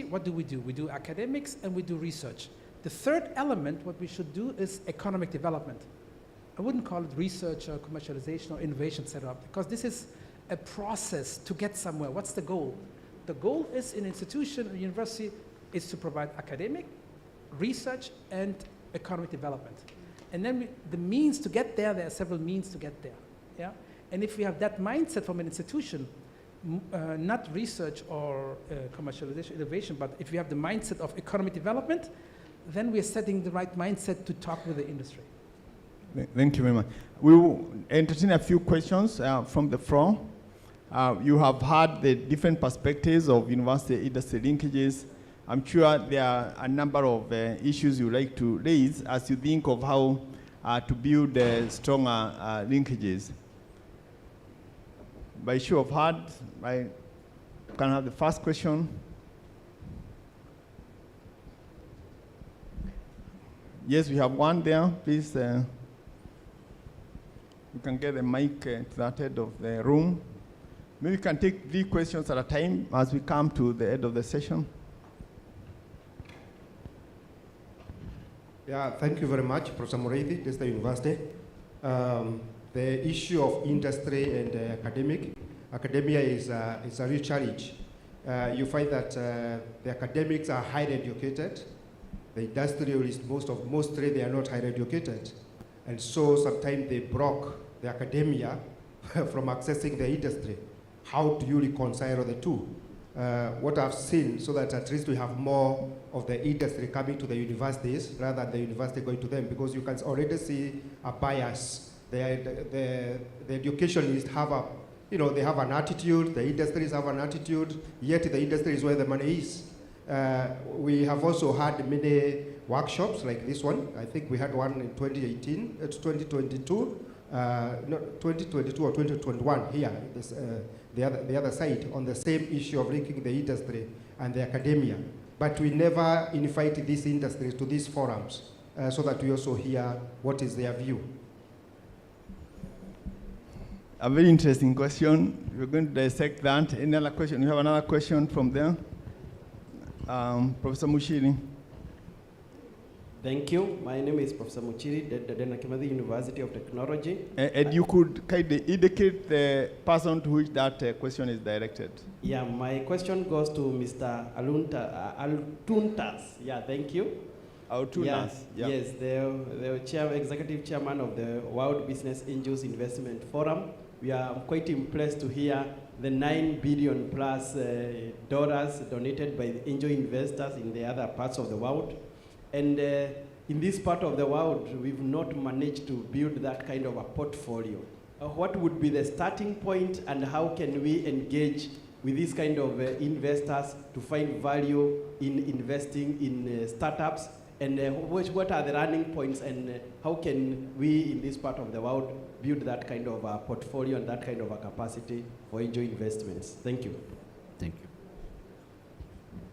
What do? We do academics and we do research. The third element, what we should do is economic development. I wouldn't call it research or commercialization or innovation setup, because this is a process to get somewhere. What's the goal? The goal is in institution or university is to provide academic, research, and economic development. And then the means to get there are several means to get there. Yeah? And if we have that mindset from an institution, not research or commercialization, innovation, but if we have the mindset of economic development, then we are setting the right mindset to talk with the industry. Thank you very much. We will entertain a few questions from the floor. You have heard the different perspectives of university-industry linkages. I'm sure there are a number of issues you'd like to raise as you think of how to build stronger linkages. By show of hands, I can have the first question. Yes, we have one there. Please, you can get the mic to that head of the room. Maybe we can take 3 questions at a time as we come to the end of the session. Yeah, thank you very much, Professor Mureithi, Testa University. The issue of industry and academia is a real challenge. You find that the academics are highly educated. The industrialists, mostly they are not highly educated. And so sometimes they block the academia from accessing the industry. How do you reconcile the two? What I've seen, so that at least we have more of the industry coming to the universities rather than the university going to them, because you can already see a bias. The educationists have they have an attitude, the industries have an attitude, yet the industry is where the money is. We have also had many workshops like this one. I think we had one in 2018, it's 2022, not 2022 or 2021 here, this, the other side, on the same issue of linking the industry and the academia. But we never invite these industries to these forums so that we also hear what is their view. A very interesting question. We're going to dissect that. Any other question? You have another question from there? Professor Muchiri. Thank you. My name is Professor Muchiri, the University of Technology. And you could kind of indicate the person to which that question is directed. Yeah, my question goes to Mr. Altuntas. Yeah, thank you. Altuntas. Yeah. Yes, the executive chairman of the World Business Angels Investment Forum. We are quite impressed to hear the $9 billion plus dollars donated by the angel investors in the other parts of the world. And in this part of the world, we've not managed to build that kind of a portfolio. What would be the starting point, and how can we engage with these kind of investors to find value in investing in startups? And what are the running points, and how can we in this part of the world build that kind of a portfolio and that kind of a capacity for angel investments? Thank you. Thank you.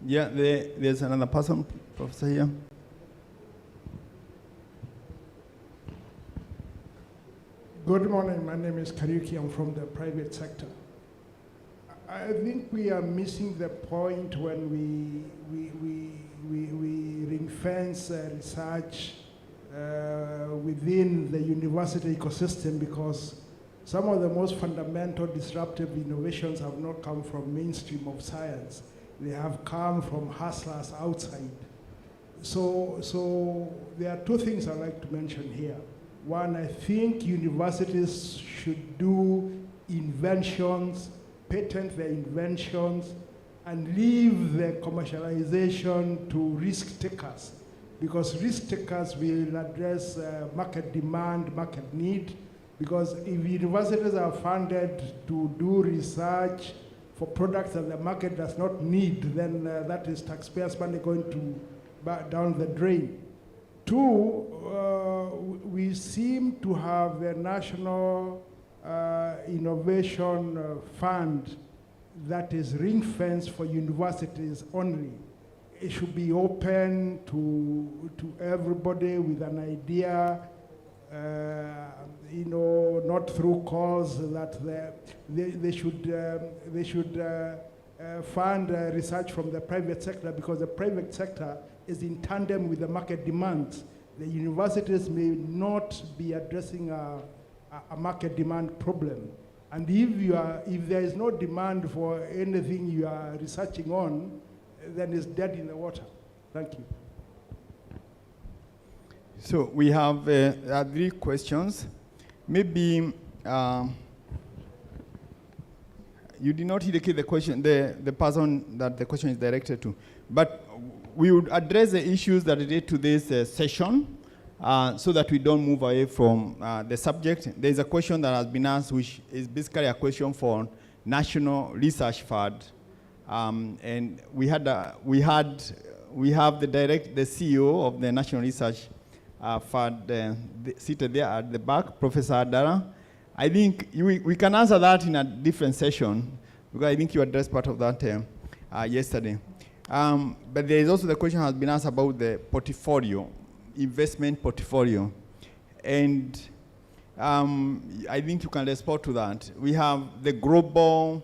Yeah, there's another person, Professor here. Good morning, my name is Kariuki, I'm from the private sector. I think we are missing the point when we ring-fence research within the university ecosystem, because some of the most fundamental disruptive innovations have not come from mainstream of science. They have come from hustlers outside. So there are 2 things I'd like to mention here. One, I think universities should do inventions, patent their inventions, and leave the commercialization to risk takers, because risk takers will address market demand, market need, because if universities are funded to do research for products that the market does not need, then that is taxpayers' money going to down the drain. 2, we seem to have a national innovation fund that is ring-fenced for universities only. It should be open to everybody with an idea, not through calls that they should fund research from the private sector, because the private sector is in tandem with the market demands. The universities may not be addressing a market demand problem. And if there is no demand for anything you are researching on, then it's dead in the water. Thank you. So we have 3 questions. Maybe you did not indicate the question, the person that the question is directed to, but we would address the issues that relate to this session so that we don't move away from the subject. There is a question that has been asked, which is basically a question for National Research Fund, and we have the CEO of the National Research Fund seated there at the back, Professor Adara. I think we can answer that in a different session, because I think you addressed part of that yesterday. But there is also the question has been asked about the portfolio, investment portfolio. And I think you can respond to that. We have the global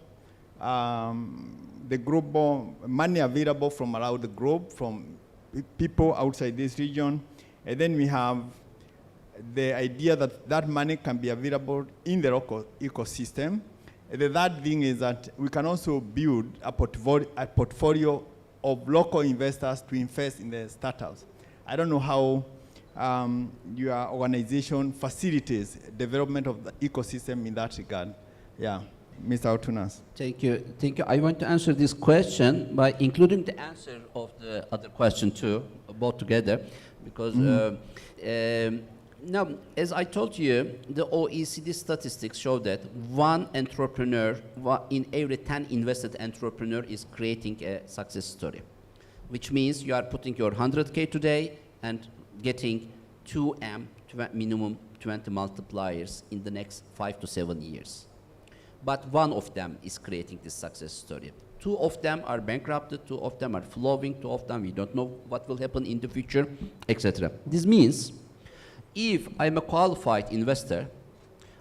money available from around the globe, from people outside this region. And then we have the idea that that money can be available in the local ecosystem. And the third thing is that we can also build a portfolio of local investors to invest in the startups. I don't know how your organization facilitates development of the ecosystem in that regard. Yeah, Mr. Otunas. Thank you. Thank you. I want to answer this question by including the answer of the other question too, both together, because now, as I told you, the OECD statistics show that one entrepreneur in every 10 invested entrepreneur is creating a success story, which means you are putting your 100K today and getting 2M, minimum 20 multipliers in the next 5 to 7 years. But one of them is creating this success story. 2 of them are bankrupted, 2 of them are flowing, 2 of them we don't know what will happen in the future, etc. This means if I'm a qualified investor,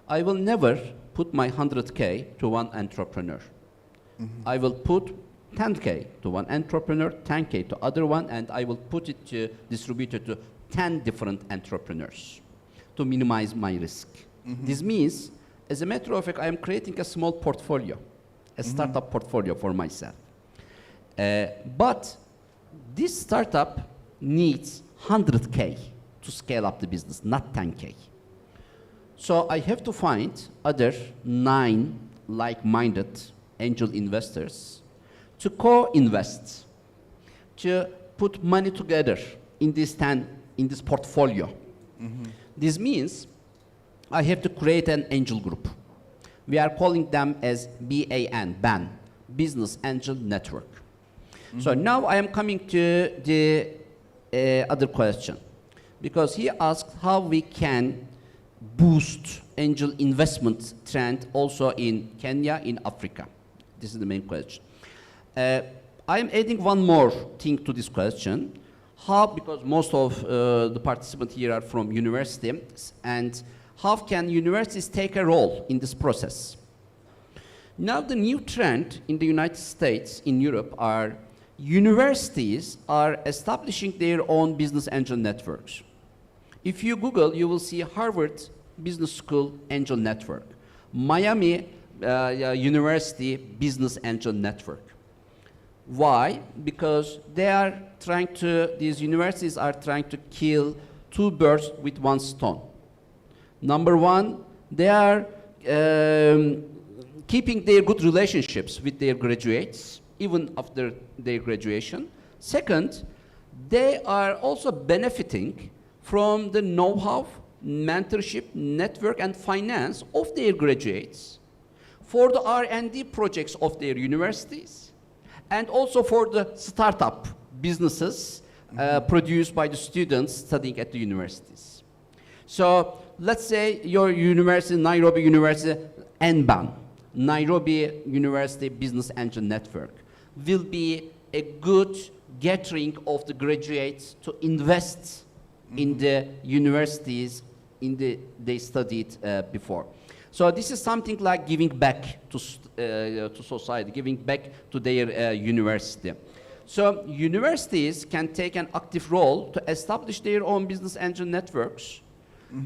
I will never put my 100K to one entrepreneur. I will put 10K to one entrepreneur, 10K to other one, and I will put it to distribute it to 10 different entrepreneurs to minimize my risk. This means, as a matter of fact, I am creating a small portfolio, a startup portfolio for myself. But this startup needs 100K to scale up the business, not 10K. So I have to find other 9 like-minded angel investors to co-invest, to put money together in this portfolio. This means I have to create an angel group. We are calling them as BAN, Business Angel Network. So now I am coming to the other question, because he asked how we can boost angel investment trend also in Kenya, in Africa. This is the main question. I am adding one more thing to this question. How, because most of the participants here are from universities, and how can universities take a role in this process? Now the new trend in the United States, in Europe, are universities are establishing their own business angel networks. If you Google, you will see Harvard Business School Angel Network, Miami University Business Angel Network. Why? Because these universities are trying to kill 2 birds with 1 stone. Number one, they are keeping their good relationships with their graduates, even after their graduation. Second, they are also benefiting from the know-how, mentorship, network, and finance of their graduates for the R&D projects of their universities, and also for the startup businesses produced by the students studying at the universities. So let's say your university, Nairobi University, NBAN, Nairobi University Business Angel Network, will be a good gathering of the graduates to invest in the universities they studied before. So this is something like giving back to society, giving back to their university. So universities can take an active role to establish their own business angel networks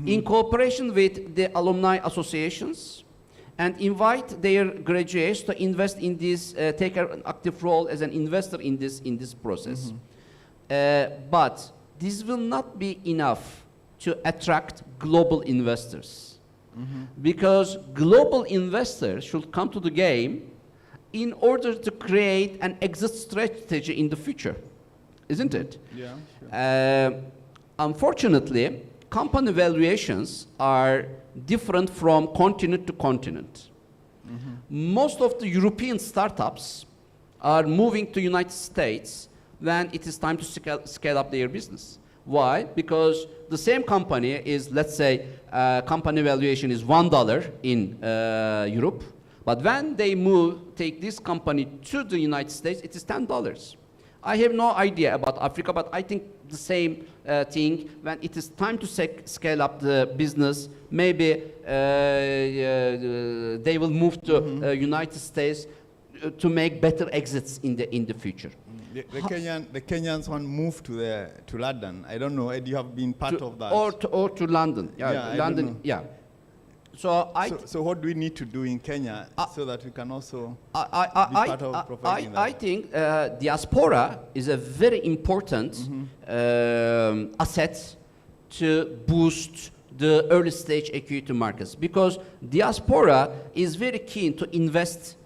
in cooperation with the alumni associations, and invite their graduates to invest in this, take an active role as an investor in this process. But this will not be enough to attract global investors, because global investors should come to the game in order to create an exit strategy in the future, isn't it? Yeah, sure. Unfortunately, company valuations are different from continent to continent. Most of the European startups are moving to United States when it is time to scale up their business. Why? Because the same company is, let's say, company valuation is $1 in Europe, but when they take this company to the United States, it is $10. I have no idea about Africa, but I think the same thing. When it is time to scale up the business, maybe they will move to United States to make better exits in the future. The Kenyans want to move to London. I don't know. Do you have been part of that? Or to London. Yeah, London. Yeah. So what do we need to do in Kenya so that we can also be part of providing that? I think diaspora is a very important asset to boost the early stage equity markets, because diaspora is very keen to invest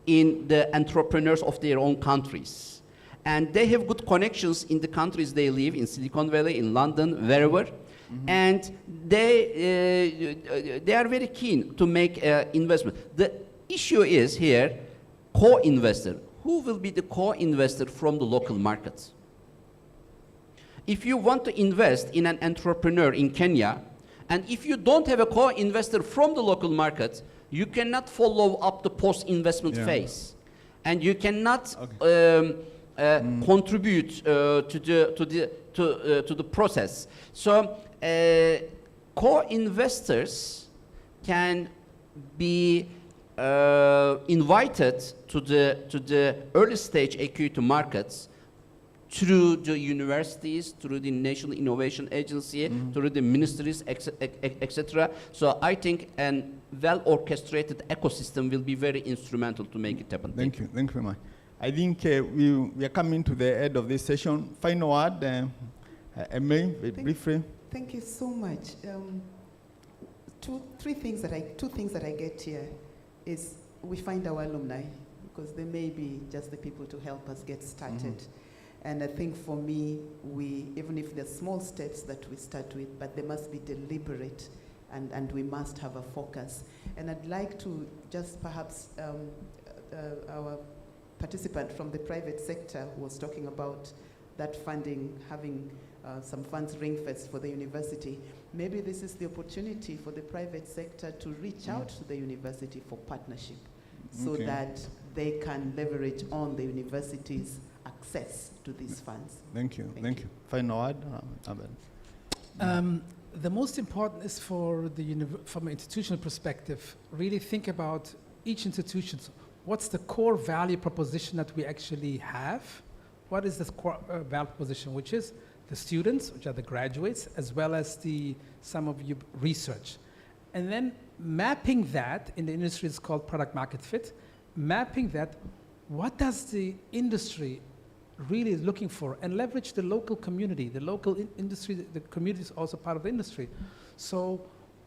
in the entrepreneurs of their own countries. And they have good connections in the countries they live, in Silicon Valley, in London, wherever. And they are very keen to make investment. The issue is here, co-investor. Who will be the co-investor from the local markets? If you want to invest in an entrepreneur in Kenya, and if you don't have a co-investor from the local market, you cannot follow up the post-investment phase, and you cannot contribute to the process. So co-investors can be invited to the early stage equity markets through the universities, through the National Innovation Agency, through the ministries, etc. So I think a well-orchestrated ecosystem will be very instrumental to make it happen. Thank you very much. I think we are coming to the end of this session. Final word, Emily, briefly. Thank you so much. Two things that I get here is we find our alumni, because they may be just the people to help us get started. And I think for me, even if there's small steps that we start with, but they must be deliberate, and we must have a focus. And I'd like to just perhaps, our participant from the private sector who was talking about that funding, having some funds ring-fenced for the university. Maybe this is the opportunity for the private sector to reach out to the university for partnership, so that they can leverage on the university's access to these funds. Thank you. Thank you. Final word, The most important is from an institutional perspective, really think about each institution. What's the core value proposition that we actually have? What is this core value proposition, which is the students, which are the graduates, as well as some of you research. And then mapping that, in the industry it's called product market fit, mapping that, what does the industry really is looking for, and leverage the local community, the local industry, the community is also part of the industry. So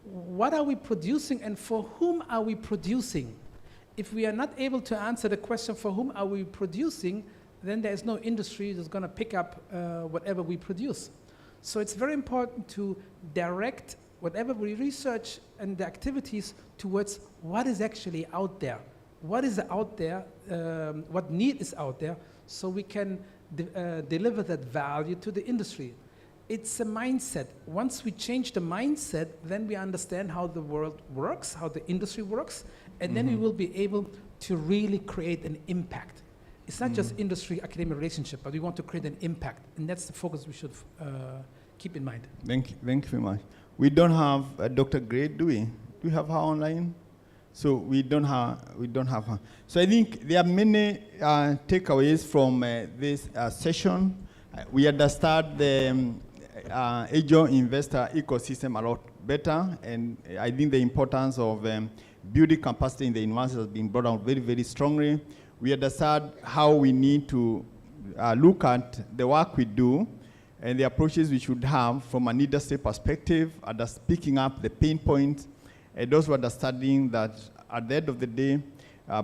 what are we producing and for whom are we producing? If we are not able to answer the question for whom are we producing, then there's no industry that's going to pick up whatever we produce. So it's very important to direct whatever we research and the activities towards what is actually out there. What is out there, what need is out there, so we can deliver that value to the industry. It's a mindset. Once we change the mindset, then we understand how the world works, how the industry works, and then we will be able to really create an impact. It's not just industry-academic relationship, but we want to create an impact, and that's the focus we should keep in mind. Thank you very much. We don't have Dr. Gray, do we? Do we have her online? So we don't have. So I think there are many takeaways from this session. We understand the angel investor ecosystem a lot better, and I think the importance of building capacity in the university has been brought out very, very strongly. We understand how we need to look at the work we do and the approaches we should have from an industry perspective, picking up the pain points, and also understanding that at the end of the day,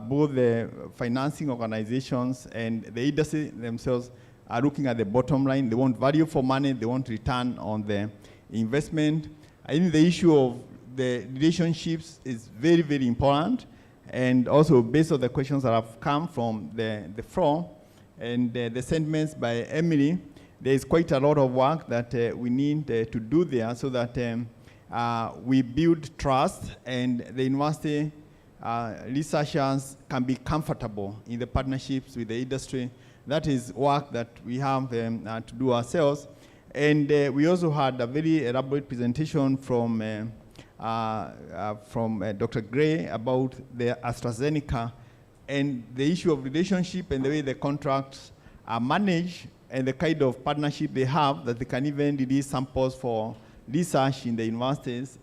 both the financing organizations and the industry themselves are looking at the bottom line. They want value for money, they want return on the investment. I think the issue of the relationships is very, very important. And also based on the questions that have come from the floor and the sentiments by Emily, there is quite a lot of work that we need to do there so that we build trust and the university researchers can be comfortable in the partnerships with the industry. That is work that we have to do ourselves. And we also had a very elaborate presentation from Dr. Gray about the AstraZeneca and the issue of relationship and the way the contracts are managed and the kind of partnership they have that they can even release samples for research in the universities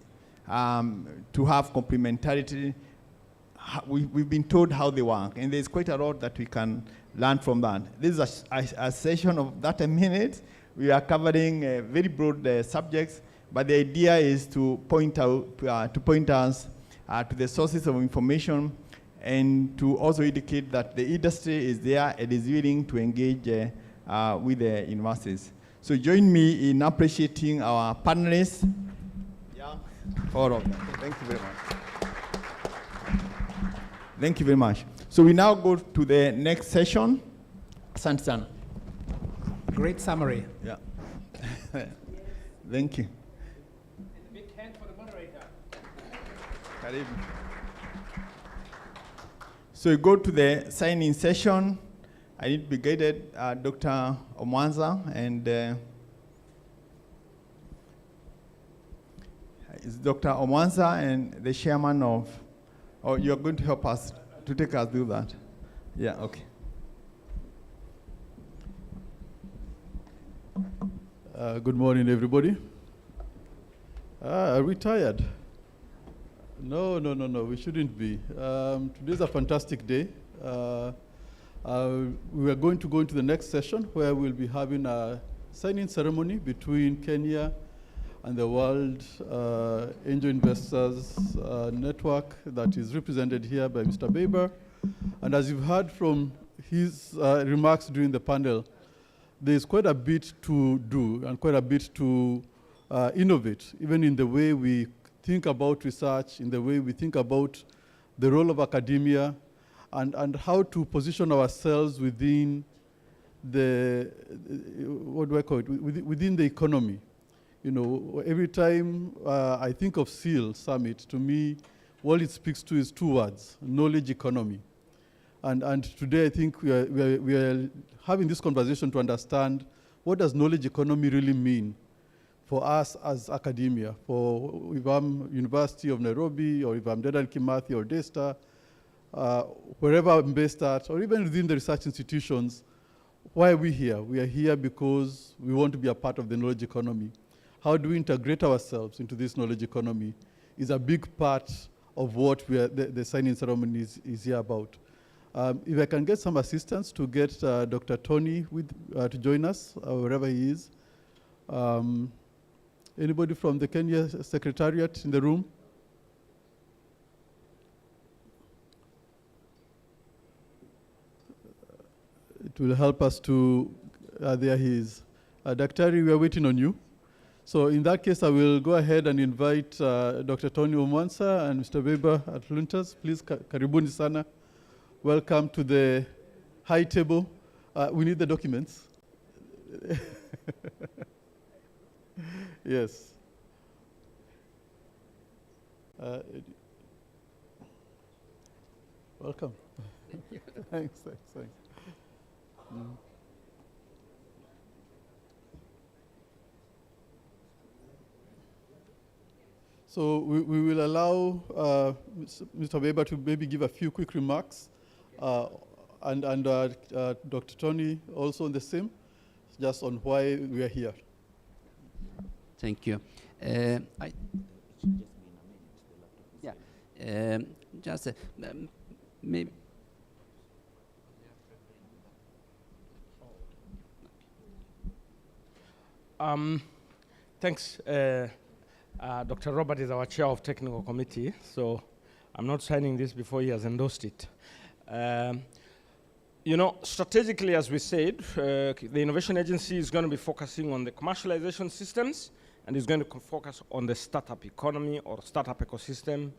to have complementarity. We've been told how they work, and there's quite a lot that we can learn from that. This is a session of 30 minutes. We are covering very broad subjects, but the idea is to point out, to point us to the sources of information and to also indicate that the industry is there and is willing to engage with the universities. So join me in appreciating our panelists. Yeah, all of them. Thank you very much. Thank you very much. So we now go to the next session. Santan. Great summary. Yeah. Thank you. And a big hand for the moderator. Karibu. So we go to the sign-in session. I need to be guided, Dr. Omwanza, and is Dr. Omwanza and the chairman of, oh, you're going to help us to take us through that. Yeah, okay. Good morning, everybody. Are we tired? No, we shouldn't be. Today's a fantastic day. We are going to go into the next session where we'll be having a signing ceremony between Kenya and the World Angel Investors Network that is represented here by Mr. Baber. And as you've heard from his remarks during the panel, there's quite a bit to do and quite a bit to innovate, even in the way we think about research, in the way we think about the role of academia, and how to position ourselves within the, what do I call it, within the economy. You know, every time I think of CEIL Summit, to me, all it speaks to is two words: knowledge economy. And today I think we are having this conversation to understand what does knowledge economy really mean for us as academia, for if I'm University of Nairobi, or if I'm Dedan Kimathi or DESTA, wherever I'm based at, or even within the research institutions. Why are we here? We are here because we want to be a part of the knowledge economy. How do we integrate ourselves into this knowledge economy is a big part of what the signing ceremony is here about. If I can get some assistance to get Dr. Tony to join us, wherever he is. Anybody from the Kenya Secretariat in the room? It will help us to, there he is. Daktari, we are waiting on you. So in that case, I will go ahead and invite Dr. Tony Omwansa and Mr. Weber at Luntas. Please, karibuni sana. Welcome to the high table. We need the documents. Yes. Welcome. Thanks. So we will allow Mr. Weber to maybe give a few quick remarks, and Dr. Tony also on the same, just on why we are here. Thank you. Just maybe. Thanks. Dr. Robert is our chair of technical committee, so I'm not signing this before he has endorsed it. You know, strategically, as we said, the Innovation Agency is going to be focusing on the commercialization systems, and is going to focus on the startup economy or startup ecosystem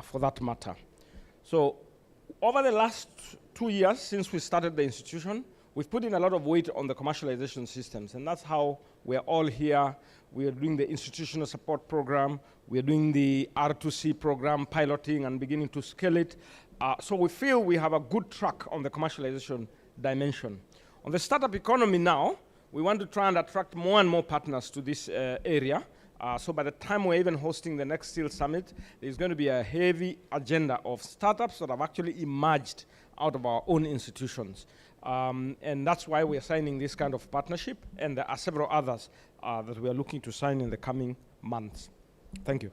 for that matter. So over the last 2 years since we started the institution, we've put in a lot of weight on the commercialization systems, and that's how we're all here. We are doing the institutional support program. We are doing the R2C program, piloting and beginning to scale it. So we feel we have a good track on the commercialization dimension. On the startup economy now, we want to try and attract more and more partners to this area. So by the time we're even hosting the next CEIL Summit, there's going to be a heavy agenda of startups that have actually emerged out of our own institutions. And that's why we're signing this kind of partnership, and there are several others that we are looking to sign in the coming months. Thank you.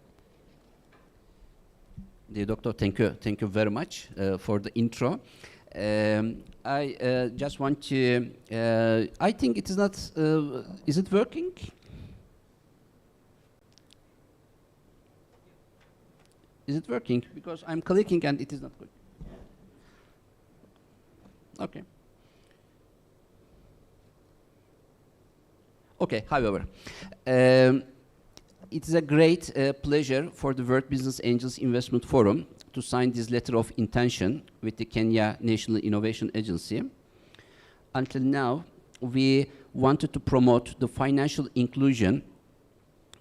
Dear Doctor, thank you very much for the intro. I just want to, I think it is not, is it working? Is it working? Because I'm clicking and it is not good. Okay. Okay, however, it is a great pleasure for the World Business Angels Investment Forum to sign this letter of intention with the Kenya National Innovation Agency. Until now, we wanted to promote the financial inclusion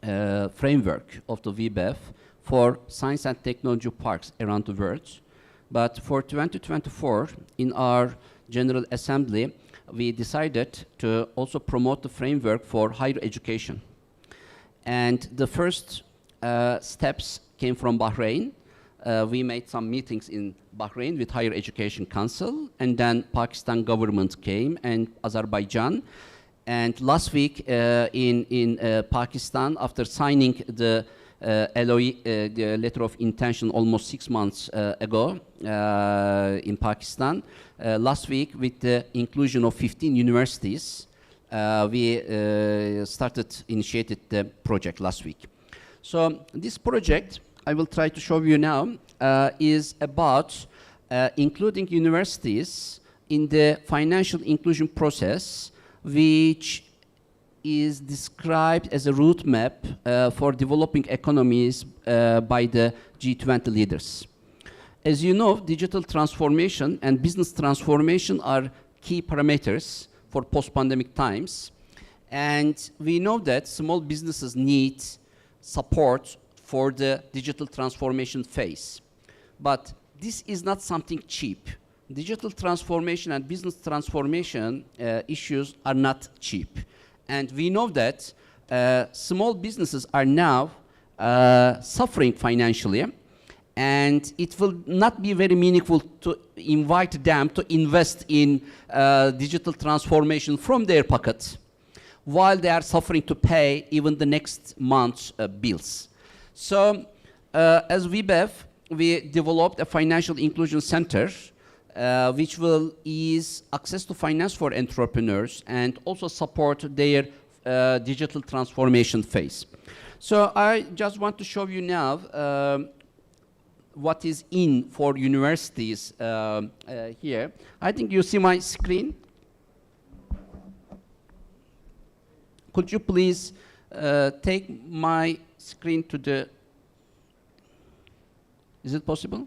framework of the VBEF for science and technology parks around the world. But for 2024, in our General Assembly, we decided to also promote the framework for higher education. And the first steps came from Bahrain. We made some meetings in Bahrain with Higher Education Council, and then Pakistan government came, and Azerbaijan. And last week in Pakistan, after signing the LOE, the letter of intention almost 6 months ago in Pakistan, last week with the inclusion of 15 universities, we initiated the project last week. So this project, I will try to show you now, is about including universities in the financial inclusion process, which is described as a roadmap for developing economies by the G20 leaders. As you know, digital transformation and business transformation are key parameters for post-pandemic times. And we know that small businesses need support for the digital transformation phase. But this is not something cheap. Digital transformation and business transformation issues are not cheap. And we know that small businesses are now suffering financially, and it will not be very meaningful to invite them to invest in digital transformation from their pocket while they are suffering to pay even the next month's bills. So as VBEF, we developed a financial inclusion center which will ease access to finance for entrepreneurs and also support their digital transformation phase. So I just want to show you now what is in for universities here. I think you see my screen. Could you please take my screen to the, is it possible?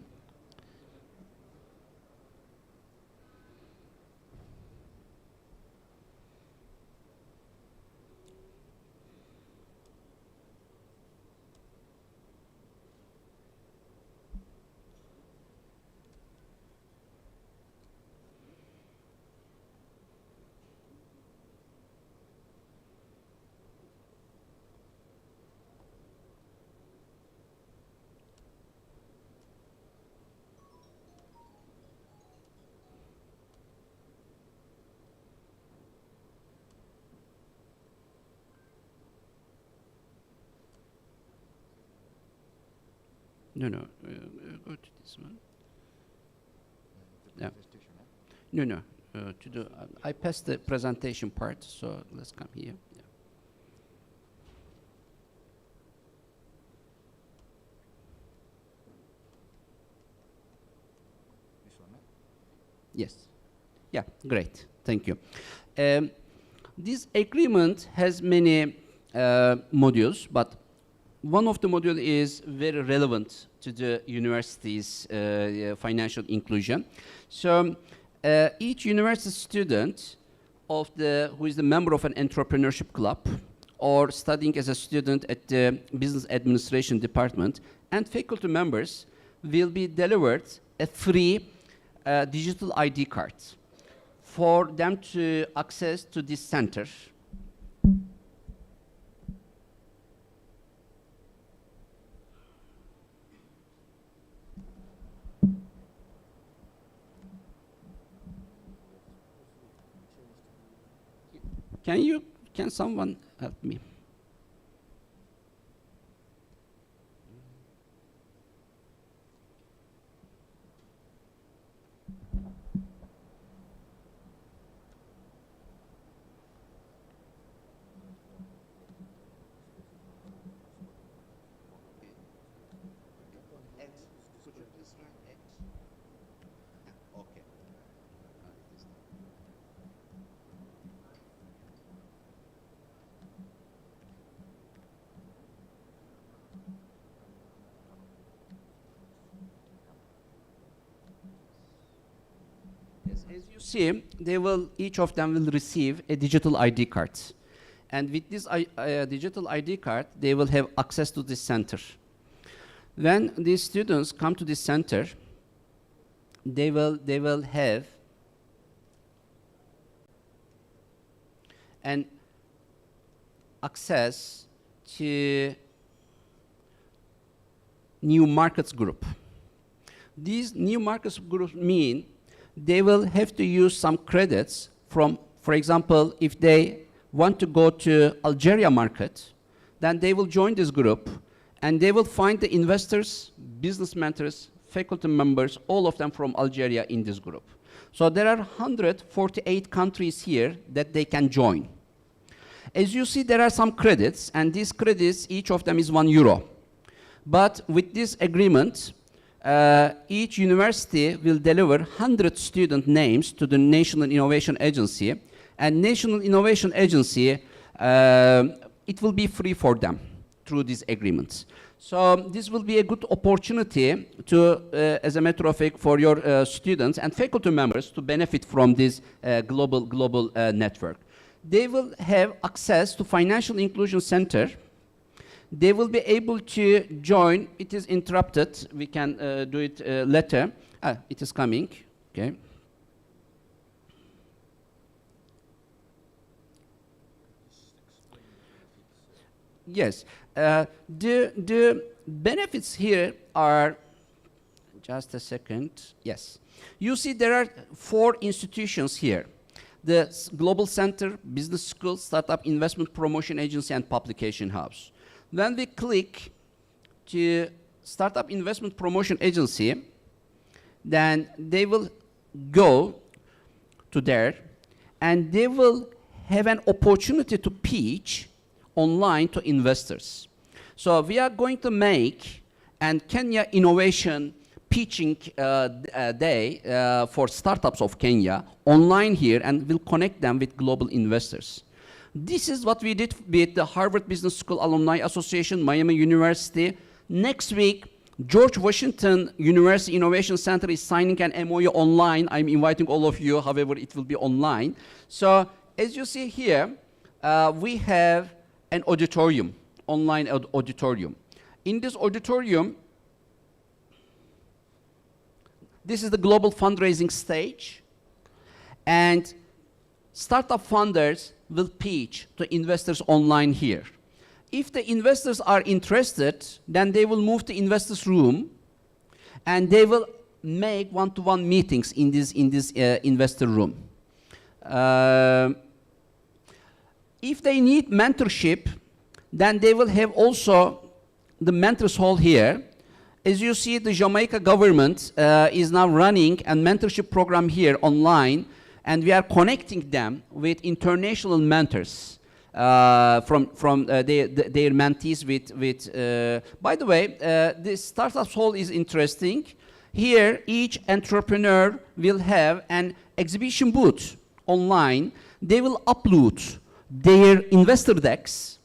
No, no. Go to this one. Yeah. No, no. To the I passed the presentation part, so let's come here. Yeah. Yes. Yeah, great. Thank you. This agreement has many modules, but one of the modules is very relevant to the university's financial inclusion. So each university student who is the member of an entrepreneurship club or studying as a student at the business administration department and faculty members will be delivered a free digital ID card for them to access to this center. Can someone help me? As you see, each of them will receive a digital ID card. And with this digital ID card, they will have access to this center. When these students come to this center, they will have an access to new markets group. These new markets groups mean they will have to use some credits from, for example, if they want to go to Algeria market, then they will join this group and they will find the investors, business mentors, faculty members, all of them from Algeria in this group. So there are 148 countries here that they can join. As you see, there are some credits, and these credits, each of them is €1. But with this agreement, each university will deliver 100 student names to the National Innovation Agency, and National Innovation Agency, it will be free for them through these agreements. So this will be a good opportunity to, as a matter of fact, for your students and faculty members to benefit from this global network. They will have access to Financial Inclusion Center. They will be able to join. It is interrupted. We can do it later. It is coming. Okay. Yes. The benefits here are, just a second. Yes. You see there are 4 institutions here. The Global Center, Business School, Startup Investment Promotion Agency, and Publication House. When we click to Startup Investment Promotion Agency, then they will go to there and they will have an opportunity to pitch online to investors. So we are going to make an Kenya Innovation Pitching Day for startups of Kenya online here, and we'll connect them with global investors. This is what we did with the Harvard Business School Alumni Association, Miami University. Next week, George Washington University Innovation Center is signing an MOU online. I'm inviting all of you, however, it will be online. So as you see here, we have an auditorium, online auditorium. In this auditorium, this is the global fundraising stage, and startup funders will pitch to investors online here. If the investors are interested, then they will move to investors room, and they will make one-to-one meetings in this investor room. If they need mentorship, then they will have also the mentors hall here. as you see, the Jamaica government is now running a mentorship program here online, and we are connecting them with international mentors from their mentees by the way, this Startups Hall is interesting. Here, each entrepreneur will have an exhibition booth online. They will upload their investor decks,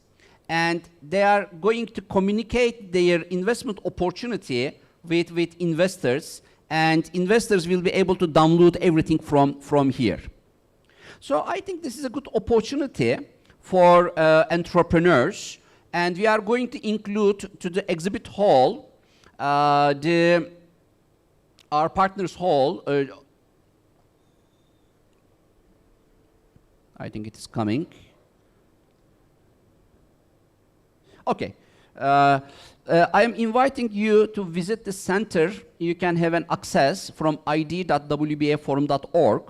and they are going to communicate their investment opportunity with investors, and investors will be able to download everything from here. So I think this is a good opportunity for entrepreneurs, and we are going to include to the exhibit hall our partners hall. I think it is coming. Okay. I am inviting you to visit the center. You can have an access from id.wbaforum.org.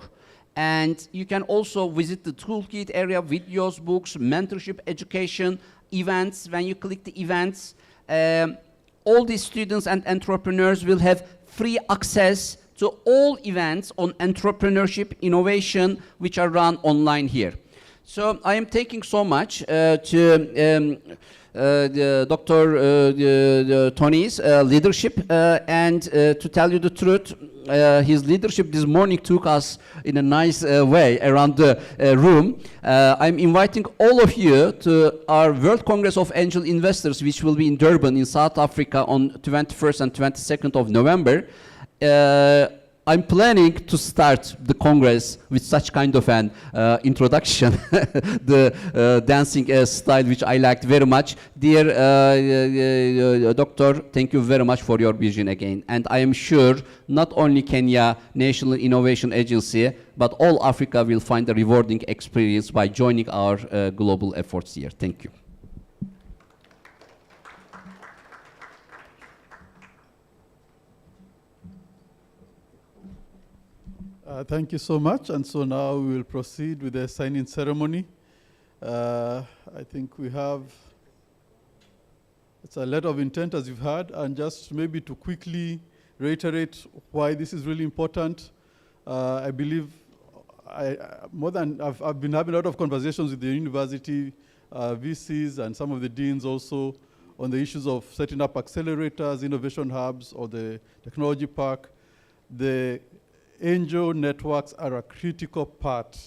And you can also visit the toolkit area, videos, books, mentorship, education, events. When you click the events, all these students and entrepreneurs will have free access to all events on entrepreneurship, innovation, which are run online here. So I am taking so much to Dr. Tony's leadership, and to tell you the truth, his leadership this morning took us in a nice way around the room. I'm inviting all of you to our World Congress of Angel Investors, which will be in Durban in South Africa on 21st and 22nd of November. I'm planning to start the Congress with such kind of an introduction, the dancing style, which I liked very much. Dear Doctor, thank you very much for your vision again. And I am sure not only Kenya National Innovation Agency, but all Africa will find a rewarding experience by joining our global efforts here. Thank you. Thank you so much. And so now we will proceed with the signing ceremony. I think we have, it's a letter of intent as you've heard, and just maybe to quickly reiterate why this is really important. I believe I've been having a lot of conversations with the university VCs and some of the deans also on the issues of setting up accelerators, innovation hubs, or the technology park. The angel networks are a critical part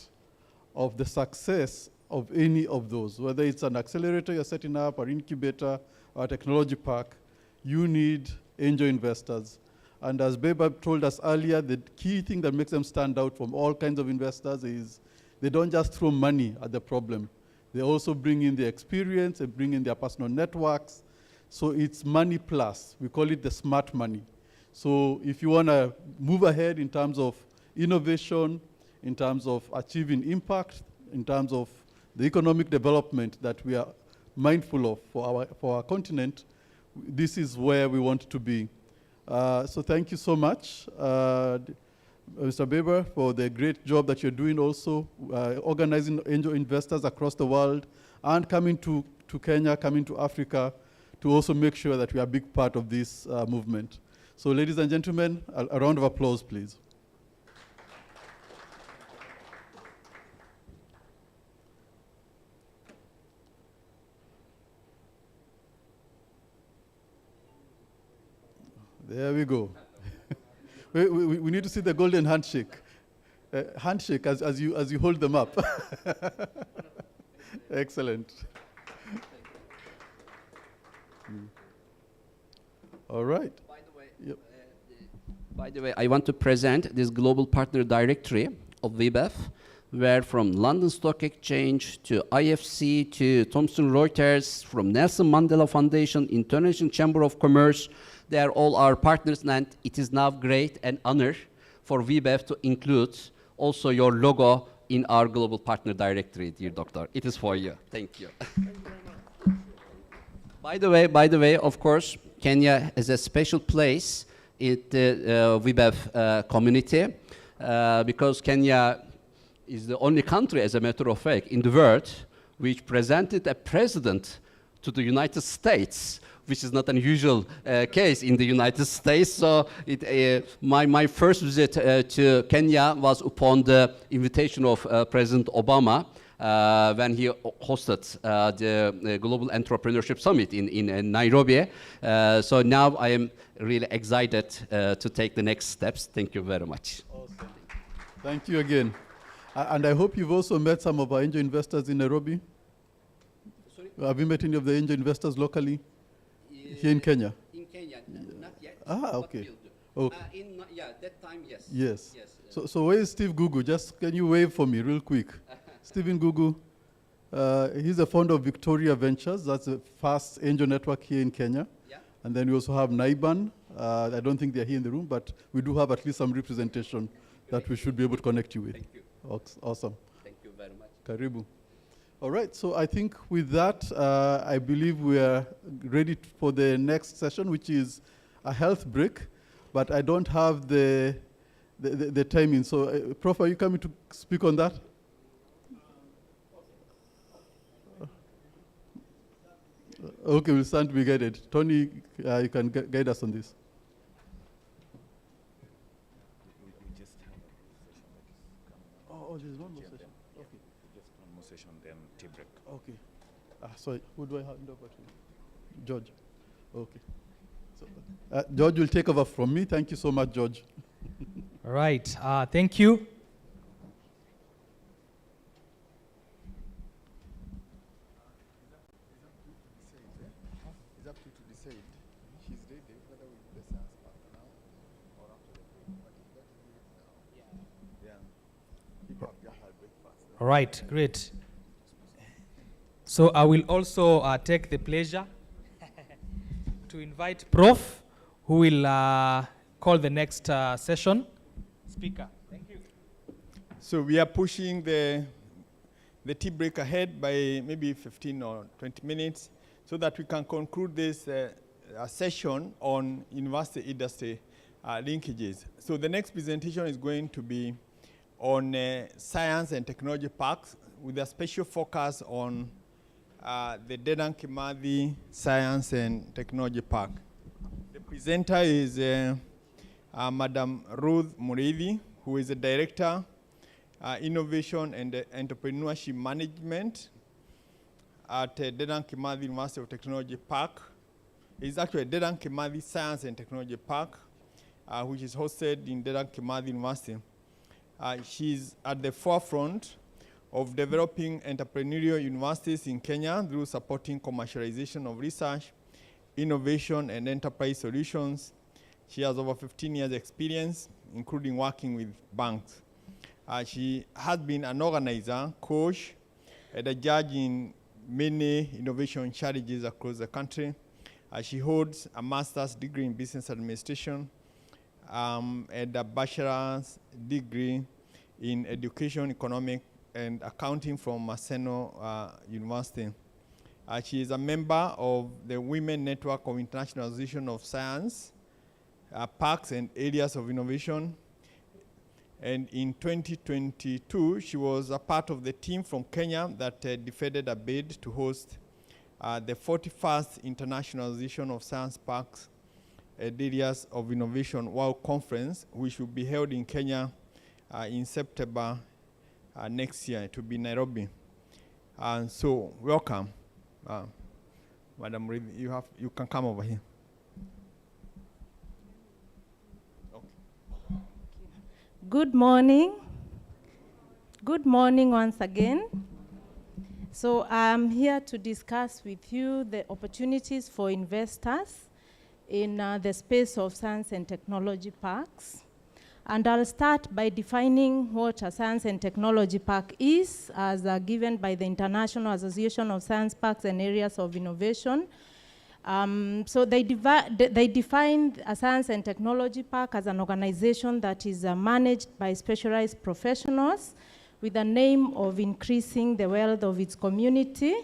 of the success of any of those. Whether it's an accelerator you're setting up, or incubator, or a technology park, you need angel investors. And as Beba told us earlier, the key thing that makes them stand out from all kinds of investors is they don't just throw money at the problem. They also bring in the experience, they bring in their personal networks. So it's money plus. We call it the smart money. So if you want to move ahead in terms of innovation, in terms of achieving impact, in terms of the economic development that we are mindful of for our continent, this is where we want to be. So thank you so much, Mr. Beber, for the great job that you're doing also, organizing angel investors across the world, and coming to Kenya, coming to Africa, to also make sure that we are a big part of this movement. So ladies and gentlemen, a round of applause, please. There we go. we need to see the golden handshake. Handshake as you hold them up. Excellent. All right. By the way, I want to present this global partner directory of WBEF, where from London Stock Exchange to IFC to Thomson Reuters, from Nelson Mandela Foundation, International Chamber of Commerce, they are all our partners, and it is now great and honor for WBEF to include also your logo in our global partner directory, dear doctor. It is for you. Thank you. Thank you very much. By the way, of course, Kenya is a special place in the WBEF community because Kenya is the only country, as a matter of fact, in the world which presented a president to the United States which is not an usual case in the United States. So my first visit to Kenya was upon the invitation of President Obama when he hosted the Global Entrepreneurship Summit in Nairobi. So now I am really excited to take the next steps. Thank you very much. Awesome. Thank you again. And I hope you've also met some of our angel investors in Nairobi. Sorry? Have you met any of the angel investors locally here in Kenya? In Kenya, not yet. Ah, okay. Okay. That time, yes. Yes. So where is Steve Gugu? Just can you wave for me real quick? Stephen Gugu, he's the founder of Victoria Ventures. That's the first angel network here in Kenya. Yeah. And then we also have Naiban. I don't think they're here in the room, but we do have at least some representation that we should be able to connect you with. Thank you. Awesome. Thank you very much. Karibu. All right, so I think with that, I believe we are ready for the next session, which is a health break, but I don't have the timing. So, Prof, are you coming to speak on that? Okay, we'll stand to be guided. Tony, you can guide us on this. Oh, there's one more session. Okay. Just one more session, then tea break. Okay. Sorry, who do I hand over to? George. Okay. So, George will take over from me. Thank you so much, George. All right. Thank you. All right, great. So I will also take the pleasure to invite Prof, who will call the next session speaker. Thank you. So we are pushing the tea break ahead by maybe 15 or 20 minutes so that we can conclude this session on university industry linkages. So the next presentation is going to be on science and technology parks with a special focus on the Dedan Kimathi Science and Technology Park. The presenter is Madam Ruth Mureithi, who is the Director, Innovation and Entrepreneurship Management at Dedan Kimathi University of Technology Park. It's actually Dedan Kimathi Science and Technology Park, which is hosted in Dedan Kimathi University. She's at the forefront of developing entrepreneurial universities in Kenya through supporting commercialization of research, innovation, and enterprise solutions. She has over 15 years experience, including working with banks. She has been an organizer, coach, and a judge in many innovation challenges across the country. She holds a master's degree in business administration and a bachelor's degree in education, economic, and accounting from Maseno University. She is a member of the Women Network of International Association of Science, Parks and Areas of Innovation. And in 2022, she was a part of the team from Kenya that defended a bid to host the 41st International Association of Science Parks and Areas of Innovation World Conference, which will be held in Kenya in September next year. To be Nairobi. And so, welcome. Madam Reed, you can come over here. Okay. Good morning. Good morning once again. So I'm here to discuss with you the opportunities for investors in the space of science and technology parks. And I'll start by defining what a science and technology park is, as given by the International Association of Science Parks and Areas of Innovation. So they define a science and technology park as an organization that is managed by specialized professionals with the aim of increasing the wealth of its community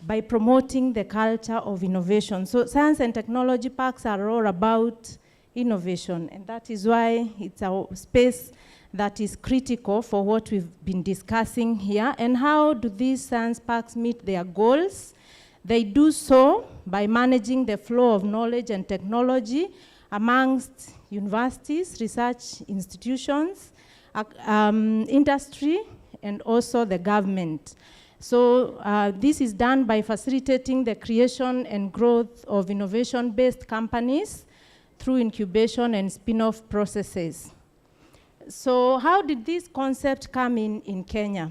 by promoting the culture of innovation. So science and technology parks are all about innovation, and that is why it's a space that is critical for what we've been discussing here. And how do these science parks meet their goals? They do so by managing the flow of knowledge and technology amongst universities, research institutions, industry, and also the government. So this is done by facilitating the creation and growth of innovation-based companies through incubation and spin-off processes. So how did this concept come in Kenya?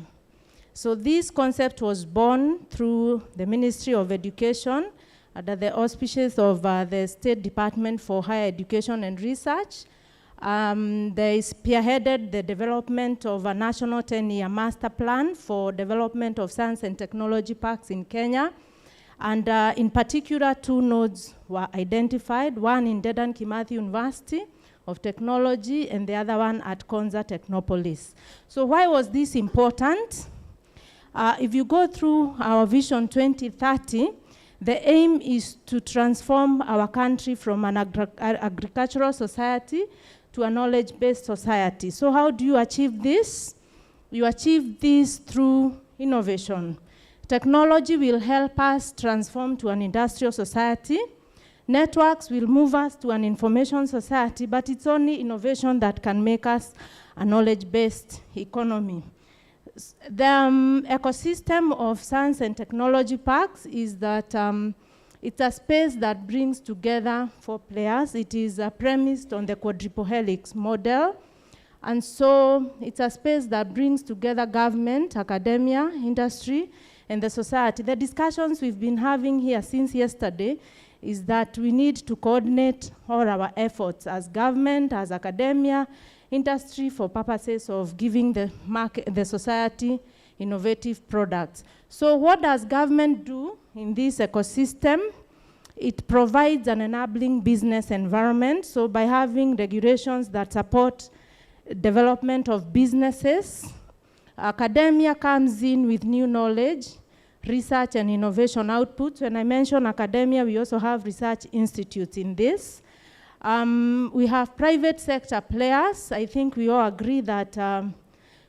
So this concept was born through the Ministry of Education under the auspices of the State Department for Higher Education and Research. They spearheaded the development of a national 10-year master plan for development of science and technology parks in Kenya. And in particular, 2 nodes were identified, one in Dedan Kimathi University of Technology and the other one at Konza Technopolis. So why was this important? If you go through our Vision 2030, the aim is to transform our country from an agricultural society to a knowledge-based society. So how do you achieve this? You achieve this through innovation. Technology will help us transform to an industrial society. Networks will move us to an information society, but it's only innovation that can make us a knowledge-based economy. The ecosystem of science and technology parks is that it's a space that brings together 4 players. It is premised on the quadruple helix model. And so it's a space that brings together government, academia, industry, and the society. The discussions we've been having here since yesterday is that we need to coordinate all our efforts as government, as academia, industry, for purposes of giving the market, the society, innovative products. So what does government do in this ecosystem? It provides an enabling business environment. So by having regulations that support development of businesses, academia comes in with new knowledge, research and innovation outputs. When I mention academia, we also have research institutes in this. We have private sector players. I think we all agree that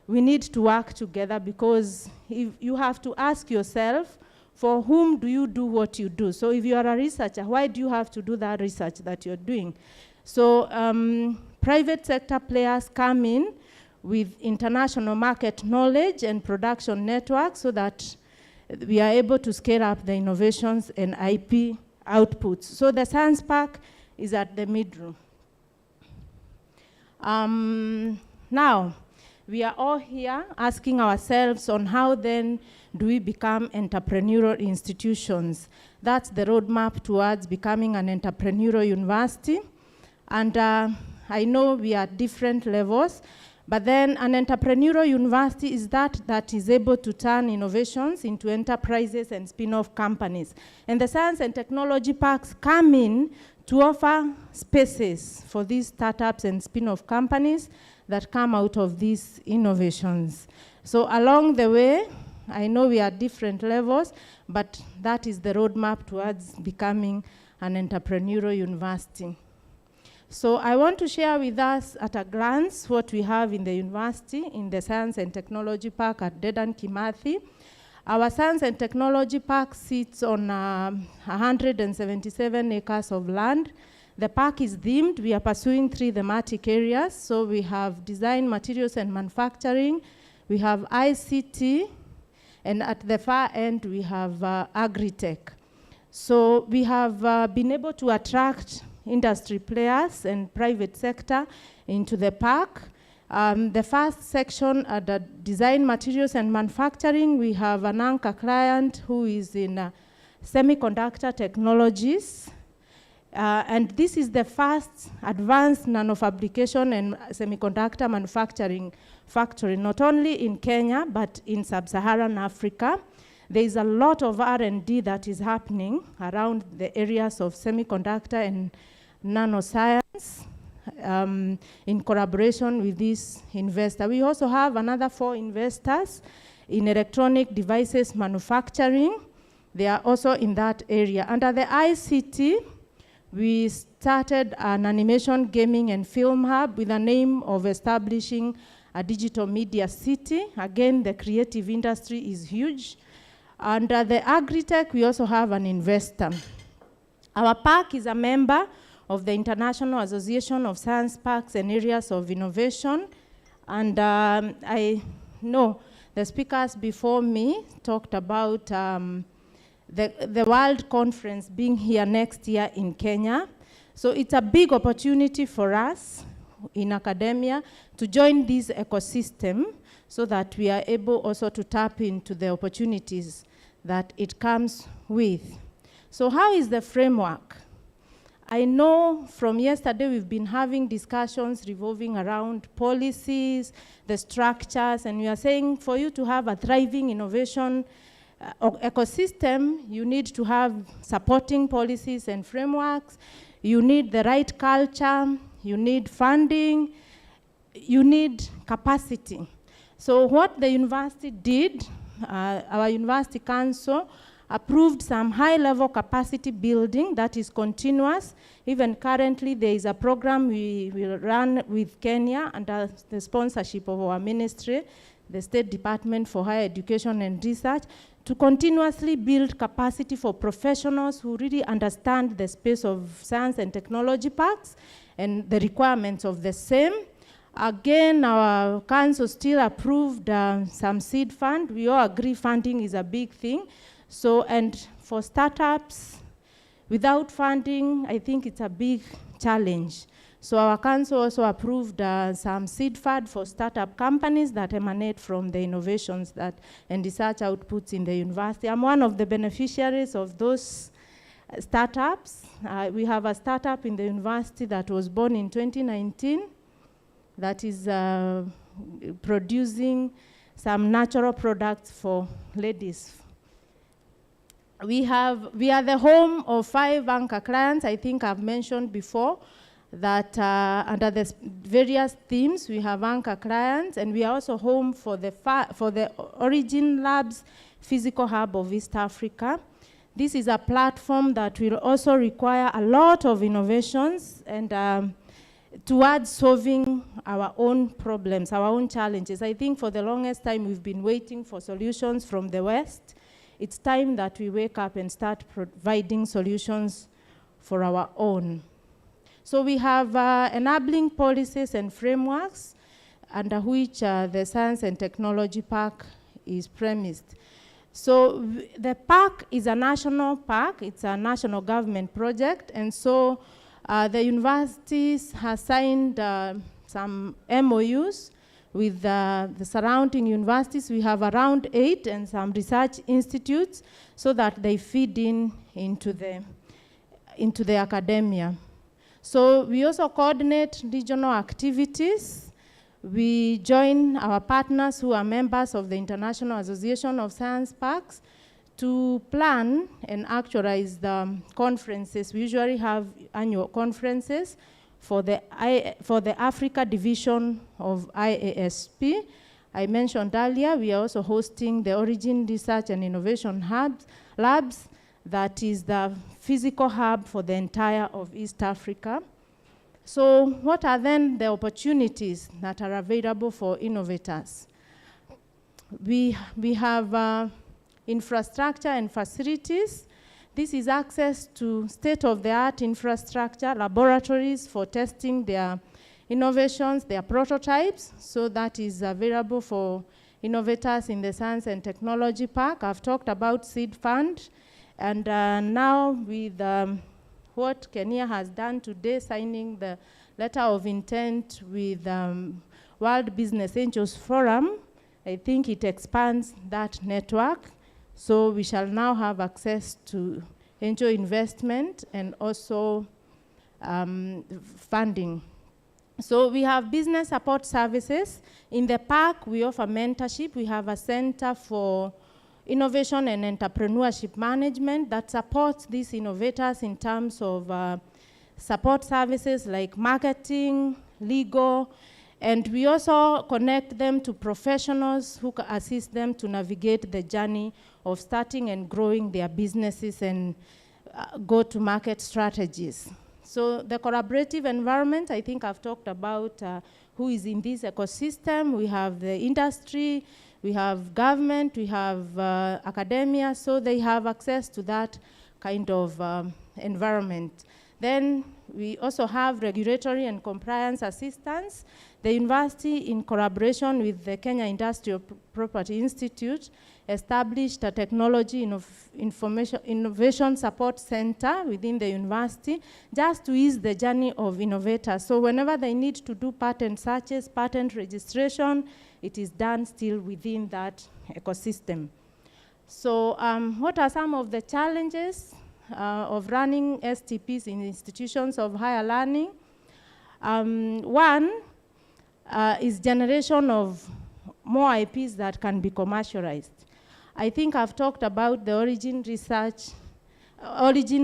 we need to work together, because if you have to ask yourself, for whom do you do what you do? So if you are a researcher, why do you have to do that research that you're doing? So private sector players come in with international market knowledge and production networks so that we are able to scale up the innovations and IP outputs. So the science park is at the middle. Now, we are all here asking ourselves on how then do we become entrepreneurial institutions. That's the roadmap towards becoming an entrepreneurial university. And I know we are at different levels, but then an entrepreneurial university is that is able to turn innovations into enterprises and spin-off companies. And the science and technology parks come in to offer spaces for these startups and spin-off companies that come out of these innovations. So along the way, I know we are at different levels, but that is the roadmap towards becoming an entrepreneurial university. So I want to share with us at a glance what we have in the university, in the Science and Technology Park at Dedan Kimathi. Our Science and Technology Park sits on 177 acres of land. The park is themed. We are pursuing 3 thematic areas. So we have design, materials, and manufacturing. We have ICT. And at the far end, we have agri-tech. So we have been able to attract industry players and private sector into the park. The first section, the design, materials, and manufacturing, we have an anchor client who is in semiconductor technologies. And this is the first advanced nanofabrication and semiconductor manufacturing factory, not only in Kenya, but in sub-Saharan Africa. There is a lot of R&D that is happening around the areas of semiconductor and nanoscience in collaboration with this investor. We also have another 4 investors in electronic devices manufacturing. They are also in that area. Under the ICT, we started an animation, gaming, and film hub with the name of establishing a digital media city. Again, the creative industry is huge. Under the Agritech, we also have an investor. Our park is a member of the International Association of Science Parks and Areas of Innovation. And I know the speakers before me talked about the World Conference being here next year in Kenya. So it's a big opportunity for us in academia to join this ecosystem so that we are able also to tap into the opportunities that it comes with. So how is the framework? I know from yesterday we've been having discussions revolving around policies, the structures, and we are saying for you to have a thriving innovation ecosystem, you need to have supporting policies and frameworks, you need the right culture, you need funding, you need capacity. So what the university did, our university council approved some high-level capacity building that is continuous. Even currently, there is a program we will run with Kenya under the sponsorship of our ministry, the State Department for Higher Education and Research, to continuously build capacity for professionals who really understand the space of science and technology parks and the requirements of the same. Again, our council still approved some seed fund. We all agree funding is a big thing. So, and for startups, without funding, I think it's a big challenge. So our council also approved some seed fund for startup companies that emanate from the innovations that and research outputs in the university. I'm one of the beneficiaries of those startups. We have a startup in the university that was born in 2019 that is producing some natural products for ladies. We are the home of 5 anchor clients. I think I've mentioned before that under the various themes, we have anchor clients, and we are also home for the Origin Labs physical hub of East Africa. This is a platform that will also require a lot of innovations and towards solving our own problems, our own challenges. I think for the longest time, we've been waiting for solutions from the West. It's time that we wake up and start providing solutions for our own. So we have enabling policies and frameworks under which the Science and Technology Park is premised. So the park is a national park. It's a national government project. And so the universities have signed some MOUs with the surrounding universities. We have around 8 and some research institutes so that they feed into the academia. So we also coordinate regional activities. We join our partners who are members of the International Association of Science Parks to plan and actualize the conferences. We usually have annual conferences for the Africa division of IASP. I mentioned earlier, we are also hosting the Origin Research and Innovation Labs, that is the physical hub for the entire of East Africa. So what are then the opportunities that are available for innovators? We have infrastructure and facilities. This is access to state-of-the-art infrastructure, laboratories for testing their innovations, their prototypes. So that is available for innovators in the Science and Technology Park. I've talked about Seed Fund. And now with what Kenya has done today, signing the letter of intent with World Business Angels Forum, I think it expands that network. So we shall now have access to angel investment and also funding. So we have business support services. In the park, we offer mentorship. We have a center for innovation and entrepreneurship management that supports these innovators in terms of support services like marketing, legal, and we also connect them to professionals who can assist them to navigate the journey of starting and growing their businesses and go-to-market strategies. So the collaborative environment, I think I've talked about who is in this ecosystem. We have the industry, we have government, we have academia, so they have access to that kind of environment. Then we also have regulatory and compliance assistance. The university, in collaboration with the Kenya Industrial Property Institute, established a technology innovation support center within the university just to ease the journey of innovators. So whenever they need to do patent searches, patent registration, it is done still within that ecosystem. So what are some of the challenges of running STPs in institutions of higher learning? One is generation of more IPs that can be commercialized. I think I've talked about the Origin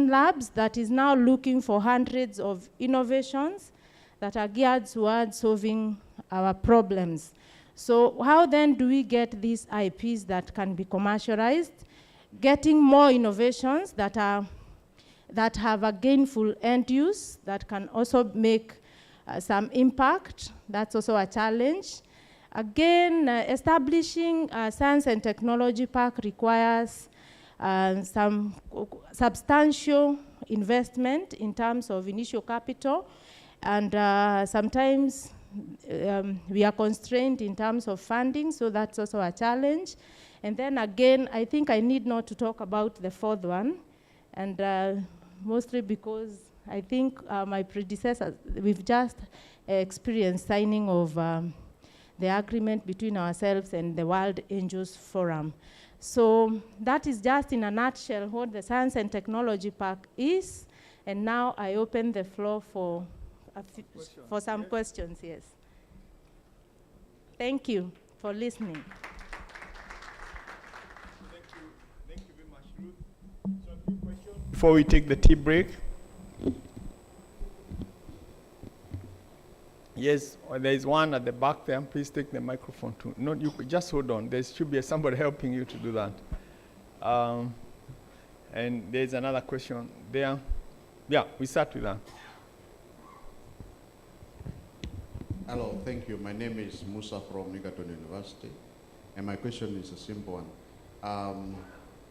Labs that is now looking for hundreds of innovations that are geared towards solving our problems. So how then do we get these IPs that can be commercialized? Getting more innovations that have a gainful end use, that can also make some impact. That's also a challenge. Again, establishing a science and technology park requires some substantial investment in terms of initial capital, and sometimes we are constrained in terms of funding, so that's also a challenge. And then again, I think I need not to talk about the fourth one, and mostly because I think my predecessors, we've just experienced signing of the agreement between ourselves and the World Angels Forum. So that is just in a nutshell what the Science and Technology Park is. And now I open the floor for some questions, yes. Thank you for listening. Thank you very much, Ruth. So a few questions before we take the tea break. Yes, there is one at the back there. Please take the microphone too. No, you could just hold on. There should be somebody helping you to do that. And there's another question there. Yeah, we start with that. Hello, thank you. My name is Musa from Egerton University. And my question is a simple one.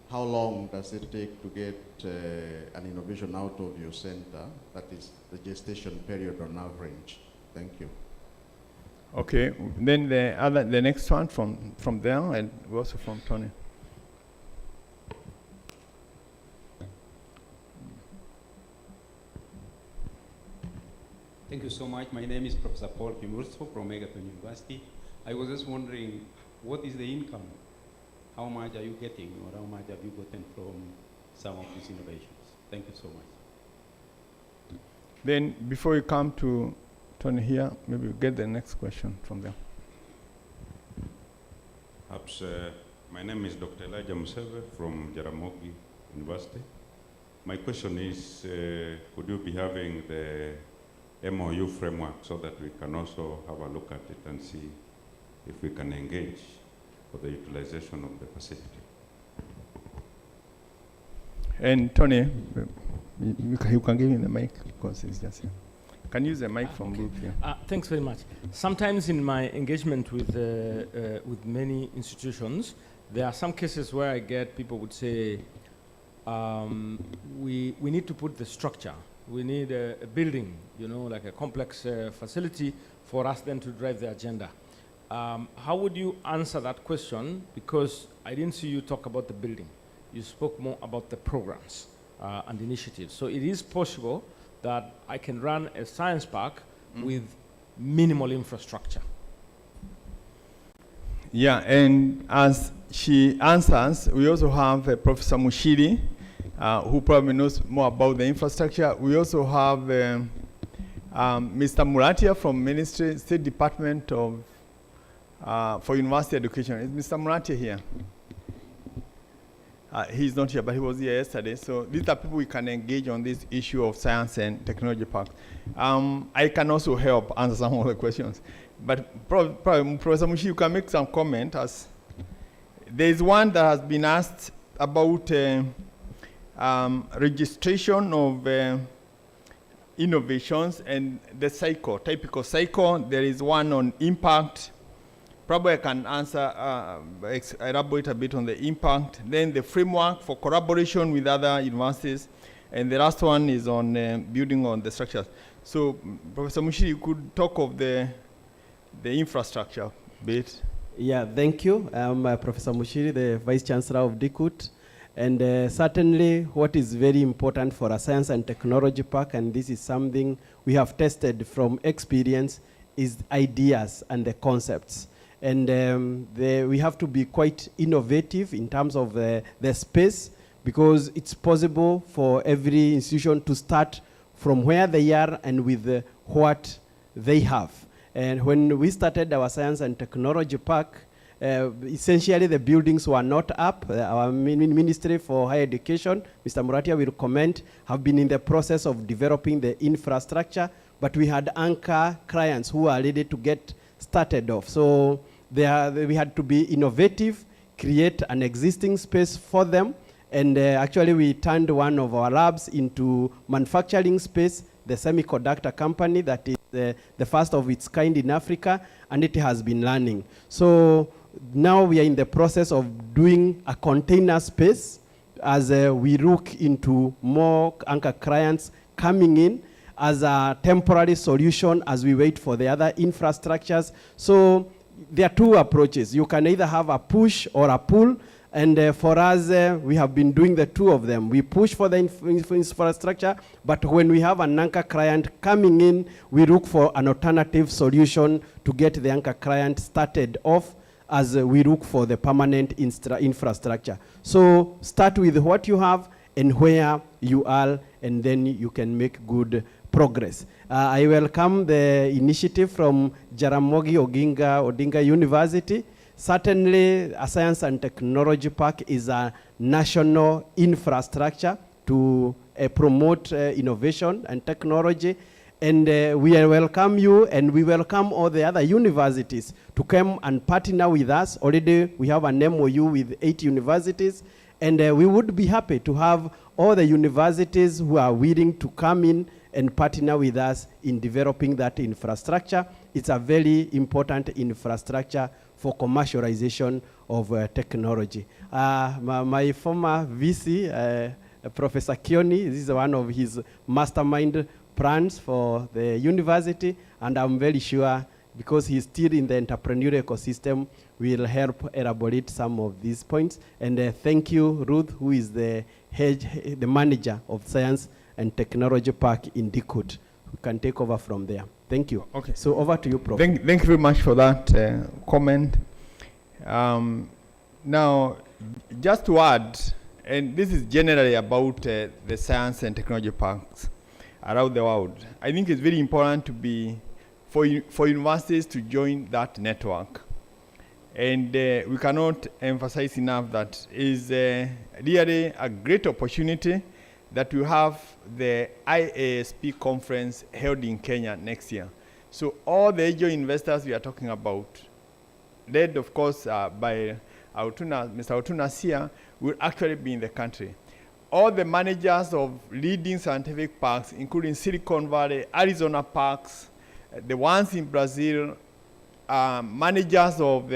How long does it take to get an innovation out of your center? That is the gestation period on average. Thank you. Okay, then the next one from there, and also from Tony. Thank you so much. My name is Professor Paul Kimurso from Egerton University. I was just wondering, what is the income? How much are you getting, or how much have you gotten from some of these innovations? Thank you so much. Then, before you come to Tony here, maybe we'll get the next question from there. Perhaps, my name is Dr. Elijah Museve from Jaramogi University. My question is, would you be having the MOU framework so that we can also have a look at it and see if we can engage for the utilization of the facility? And Tony, you can give him the mic because it's just here. Can use the mic from Luke here. Thanks very much. Sometimes in my engagement with many institutions, there are some cases where I get people would say, we need to put the structure. We need a building, like a complex facility for us then to drive the agenda. How would you answer that question? Because I didn't see you talk about the building. You spoke more about the programs and initiatives. So it is possible that I can run a science park with minimal infrastructure. Yeah, and as she answers, we also have Professor Mushiri, who probably knows more about the infrastructure. We also have Mr. Muratia from Ministry, State Department of for University Education. Is Mr. Muratia here? He's not here, but he was here yesterday. So these are people we can engage on this issue of science and technology park. I can also help answer some of the questions. But probably Professor Mushi, you can make some comment. As there is one that has been asked about registration of innovations and the cycle, typical cycle. There is one on impact, probably I can answer, elaborate a bit on the impact. Then the framework for collaboration with other universities. And the last one is on building on the structures. So, Professor Mushiri, you could talk of the infrastructure bit. Yeah, thank you. I'm Professor Mushiri, the Vice Chancellor of DICUT. And certainly what is very important for a science and technology park, and this is something we have tested from experience, is ideas and the concepts. And we have to be quite innovative in terms of the space, because it's possible for every institution to start from where they are and with what they have. And when we started our science and technology park, essentially the buildings were not up. Our Ministry for Higher Education, Mr. Muratia will comment, have been in the process of developing the infrastructure, but we had anchor clients who are ready to get started off. So we had to be innovative, create an existing space for them. And actually we turned one of our labs into manufacturing space, the semiconductor company that is the first of its kind in Africa, and it has been learning. So now we are in the process of doing a container space as we look into more anchor clients coming in as a temporary solution as we wait for the other infrastructures. So there are two approaches. You can either have a push or a pull. And for us, we have been doing the two of them. We push for the infrastructure, but when we have an anchor client coming in, we look for an alternative solution to get the anchor client started off as we look for the permanent infrastructure. So start with what you have and where you are, and then you can make good progress. I welcome the initiative from Jaramogi Odinga University. Certainly, a science and technology park is a national infrastructure to promote innovation and technology. And we welcome you, and we welcome all the other universities to come and partner with us. Already, we have an MOU with 8 universities, and we would be happy to have all the universities who are willing to come in and partner with us in developing that infrastructure. It's a very important infrastructure for commercialization of technology. My former VC, Professor Kioni, this is one of his mastermind plans for the university, and I'm very sure because he's still in the entrepreneurial ecosystem, will help elaborate some of these points. And thank you, Ruth, who is the manager of Science and Technology Park in DICUT, who can take over from there. Thank you. Okay. So over to you, Prof. Thank you very much for that comment. Now, just to add, and this is generally about the science and technology parks around the world. I think it's very important to be, for universities to join that network. And we cannot emphasize enough that is really a great opportunity that we have the IASP conference held in Kenya next year. So all the angel investors we are talking about, led of course by Mr. Otuna Sia, will actually be in the country. All the managers of leading scientific parks, including Silicon Valley, Arizona parks, the ones in Brazil, managers of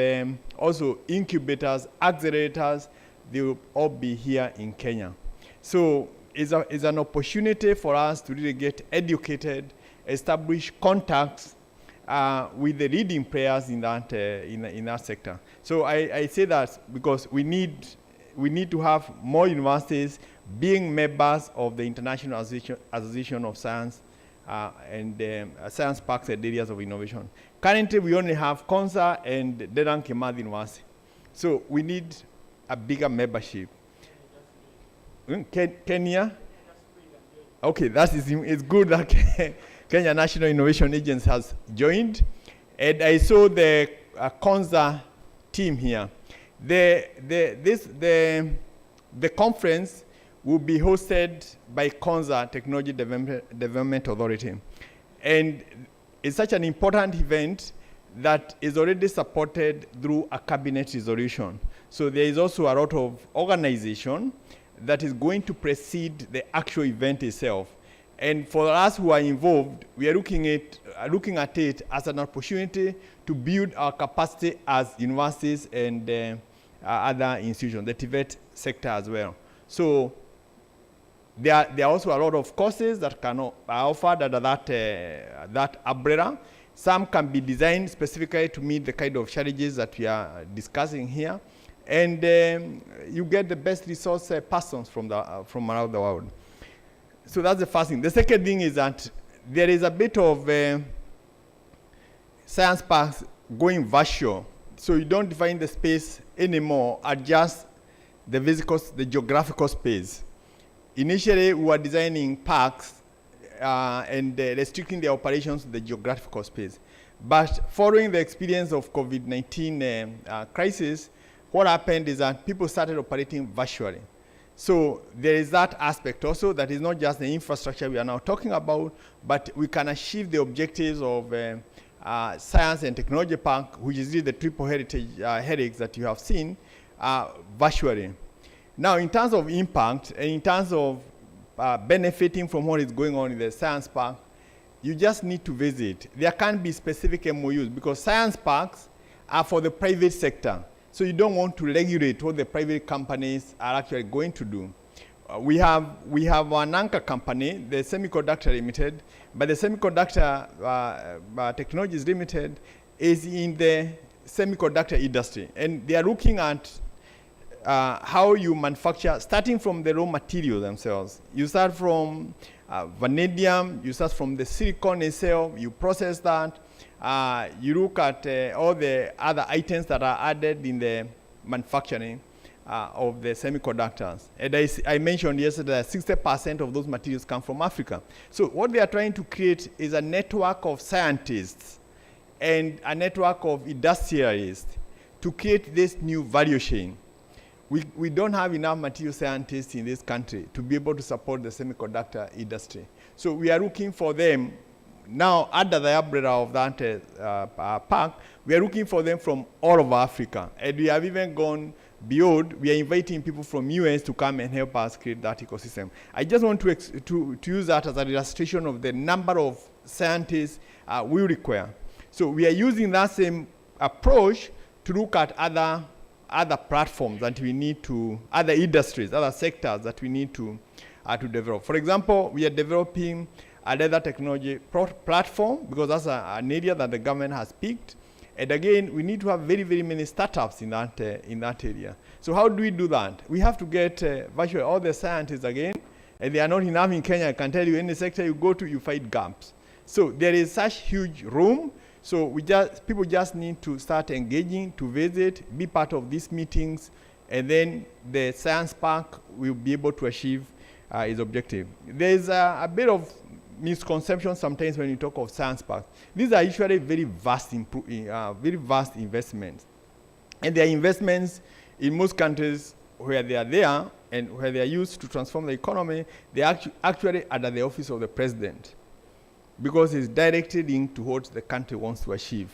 also incubators, accelerators, they will all be here in Kenya. So it's an opportunity for us to really get educated, establish contacts with the leading players in that in that sector. So I say that because we need to have more universities being members of the International Association of Science and Science Parks and Areas of Innovation. Currently, we only have Konza and Dedan Kimathi University. So we need a bigger membership. Kenya? Okay, it's good that Kenya National Innovation Agency has joined. And I saw the Konza team here. The conference will be hosted by Konza Technology Development Authority. And it's such an important event that is already supported through a cabinet resolution. So there is also a lot of organization that is going to precede the actual event itself. And for us who are involved, we are looking at it as an opportunity to build our capacity as universities and other institutions, the TVET sector as well. So there are also a lot of courses that are offered under that umbrella. Some can be designed specifically to meet the kind of challenges that we are discussing here. And you get the best resource persons from around the world. So that's the first thing. The second thing is that there is a bit of science parks going virtual. So you don't define the space anymore at just the geographical space. Initially, we were designing parks and restricting the operations to the geographical space. But following the experience of COVID-19 crisis, what happened is that people started operating virtually. So there is that aspect also that is not just the infrastructure we are now talking about, but we can achieve the objectives of Science and Technology Park, which is really the triple headaches that you have seen, virtually. Now, in terms of impact, and in terms of benefiting from what is going on in the science park, you just need to visit. There can't be specific MOUs because science parks are for the private sector. So you don't want to regulate what the private companies are actually going to do. We have an anchor company, the Semiconductor Limited, but the Semiconductor Technologies Limited is in the semiconductor industry. And they are looking at how you manufacture, starting from the raw materials themselves. You start from vanadium, you start from the silicon itself, you process that, you look at all the other items that are added in the manufacturing of the semiconductors. And I mentioned yesterday that 60% of those materials come from Africa. So what they are trying to create is a network of scientists and a network of industrialists to create this new value chain. We don't have enough material scientists in this country to be able to support the semiconductor industry. So we are looking for them now under the umbrella of that park. We are looking for them from all over Africa. And we have even gone beyond. We are inviting people from US to come and help us create that ecosystem. I just want to use that as an illustration of the number of scientists we require. So we are using that same approach to look at other platforms that we need to, other industries, other sectors that we need to develop. For example, we are developing a leather technology platform because that's an area that the government has picked. And again, we need to have very, very many startups in that area. So how do we do that? We have to get virtually all the scientists again, and they are not enough in Kenya. I can tell you, any sector you go to, you find gaps. So there is such huge room. So people just need to start engaging, to visit, be part of these meetings, and then the science park will be able to achieve its objective. There's a bit of misconception sometimes when you talk of science parks. These are usually very vast investments. And they are investments in most countries where they are there and where they are used to transform the economy. They are actually under the office of the president, because it's directly linked to what the country wants to achieve.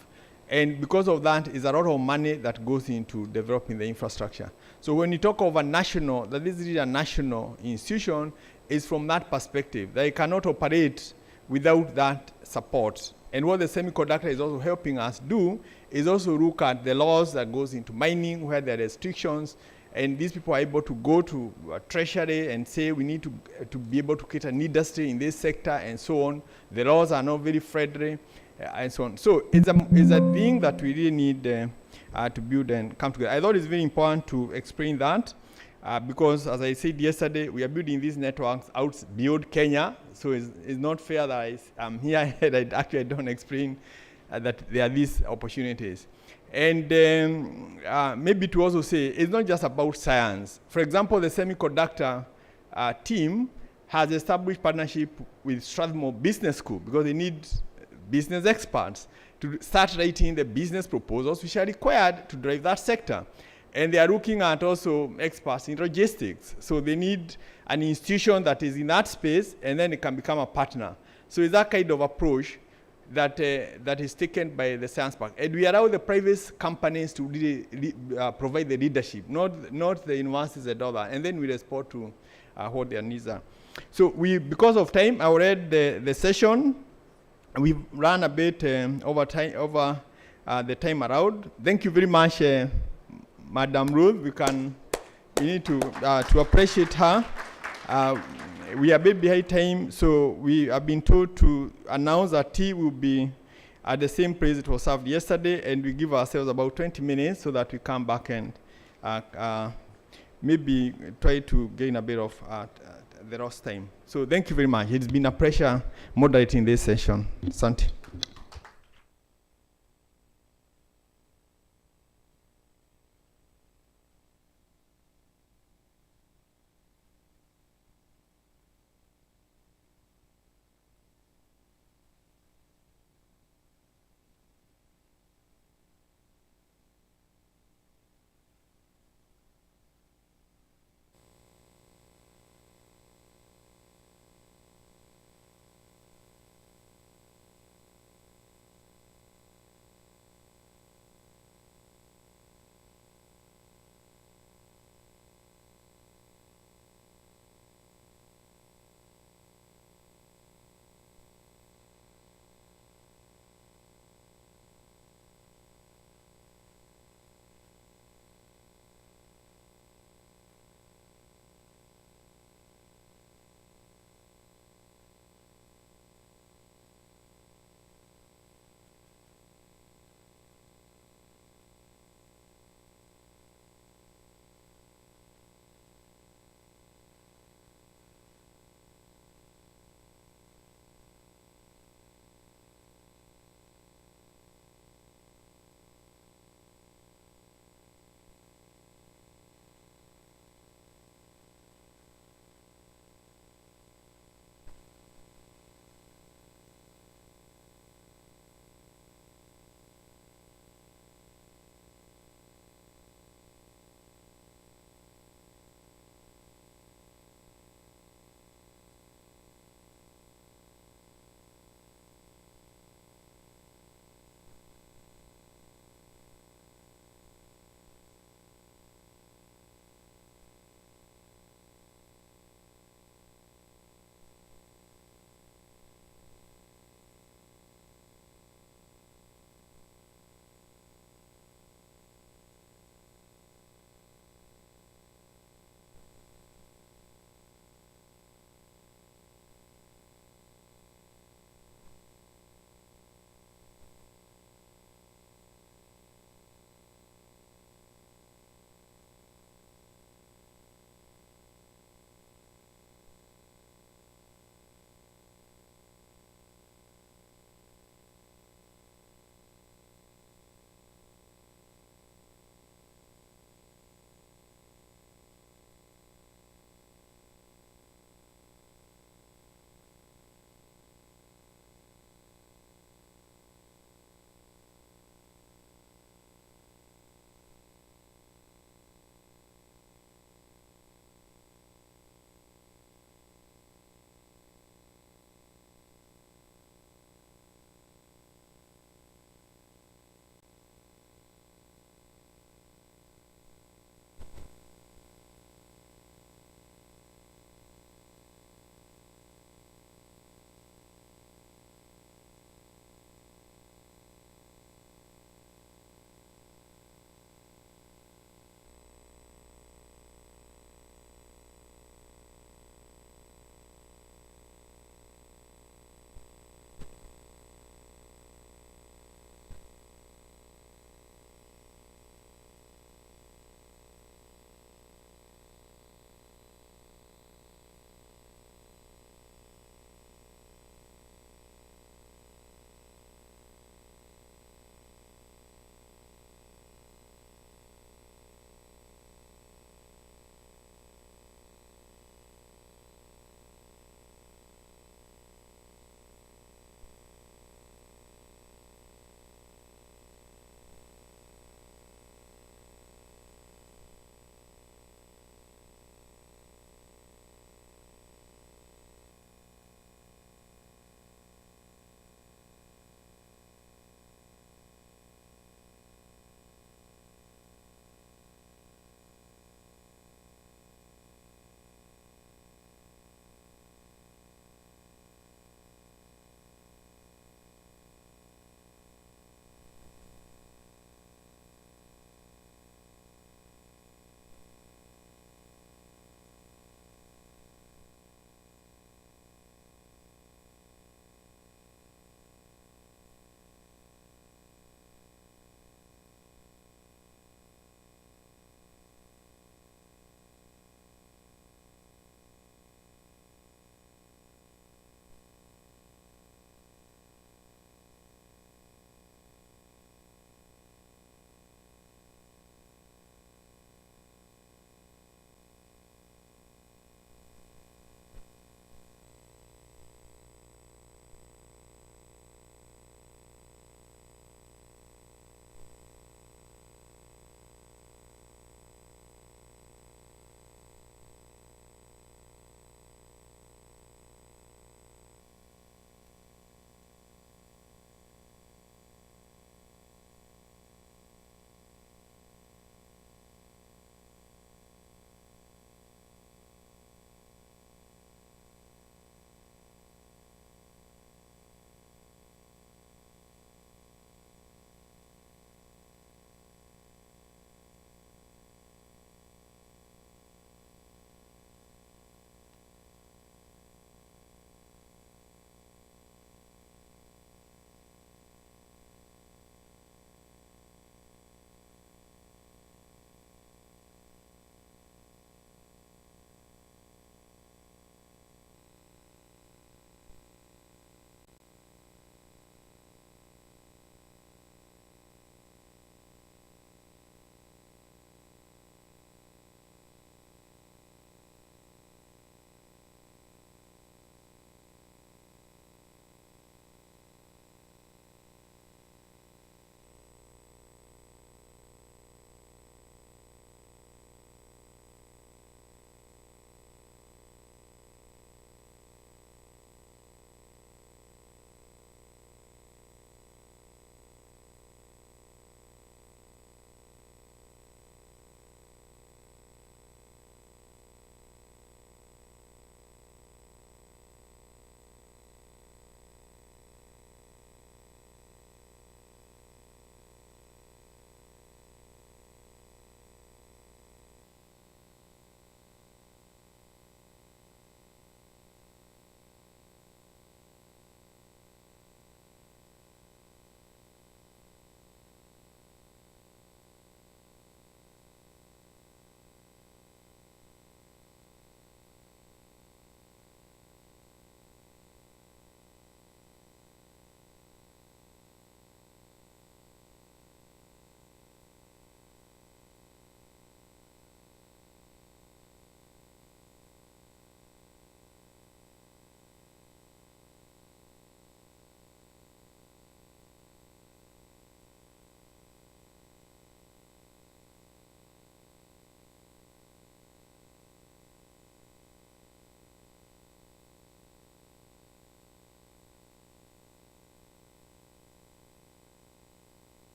And because of that, is a lot of money that goes into developing the infrastructure. So when you talk of that this is a national institution, is from that perspective. They cannot operate without that support. And what the semiconductor is also helping us do is also look at the laws that goes into mining, where there are restrictions, and these people are able to go to Treasury and say we need to be able to create an industry in this sector and so on. The laws are not very friendly and so on. So it's a thing that we really need to build and come together. I thought it's very important to explain that because, as I said yesterday, we are building these networks out beyond Kenya. So it's not fair that I'm here and I don't explain that there are these opportunities. And maybe to also say, it's not just about science. For example, the semiconductor team has established partnership with Strathmore Business School because they need business experts to start writing the business proposals which are required to drive that sector. And they are looking at also experts in logistics. So they need an institution that is in that space, and then it can become a partner. So it's that kind of approach that is taken by the science park. And we allow the private companies to really provide the leadership, not the universities and all that. And then we respond to what their needs are. So because of time, I will end the session. We've run a bit over the time around. Thank you very much, Madam Ruth. We need to appreciate her. We are a bit behind time, so we have been told to announce that tea will be at the same place it was served yesterday, and we give ourselves about 20 minutes so that we come back and maybe try to gain a bit of the lost time. So thank you very much. It's been a pleasure moderating this session. Asante.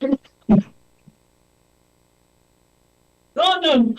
No, no.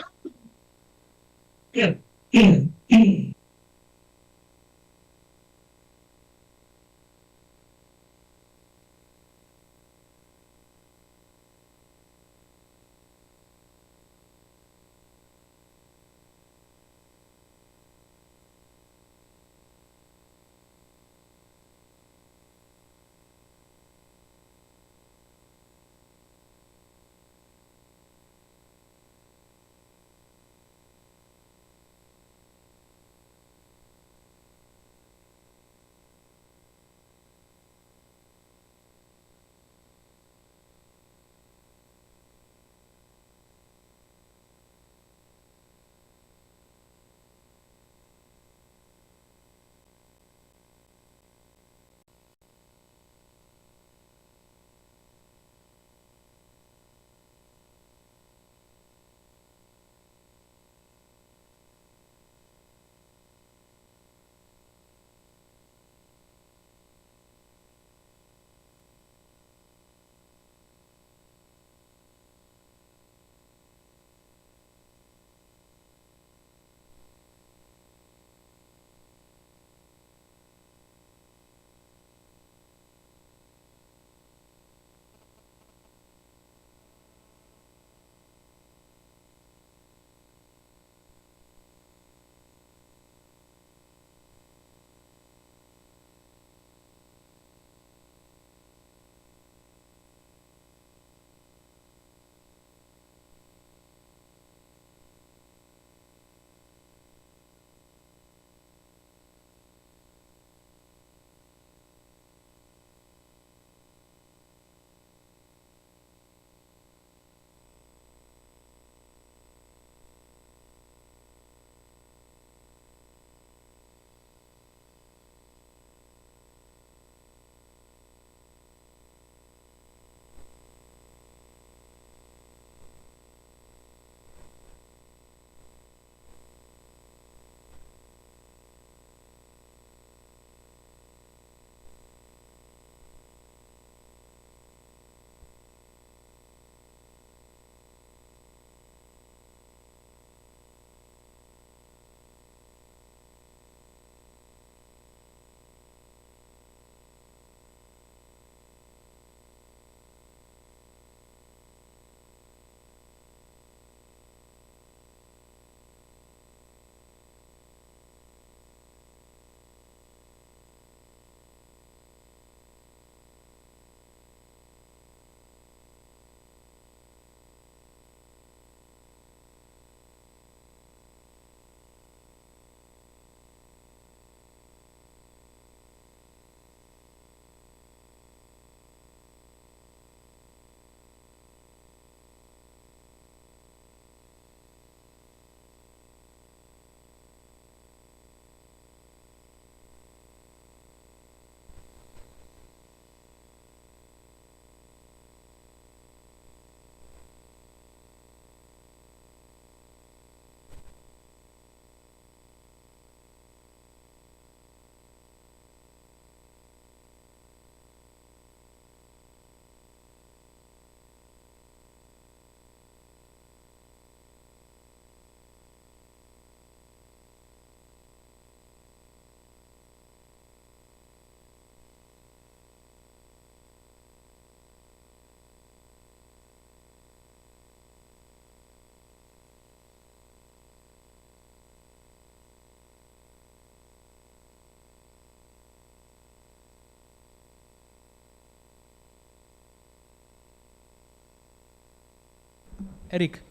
Eric.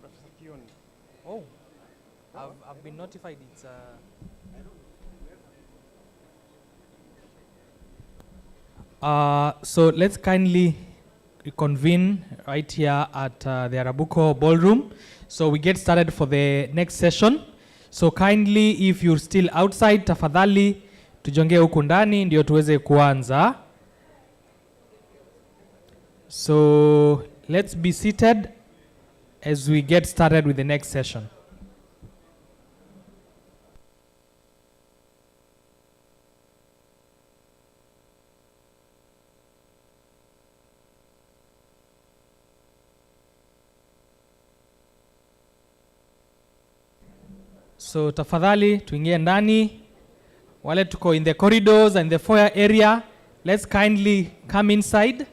Professor Kion. Oh, I've been notified it's... So let's kindly reconvene right here at the Arabuko Ballroom. So we get started for the next session. So kindly, if you're still outside, tafadhali tujonge huku ndani ndio tuweze kuanza. So let's be seated as we get started with the next session. So tafadhali tuingie ndani. Wale tuko in the corridors and the foyer area, let's kindly come inside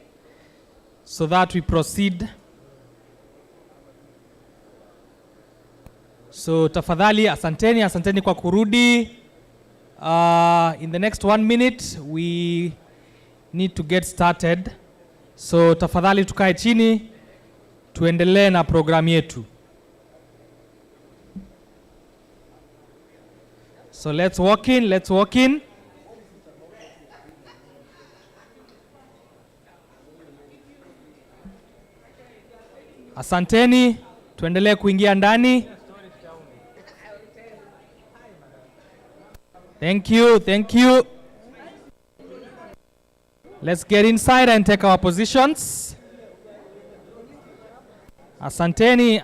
so that we proceed. So tafadhali asanteni kwa kurudi. In the next 1 minute we need to get started. So tafadhali tukae chini tuendelee na programu yetu. So let's walk in. Asanteni, tuendelee kuingia ndani. Thank you. Let's get inside and take our positions. Asanteni.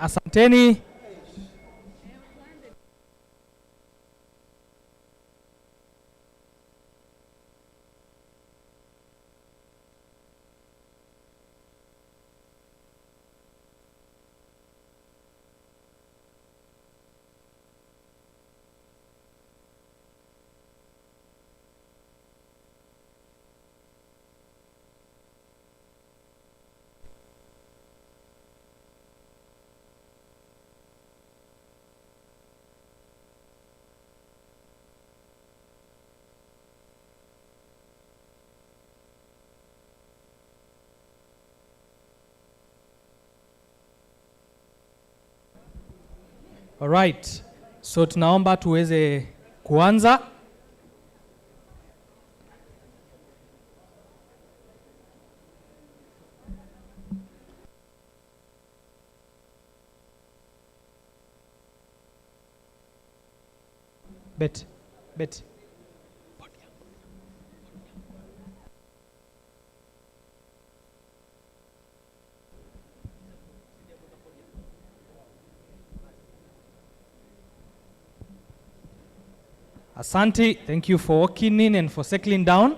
All right. So tunaomba tuweze kuanza. Bet. Asante, thank you for walking in and for settling down.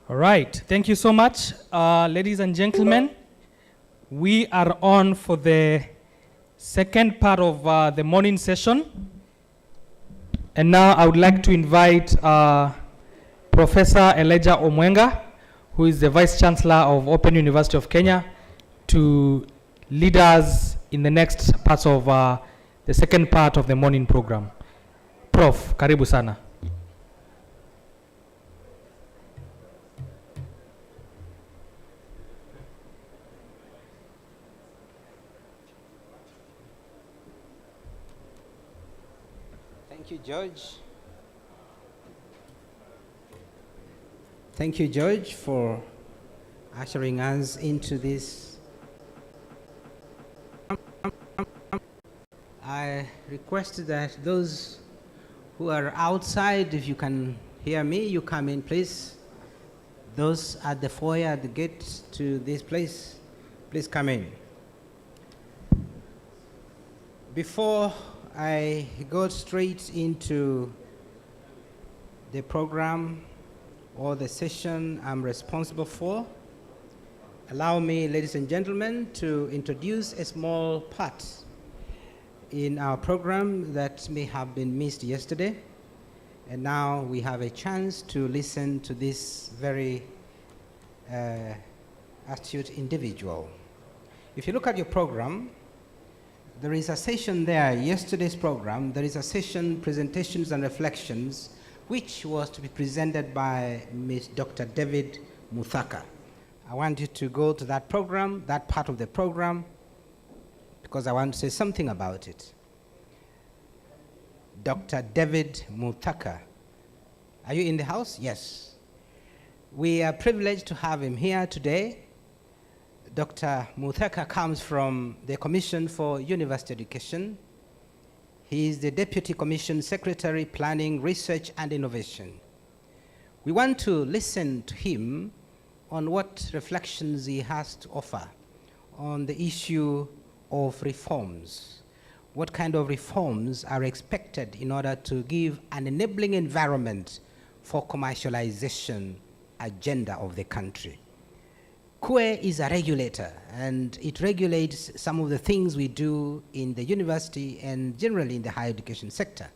All right, thank you so much. Ladies and gentlemen, we are on for the second part of the morning session. And now I would like to invite Professor Elijah Omwenga, who is the Vice Chancellor of Open University of Kenya, to lead us in the next parts of the second part of the morning program. Prof, karibu sana. George. Thank you, George, for ushering us into this. I request that those who are outside, if you can hear me, you come in, please. Those at the foyer, at the gate to this place, please come in. Before I go straight into the program or the session I'm responsible for, allow me, ladies and gentlemen, to introduce a small part in our program that may have been missed yesterday. And now we have a chance to listen to this very astute individual. If you look at your program, there is a session there, yesterday's program, there is a session, presentations and reflections, which was to be presented by Dr. David Muthaka. I want you to go to that program, that part of the program, because I want to say something about it. Dr. David Muthaka. Are you in the house? Yes. We are privileged to have him here today. Dr. Muthaka comes from the Commission for University Education. He is the Deputy Commission Secretary, Planning, Research and Innovation. We want to listen to him on what reflections he has to offer on the issue of reforms. What kind of reforms are expected in order to give an enabling environment for commercialization agenda of the country? CUE is a regulator, and it regulates some of the things we do in the university and generally in the higher education sector.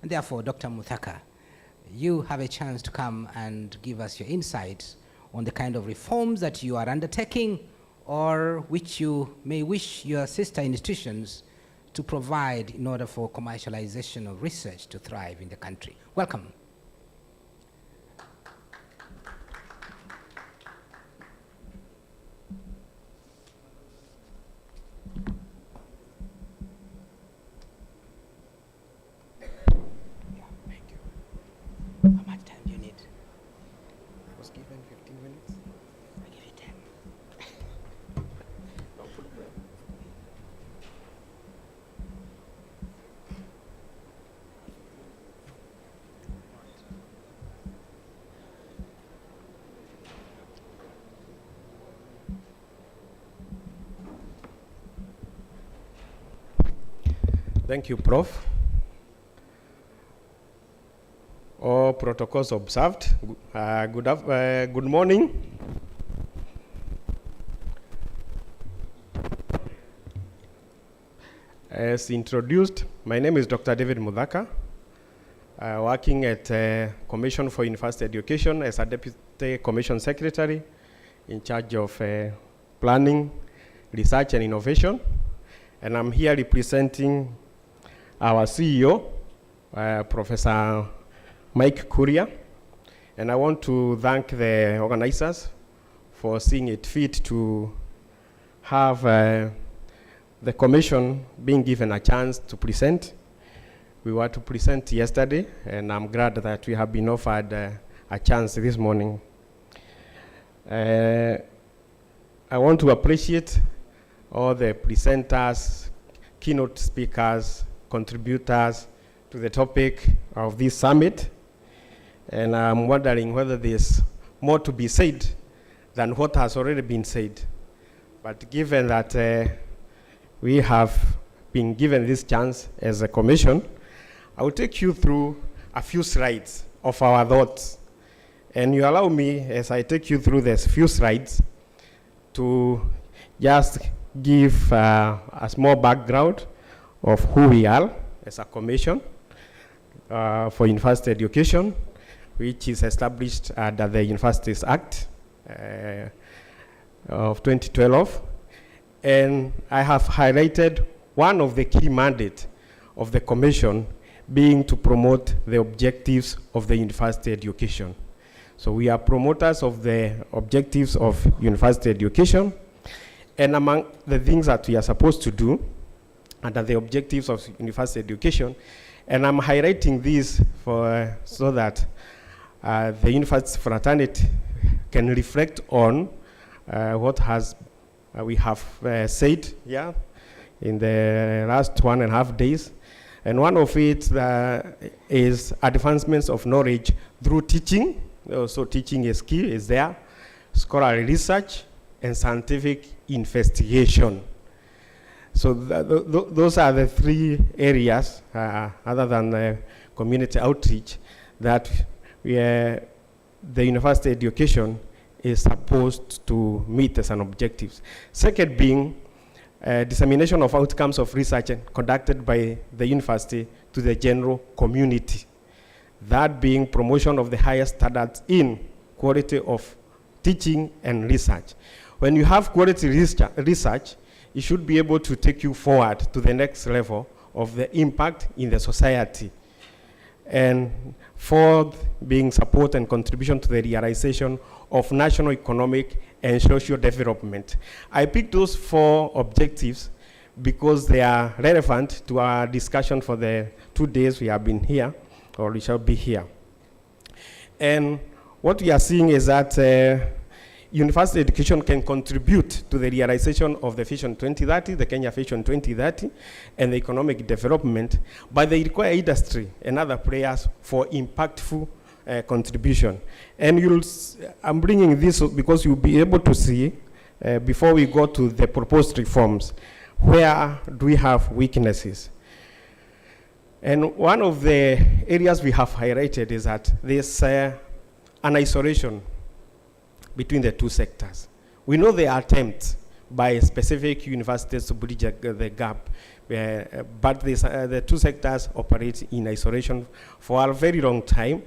And therefore, Dr. Muthaka, you have a chance to come and give us your insights on the kind of reforms that you are undertaking or which you may wish your sister institutions to provide in order for commercialization of research to thrive in the country. Welcome. How much time do you need? I was given 15 minutes. I give you 10. No problem. Thank you, Prof. All protocols observed. Good morning. As introduced, my name is Dr. David Muthaka, working at Commission for University Education as a Deputy Commission Secretary in charge of planning, research and innovation. And I'm here representing our CEO, Professor Mike Kuria, and I want to thank the organizers for seeing it fit to have the commission being given a chance to present. We were to present yesterday, and I'm glad that we have been offered a chance this morning. I want to appreciate all the presenters, keynote speakers, contributors to the topic of this summit. And I'm wondering whether there's more to be said than what has already been said. But given that we have been given this chance as a commission, I will take you through a few slides of our thoughts. And you allow me, as I take you through these few slides, to just give a small background of who we are as a commission for university education, which is established under the Universities Act of 2012. And I have highlighted one of the key mandates of the commission being to promote the objectives of the university education. So we are promoters of the objectives of university education. And among the things that we are supposed to do under the objectives of university education And I'm highlighting this so that the university fraternity can reflect on what we have said here in the last 1.5 days. And one of it is advancements of knowledge through teaching. So teaching is key, is there. Scholarly research and scientific investigation. So those are the 3 areas, other than community outreach, that the university education is supposed to meet as an objective. Second being dissemination of outcomes of research conducted by the university to the general community. That being promotion of the highest standards in quality of teaching and research. When you have quality research, it should be able to take you forward to the next level of the impact in the society. And fourth being support and contribution to the realization of national economic and social development. I picked those 4 objectives because they are relevant to our discussion for the 2 days we have been here, or we shall be here. And what we are seeing is that university education can contribute to the realization of the Vision 2030, the Kenya Vision 2030, and the economic development, but they require industry and other players for impactful contribution. And I'm bringing this because you'll be able to see, before we go to the proposed reforms, where do we have weaknesses? And one of the areas we have highlighted is that there's an isolation between the 2 sectors. We know there are attempts by specific universities to bridge the gap, but the 2 sectors operate in isolation for a very long time.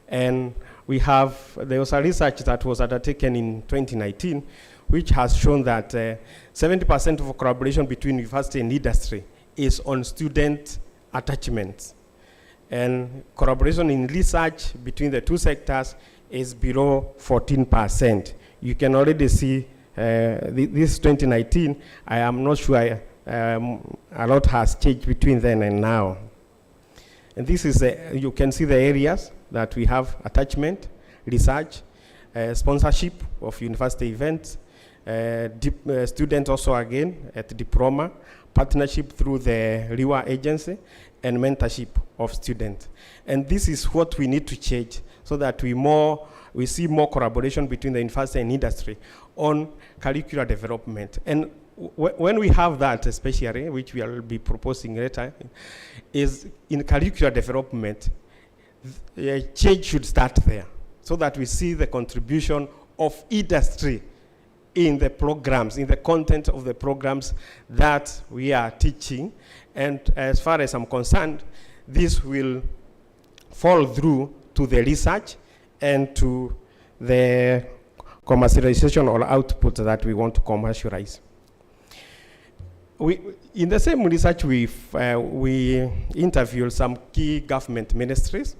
And there was a research that was undertaken in 2019, which has shown that 70% of collaboration between university and industry is on student attachments. And collaboration in research between the 2 sectors is below 14%. You can already see this 2019, I am not sure a lot has changed between then and now. And this is, you can see the areas that we have: attachment, research, sponsorship of university events, students also again at diploma, partnership through the REWA agency, and mentorship of students. And this is what we need to change so that we see more collaboration between the university and industry on curricular development. And when we have that, especially, which we will be proposing later, is in curricular development, change should start there so that we see the contribution of industry in the programs, in the content of the programs that we are teaching. And as far as I'm concerned, this will fall through to the research and to the commercialization or output that we want to commercialize. In the same research, we interviewed some key government ministries,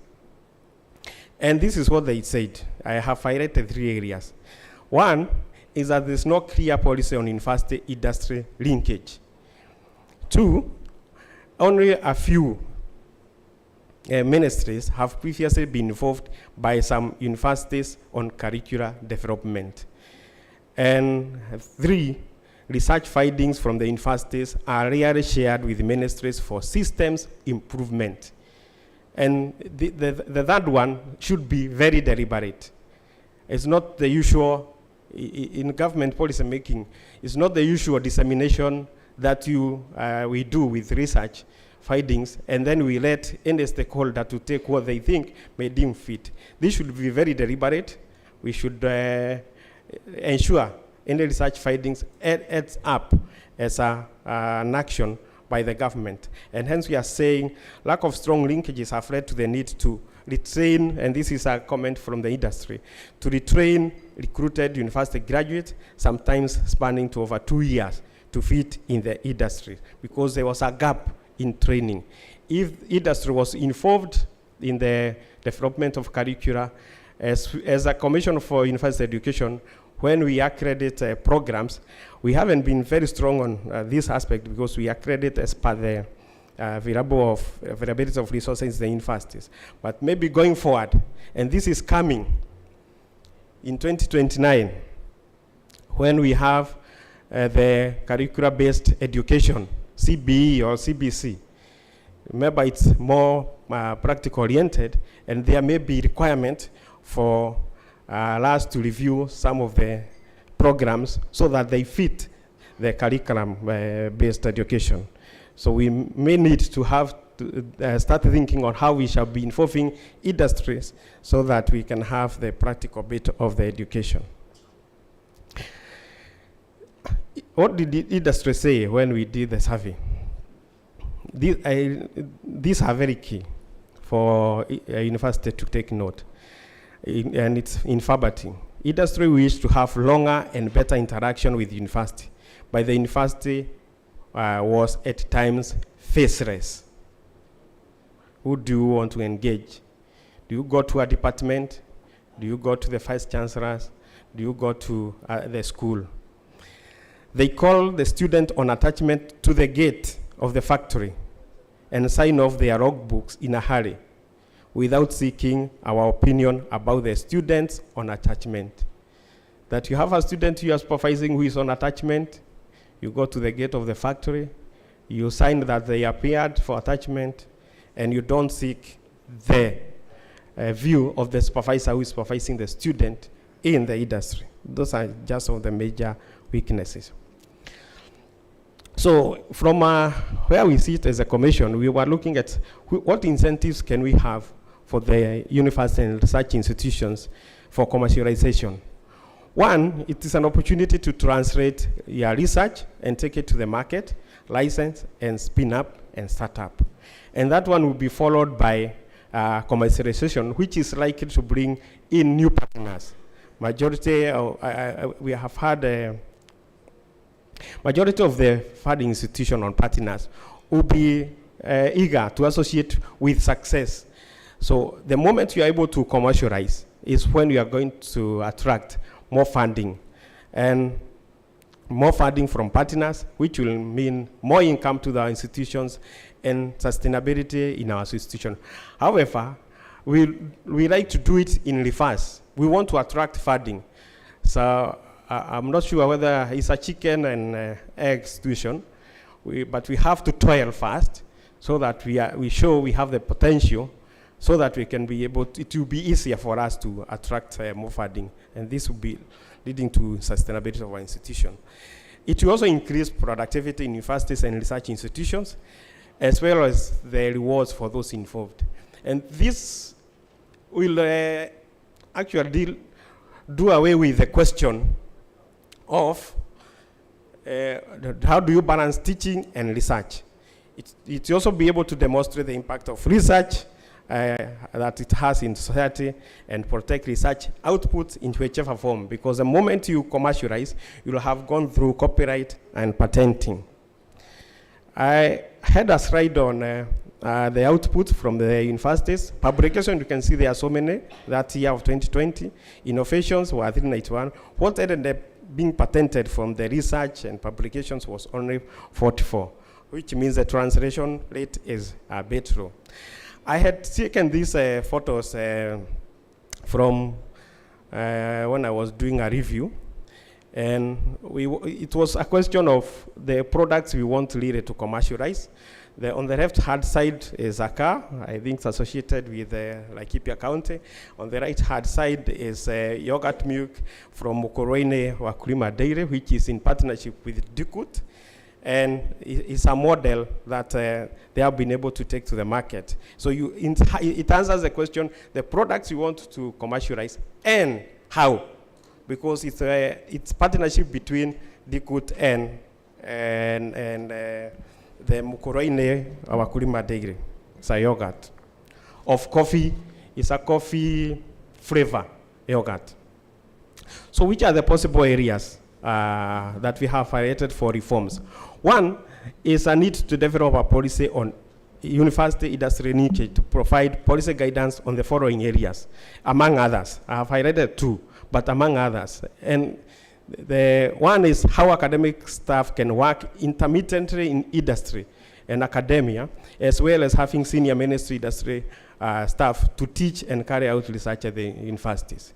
and this is what they said. I have highlighted 3 areas. One is that there's no clear policy on university-industry linkage. 2, only a few ministries have previously been involved by some universities on curricular development. And 3, research findings from the universities are rarely shared with the ministries for systems improvement. And the third one should be very deliberate. It's not the usual, in government policy making, it's not the usual dissemination that we do with research findings, and then we let any stakeholder to take what they think may deem fit. This should be very deliberate. We should ensure any research findings adds up as an action by the government. And hence we are saying lack of strong linkages have led to the need to retrain, and this is a comment from the industry, to retrain recruited university graduates, sometimes spanning to over 2 years, to fit in the industry, because there was a gap in training. If industry was involved in the development of curricula, as a Commission for University Education, when we accredit programs, we haven't been very strong on this aspect because we accredit as per the availability of resources in the universities. But maybe going forward, and this is coming in 2029, when we have the curricular-based education, CBE or CBC. Remember, it's more practical-oriented, and there may be requirement for us to review some of the programs so that they fit the curriculum-based education. So we may need to have to start thinking on how we shall be involving industries so that we can have the practical bit of the education. What did the industry say when we did the survey? These are very key for a university to take note, and it's informative. Industry wish to have longer and better interaction with university, but the university was at times faceless. Who do you want to engage? Do you go to a department? Do you go to the vice chancellors? Do you go to the school? They call the student on attachment to the gate of the factory and sign off their logbooks in a hurry without seeking our opinion about the students on attachment. That you have a student you are supervising who is on attachment, you go to the gate of the factory, you sign that they appeared for attachment, and you don't seek the view of the supervisor who is supervising the student in the industry. Those are just some of the major weaknesses. So from where we sit as a commission, we were looking at what incentives can we have for the university and research institutions for commercialization. One, it is an opportunity to translate your research and take it to the market, license and spin up and start up. And that one will be followed by commercialization, which is likely to bring in new partners. Majority, we have had majority of the funding institution on partners will be eager to associate with success. So the moment you are able to commercialize is when you are going to attract more funding, and more funding from partners, which will mean more income to the institutions and sustainability in our institution. However, we like to do it in reverse. We want to attract funding. So I'm not sure whether it's a chicken and egg situation, but we have to toil first so that we show we have the potential so that we can be able to, it will be easier for us to attract more funding, and this will be leading to sustainability of our institution. It will also increase productivity in universities and research institutions, as well as the rewards for those involved. And this will actually do away with the question of how do you balance teaching and research. It will also be able to demonstrate the impact of research that it has in society and protect research outputs in whichever form, because the moment you commercialize, you'll have gone through copyright and patenting. I had a slide on the output from the universities. Publication, you can see there are so many that year of 2020. Innovations were 391. What ended up being patented from the research and publications was only 44, which means the translation rate is a bit low. I had taken these photos from when I was doing a review, and it was a question of the products we want really to commercialize. On the left-hand side is a car, I think it's associated with Laikipia County. On the right-hand side is yogurt milk from Mukoroine Wakulima Dairy, which is in partnership with Dukut. And it's a model that they have been able to take to the market. So it answers the question, the products you want to commercialize and how, because it's partnership between Dikut and the Mukoroine Wakulima Dairy. It's a yogurt. Of coffee, it's a coffee flavor yogurt. So which are the possible areas that we have highlighted for reforms? One is a need to develop a policy on university industry linkage to provide policy guidance on the following areas, among others. I have highlighted two, but among others. And the one is how academic staff can work intermittently in industry and academia, as well as having senior ministry industry staff to teach and carry out research at the universities.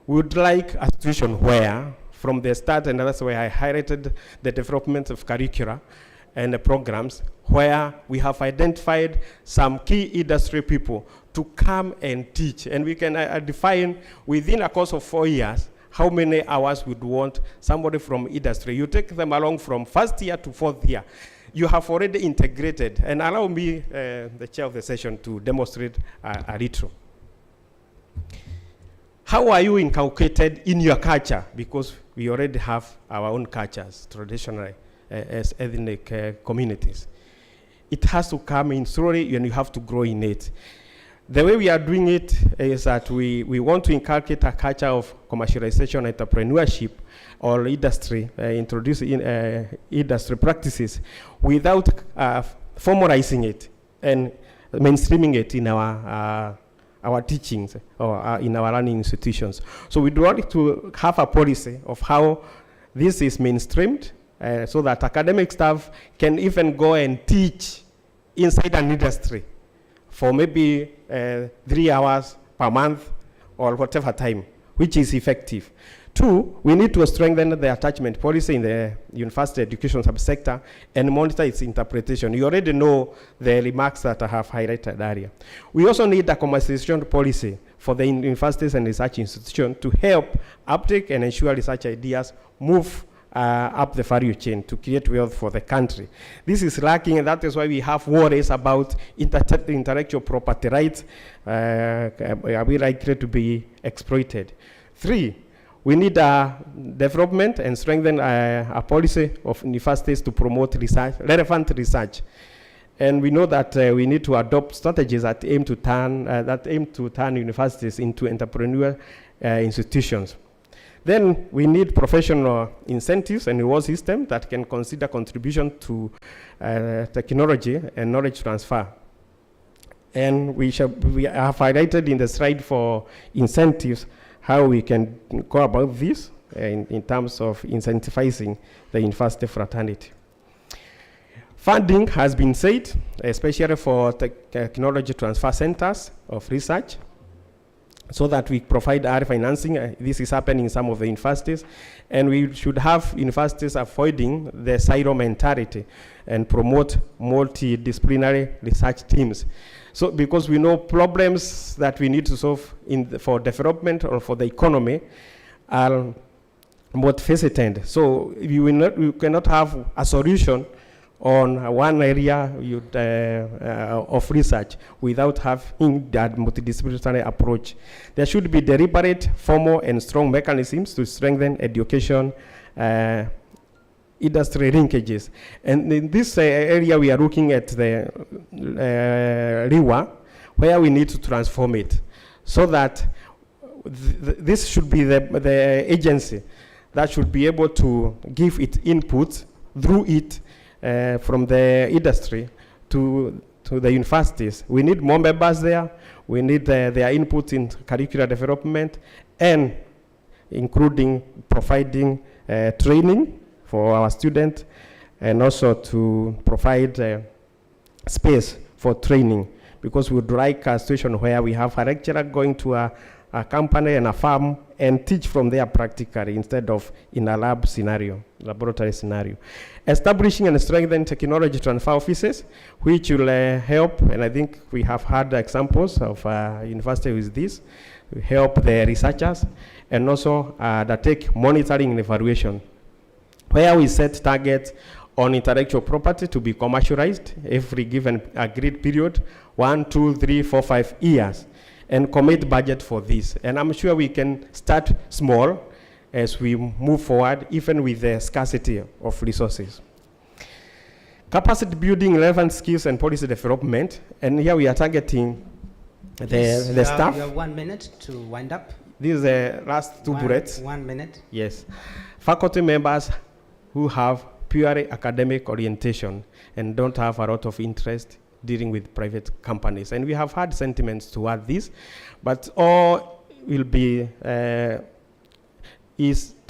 We would like a situation where, from the start, and that's why I highlighted the development of curricula and the programs, where we have identified some key industry people to come and teach. And we can define within a course of 4 years how many hours we'd want somebody from industry. You take them along from first year to fourth year. You have already integrated. And allow me, the chair of the session, to demonstrate a little. How are you inculcated in your culture? Because we already have our own cultures, traditionally, as ethnic communities. It has to come in slowly, and you have to grow in it. The way we are doing it is that we want to inculcate a culture of commercialization, entrepreneurship, or industry, introduce industry practices without formalizing it and mainstreaming it in our teachings or in our learning institutions. So we want to have a policy of how this is mainstreamed, so that academic staff can even go and teach inside an industry for maybe 3 hours per month or whatever time, which is effective. 2, we need to strengthen the attachment policy in the university education subsector and monitor its interpretation. You already know the remarks that I have highlighted earlier. We also need a commercialization policy for the universities and research institutions to help uptake and ensure research ideas move up the value chain to create wealth for the country. This is lacking, and that is why we have worries about intellectual property rights are we likely to be exploited. 3, we need development and strengthen a policy of universities to promote research, relevant research. And we know that we need to adopt strategies that aim to turn universities into entrepreneurial institutions. Then we need professional incentives and reward system that can consider contribution to technology and knowledge transfer. And we have highlighted in the slide for incentives how we can go about this in terms of incentivizing the university fraternity. Funding has been said, especially for technology transfer centers of research, so that we provide our financing. This is happening in some of the universities, and we should have universities avoiding the silo mentality and promote multidisciplinary research teams. So, because we know problems that we need to solve for development or for the economy are multifaceted. So, you cannot have a solution on one area of research without having that multidisciplinary approach. There should be deliberate, formal, and strong mechanisms to strengthen education industry linkages. And in this area, we are looking at the RIWA, where we need to transform it, so that this should be the agency that should be able to give its input through it from the industry to the universities. We need more members there. We need their input in curricular development, and including providing training for our students, and also to provide space for training, because we would like a situation where we have a lecturer going to a company and a farm and teach from there practically instead of in a lab scenario, laboratory scenario. Establishing and strengthening technology transfer offices, which will help, and I think we have had examples of university with this, help the researchers, and also that take monitoring and evaluation, where we set targets on intellectual property to be commercialized every given agreed period, 1, 2, 3, 4, 5 years, and commit budget for this. And I'm sure we can start small as we move forward, even with the scarcity of resources. Capacity building, relevant skills, and policy development. And here we are targeting the staff. You have 1 minute to wind up. These are the last two bullets. 1 minute. Yes. Faculty members who have purely academic orientation and don't have a lot of interest dealing with private companies. And we have had sentiments toward this, but all will be, to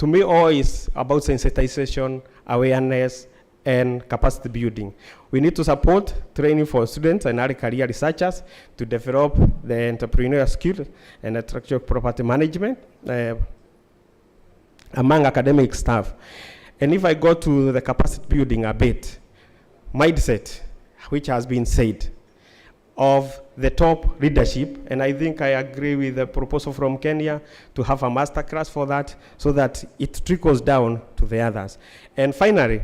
me, all is about sensitization, awareness, and capacity building. We need to support training for students and early career researchers to develop the entrepreneurial skills and intellectual property management among academic staff. And if I go to the capacity building a bit, mindset, which has been said, of the top leadership, and I think I agree with the proposal from Kenya to have a masterclass for that so that it trickles down to the others. And finally,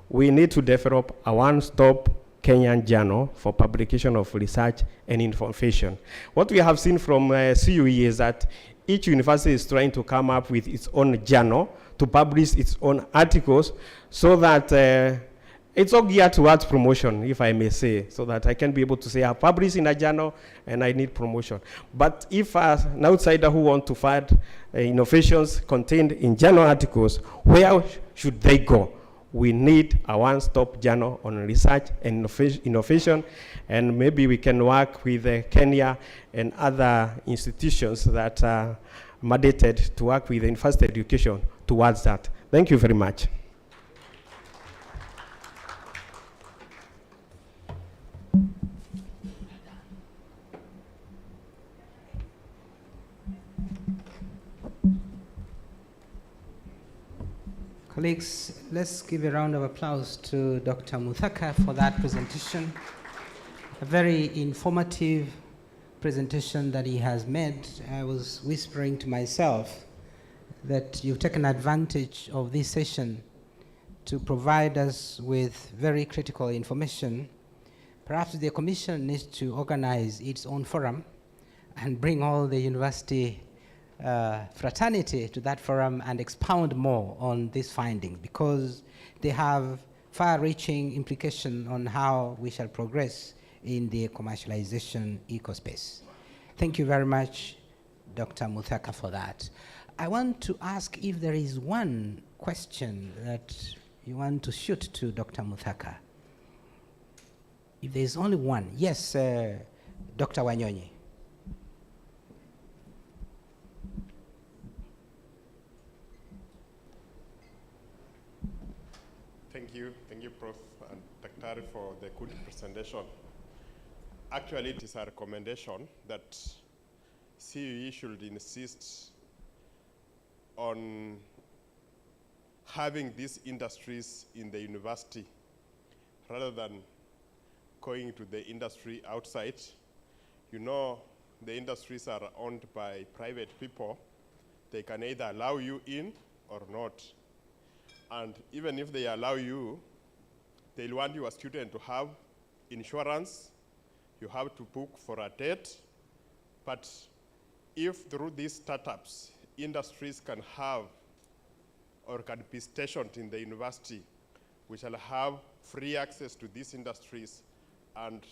we need to develop a one-stop Kenyan journal for publication of research and information. What we have seen from CUE is that each university is trying to come up with its own journal to publish its own articles so that it's all geared towards promotion, if I may say, so that I can be able to say I publish in a journal and I need promotion. But if an outsider who wants to find innovations contained in journal articles, where should they go? We need a one-stop journal on research and innovation, and maybe we can work with Kenya and other institutions that are mandated to work with university education towards that. Thank you very much. Colleagues, let's give a round of applause to Dr. Muthaka for that presentation. A very informative presentation that he has made. I was whispering to myself that you've taken advantage of this session to provide us with very critical information. Perhaps the Commission needs to organize its own forum and bring all the university fraternity to that forum and expound more on these findings, because they have far-reaching implication on how we shall progress in the commercialization ecospace. Thank you very much, Dr. Muthaka, for that. I want to ask if there is one question that you want to shoot to Dr. Muthaka. If there is only one. Yes, Dr. Wanyonyi. Thank you, Prof. and Dr. for the good presentation. Actually, it is a recommendation that CUE should insist on having these industries in the university rather than going to the industry outside. You know, the industries are owned by private people. They can either allow you in or not. And even if they allow you, they'll want your student to have insurance. You have to book for a date. But if through these startups, industries can have or can be stationed in the university, we shall have free access to these industries, and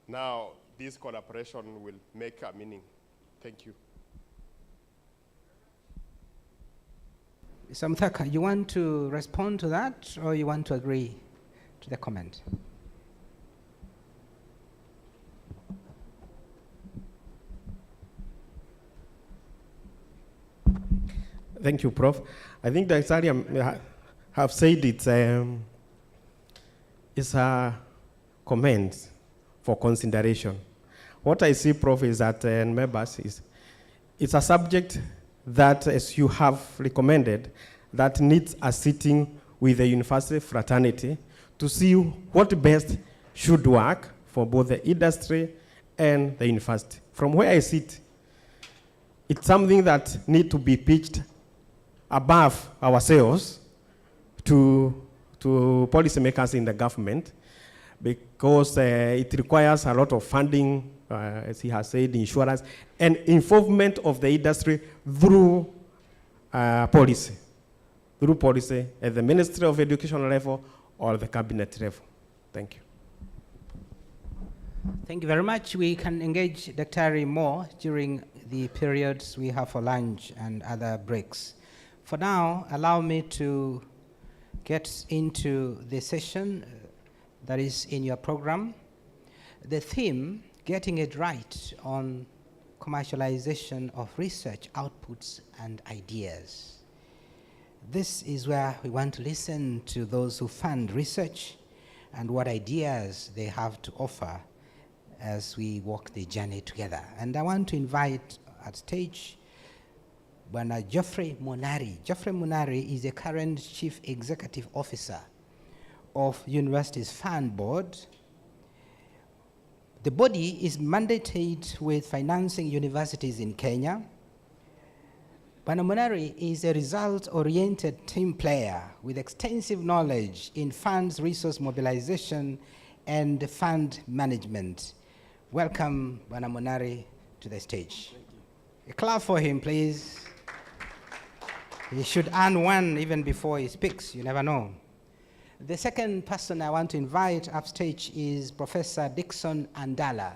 now this collaboration will make a meaning. Thank you. Mr. Muthaka, you want to respond to that, or you want to agree to the comment? Thank you, Prof. I think the Exarium have said it's a comment for consideration. What I see, Prof, is that, members, it's a subject that, as you have recommended, that needs a sitting with the university fraternity to see what best should work for both the industry and the university. From where I sit, it's something that needs to be pitched above ourselves to policymakers in the government, because it requires a lot of funding, as he has said, insurance, and involvement of the industry through policy at the Ministry of Education level or the cabinet level. Thank you. Thank you very much. We can engage Dr. more during the periods we have for lunch and other breaks. For now, allow me to get into the session that is in your program. The theme, getting it right on commercialization of research outputs and ideas. This is where we want to listen to those who fund research and what ideas they have to offer as we walk the journey together. And I want to invite at stage Bwana Geoffrey Munari. Geoffrey Munari is the current Chief Executive Officer of Universities Fund Board. The body is mandated with financing universities in Kenya. Bwana Munari is a result-oriented team player with extensive knowledge in funds resource mobilization and fund management. Welcome, Bwana Munari, to the stage. Thank you. A clap for him, please. He should earn one even before he speaks, you never know. The second person I want to invite upstage is Professor Dickson Andala.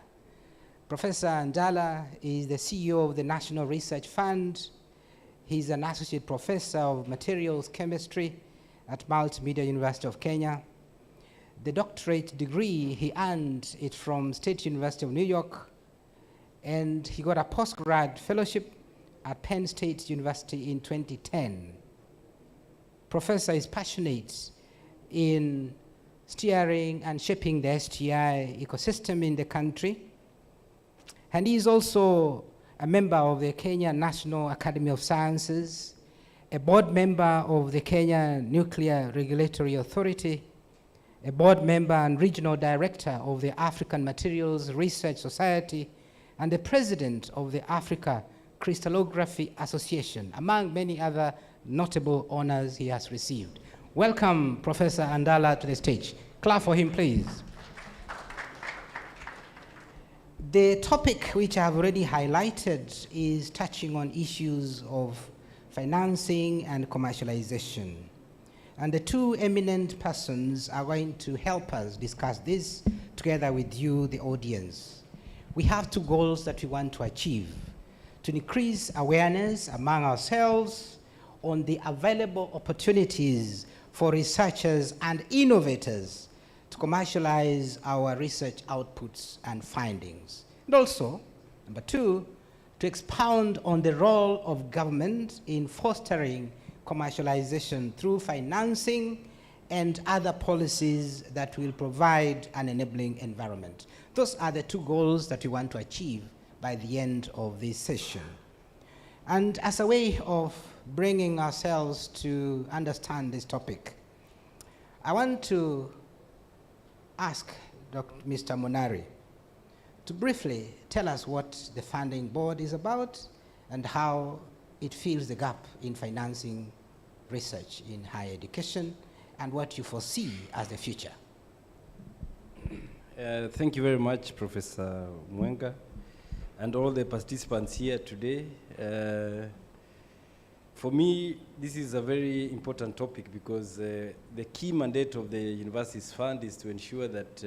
Professor Andala is the CEO of the National Research Fund. He's an associate professor of materials chemistry at Multimedia University of Kenya. The doctorate degree, he earned it from State University of New York, and he got a postgrad fellowship at Penn State University in 2010. Professor is passionate in steering and shaping the STI ecosystem in the country. And he is also a member of the Kenya National Academy of Sciences, a board member of the Kenya Nuclear Regulatory Authority, a board member and regional director of the African Materials Research Society, and the president of the Africa Crystallography Association, among many other notable honors he has received. Welcome, Professor Andala, to the stage. Clap for him, please. The topic which I have already highlighted is touching on issues of financing and commercialization. And the two eminent persons are going to help us discuss this together with you, the audience. We have two goals that we want to achieve: to increase awareness among ourselves on the available opportunities for researchers and innovators to commercialize our research outputs and findings. And also, number two, to expound on the role of government in fostering commercialization through financing and other policies that will provide an enabling environment. Those are the two goals that we want to achieve by the end of this session. And as a way of bringing ourselves to understand this topic, I want to ask Mr. Munari to briefly tell us what the funding board is about and how it fills the gap in financing research in higher education and what you foresee as the future. Thank you very much, Professor Mwenga, and all the participants here today. For me, this is a very important topic because the key mandate of the Universities Fund is to ensure that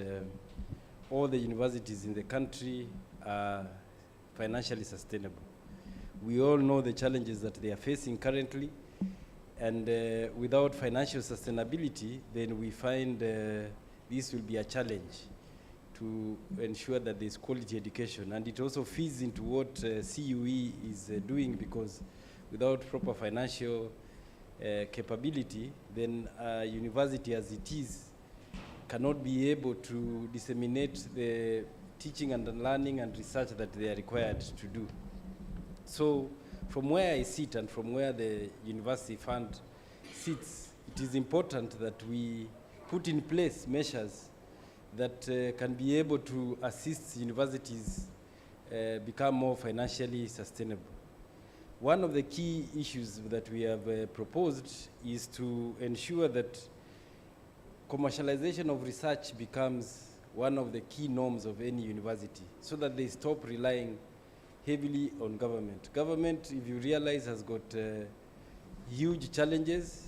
all the universities in the country are financially sustainable. We all know the challenges that they are facing currently, and without financial sustainability, then we find this will be a challenge to ensure that there's quality education. And it also feeds into what CUE is doing, because without proper financial capability, then a university as it is cannot be able to disseminate the teaching and learning and research that they are required to do. So from where I sit and from where the University Fund sits, it is important that we put in place measures that can be able to assist universities become more financially sustainable. One of the key issues that we have proposed is to ensure that commercialization of research becomes one of the key norms of any university, so that they stop relying heavily on government. Government, if you realize, has got huge challenges.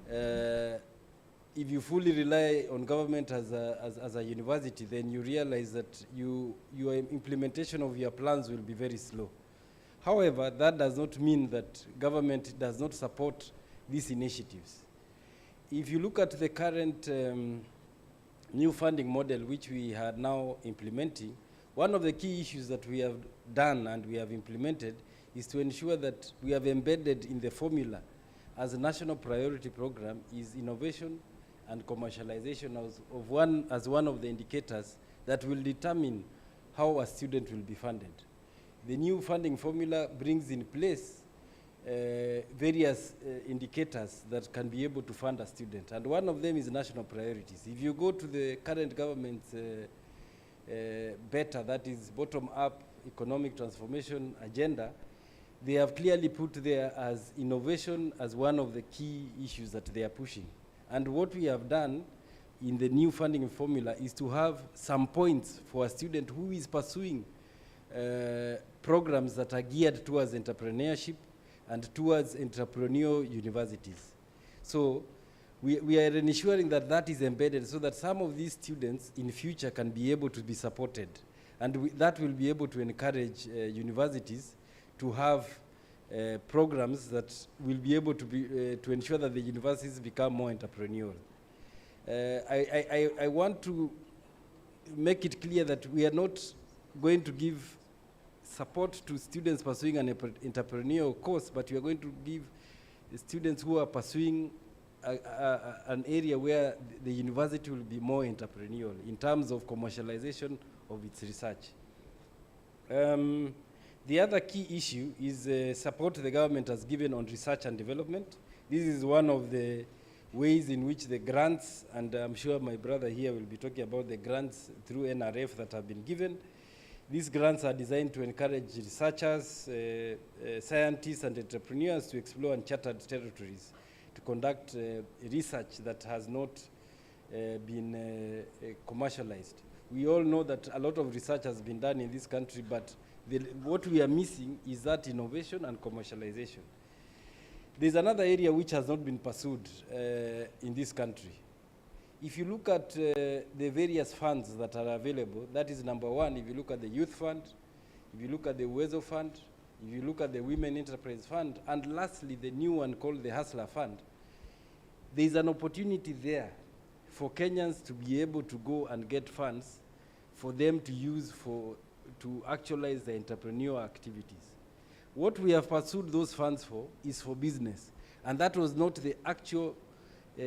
If you fully rely on government as a university, then you realize that your implementation of your plans will be very slow. However, that does not mean that government does not support these initiatives. If you look at the current new funding model which we are now implementing, one of the key issues that we have done and we have implemented is to ensure that we have embedded in the formula as a national priority program is innovation and commercialization as one of the indicators that will determine how a student will be funded. The new funding formula brings in place various indicators that can be able to fund a student, and one of them is national priorities. If you go to the current government's BETA, that is bottom-up economic transformation agenda, they have clearly put there as innovation as one of the key issues that they are pushing. And what we have done in the new funding formula is to have some points for a student who is pursuing programs that are geared towards entrepreneurship and towards entrepreneurial universities. So we are ensuring that that is embedded so that some of these students in future can be able to be supported. And that will be able to encourage universities to have programs that will be able to be to ensure that the universities become more entrepreneurial. I want to make it clear that we are not going to give support to students pursuing an entrepreneurial course, but we are going to give students who are pursuing an area where the university will be more entrepreneurial in terms of commercialization of its research. The other key issue is support the government has given on research and development. This is one of the ways in which the grants, and I'm sure my brother here will be talking about the grants through NRF that have been given. These grants are designed to encourage researchers, scientists, and entrepreneurs to explore uncharted territories, to conduct research that has not been commercialized. We all know that a lot of research has been done in this country, but what we are missing is that innovation and commercialization. There's another area which has not been pursued in this country. If you look at the various funds that are available, that is number one. If you look at the Youth Fund, if you look at the Uwezo Fund, if you look at the Women Enterprise Fund, and lastly, the new one called the Hustler Fund, there's an opportunity there for Kenyans to be able to go and get funds for them to use to actualize their entrepreneurial activities. What we have pursued those funds for is for business, and that was not the actual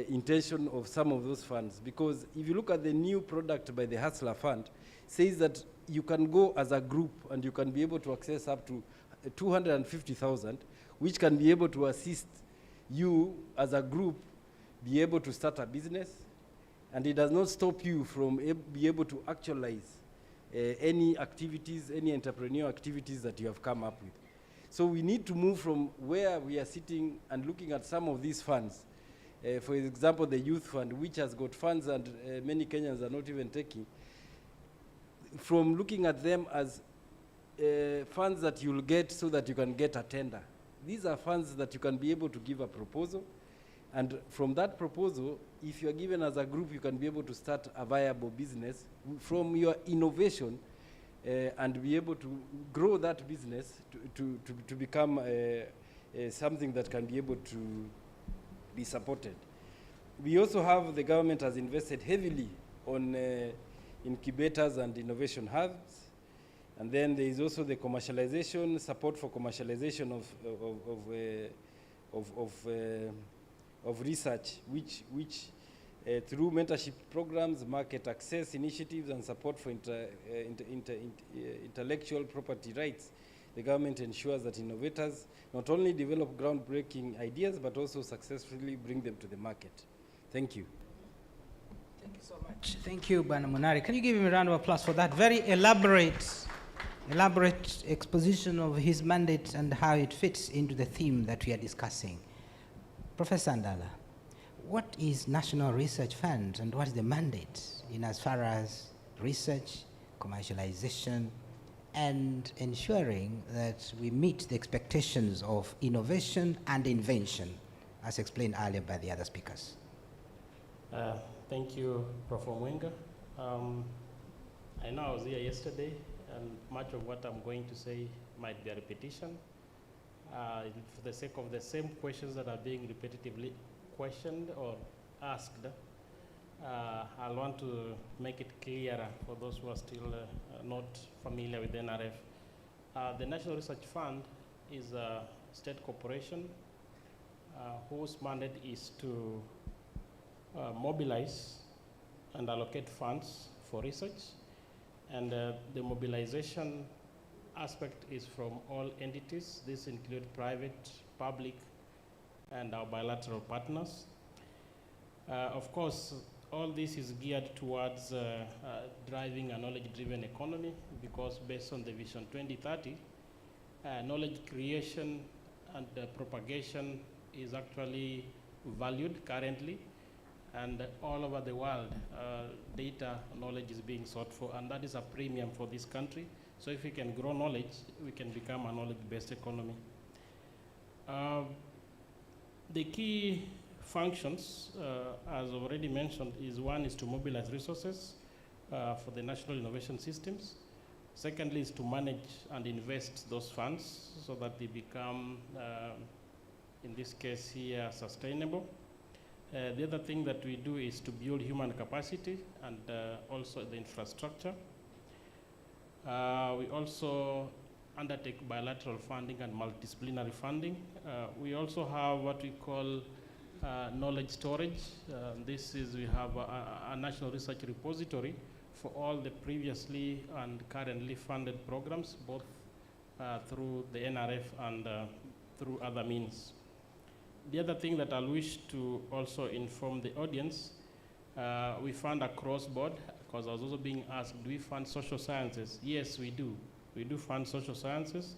intention of some of those funds, because if you look at the new product by the Hustler Fund, says that you can go as a group and you can be able to access up to 250,000, which can be able to assist you as a group be able to start a business, and it does not stop you from be able to actualize any activities, any entrepreneurial activities that you have come up with. So we need to move from where we are sitting and looking at some of these funds. For example, the Youth Fund, which has got funds and many Kenyans are not even taking, from looking at them as funds that you'll get so that you can get a tender. These are funds that you can be able to give a proposal, and from that proposal, if you're given as a group, you can be able to start a viable business from your innovation and be able to grow that business to become something that can be able to be supported. We also have, the government has invested heavily on incubators and innovation hubs. And then there is also the commercialization, support for commercialization of research, which through mentorship programs, market access initiatives, and support for intellectual property rights, the government ensures that innovators not only develop groundbreaking ideas, but also successfully bring them to the market. Thank you. Thank you so much. Thank you, Bwana Munari. Can you give him a round of applause for that very elaborate exposition of his mandate and how it fits into the theme that we are discussing? Professor Ndala, what is National Research Fund and what is the mandate in as far as research, commercialization, and ensuring that we meet the expectations of innovation and invention, as explained earlier by the other speakers? Thank you, Prof. Mwenga. I know I was here yesterday, and much of what I'm going to say might be a repetition. For the sake of the same questions that are being repetitively questioned or asked, I'll want to make it clearer for those who are still not familiar with NRF. The National Research Fund is a state corporation whose mandate is to mobilize and allocate funds for research. And the mobilization aspect is from all entities. This includes private, public, and our bilateral partners. Of course, all this is geared towards driving a knowledge-driven economy, because based on the Vision 2030, knowledge creation and propagation is actually valued currently, and all over the world, data knowledge is being sought for, and that is a premium for this country. So if we can grow knowledge, we can become a knowledge-based economy. The key functions, as already mentioned, one is to mobilize resources for the national innovation systems. Secondly is to manage and invest those funds so that they become, in this case here, sustainable. The other thing that we do is to build human capacity and also the infrastructure. We also undertake bilateral funding and multidisciplinary funding. We also have what we call knowledge storage. This is, we have a national research repository for all the previously and currently funded programs, both through the NRF and through other means. The other thing that I wish to also inform the audience, we fund across board, because I was also being asked, do we fund social sciences? Yes, we do. We do fund social sciences.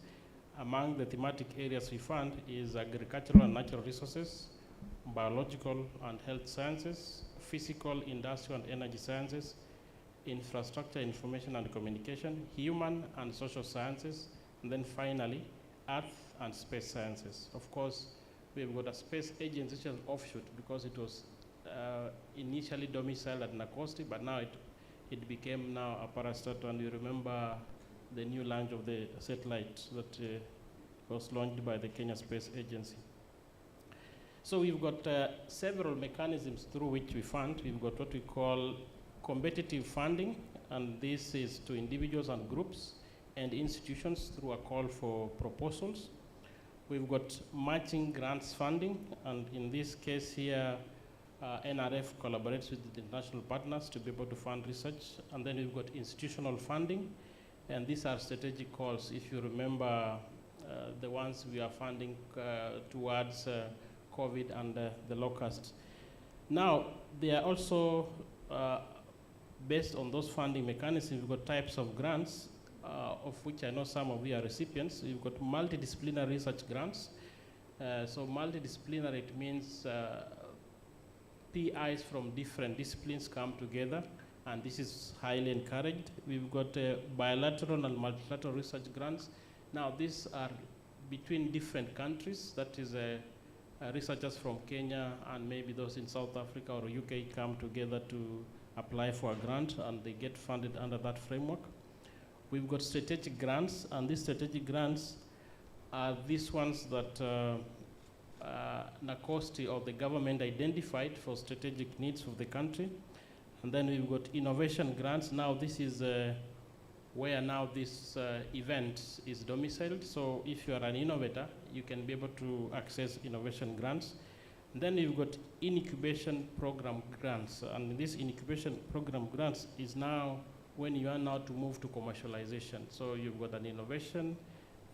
Among the thematic areas we fund is agricultural and natural resources, biological and health sciences, physical, industrial and energy sciences, infrastructure, information and communication, human and social sciences, and then finally, earth and space sciences. Of course, we've got a space agency which is offshoot, because it was initially domiciled at Nakosti, but now it became now a parastatal, and you remember the new launch of the satellite that was launched by the Kenya Space Agency. So we've got several mechanisms through which we fund. We've got what we call competitive funding, and this is to individuals and groups and institutions through a call for proposals. We've got matching grants funding, and in this case here, NRF collaborates with the international partners to be able to fund research. And then we've got institutional funding, and these are strategic calls. If you remember the ones we are funding towards COVID and the locust. Now, they are also, based on those funding mechanisms, we've got types of grants, of which I know some of you are recipients. We've got multidisciplinary research grants. So multidisciplinary, it means PIs from different disciplines come together, and this is highly encouraged. We've got bilateral and multilateral research grants. Now, these are between different countries. That is researchers from Kenya and maybe those in South Africa or UK come together to apply for a grant, and they get funded under that framework. We've got strategic grants, and these strategic grants are these ones that Nakosti or the government identified for strategic needs of the country. And then we've got innovation grants. Now this is where now this event is domiciled. So if you are an innovator, you can be able to access innovation grants. And then you've got incubation program grants. And this incubation program grants is now when you are now to move to commercialization. So you've got an innovation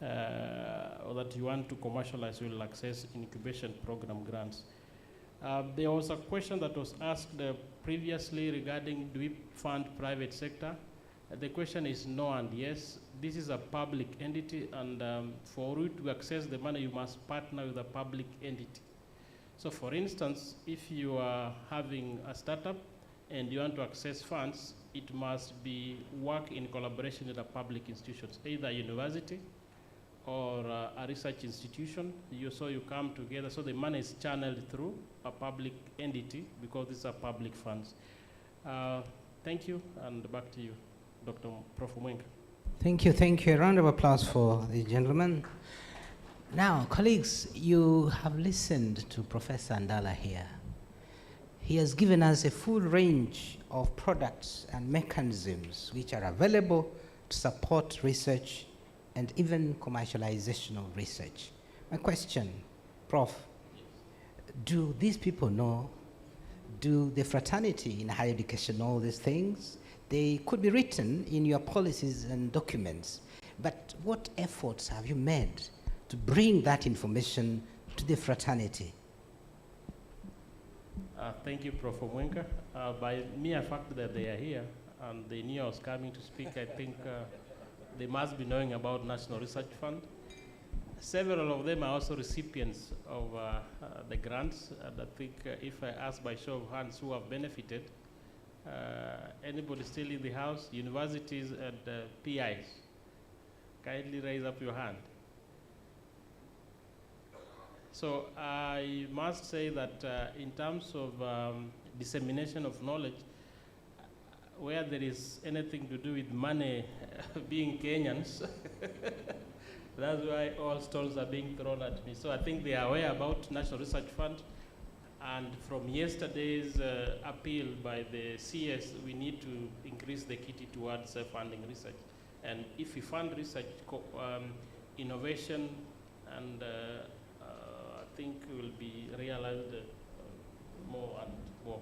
or that you want to commercialize, you will access incubation program grants. There was a question that was asked previously regarding, do we fund private sector? The question is no and yes. This is a public entity, and for you to access the money, you must partner with a public entity. So for instance, if you are having a startup and you want to access funds, it must be work in collaboration with a public institutions, either a university or a research institution. So you come together, so the money is channeled through a public entity because these are public funds. Thank you, and back to you, Dr. Prof. Mwenga. Thank you, thank you. A round of applause for the gentleman. Now, colleagues, you have listened to Professor Ndala here. He has given us a full range of products and mechanisms which are available to support research and even commercialization of research. My question, Prof, do these people know? Do the fraternity in higher education know these things? They could be written in your policies and documents, but what efforts have you made to bring that information to the fraternity? Thank you, Prof. Mwenga. By mere fact that they are here and they knew I was coming to speak, I think they must be knowing about National Research Fund. Several of them are also recipients of the grants, and I think if I ask by show of hands who have benefited, anybody still in the house, universities and PIs, kindly raise up your hand. So I must say that in terms of dissemination of knowledge, where there is anything to do with money being Kenyans, that's why all stones are being thrown at me. So I think they are aware about National Research Fund, and from yesterday's appeal by the CS, we need to increase the kitty towards funding research. And if we fund research, innovation, and I think will be realized more and more.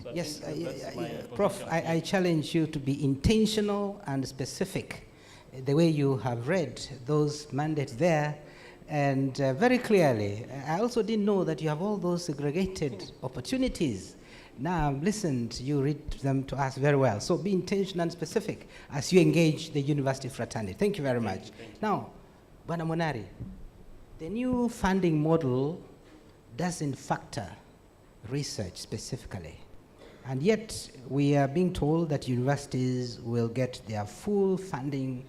So yes, I Prof, I challenge you to be intentional and specific. The way you have read those mandates there, and very clearly. I also didn't know that you have all those segregated opportunities. Now I've listened, you read them to us very well. So be intentional and specific as you engage the university fraternity. Thank you very much. Now, Bwana Monari, the new funding model doesn't factor research specifically. And yet we are being told that universities will get their full funding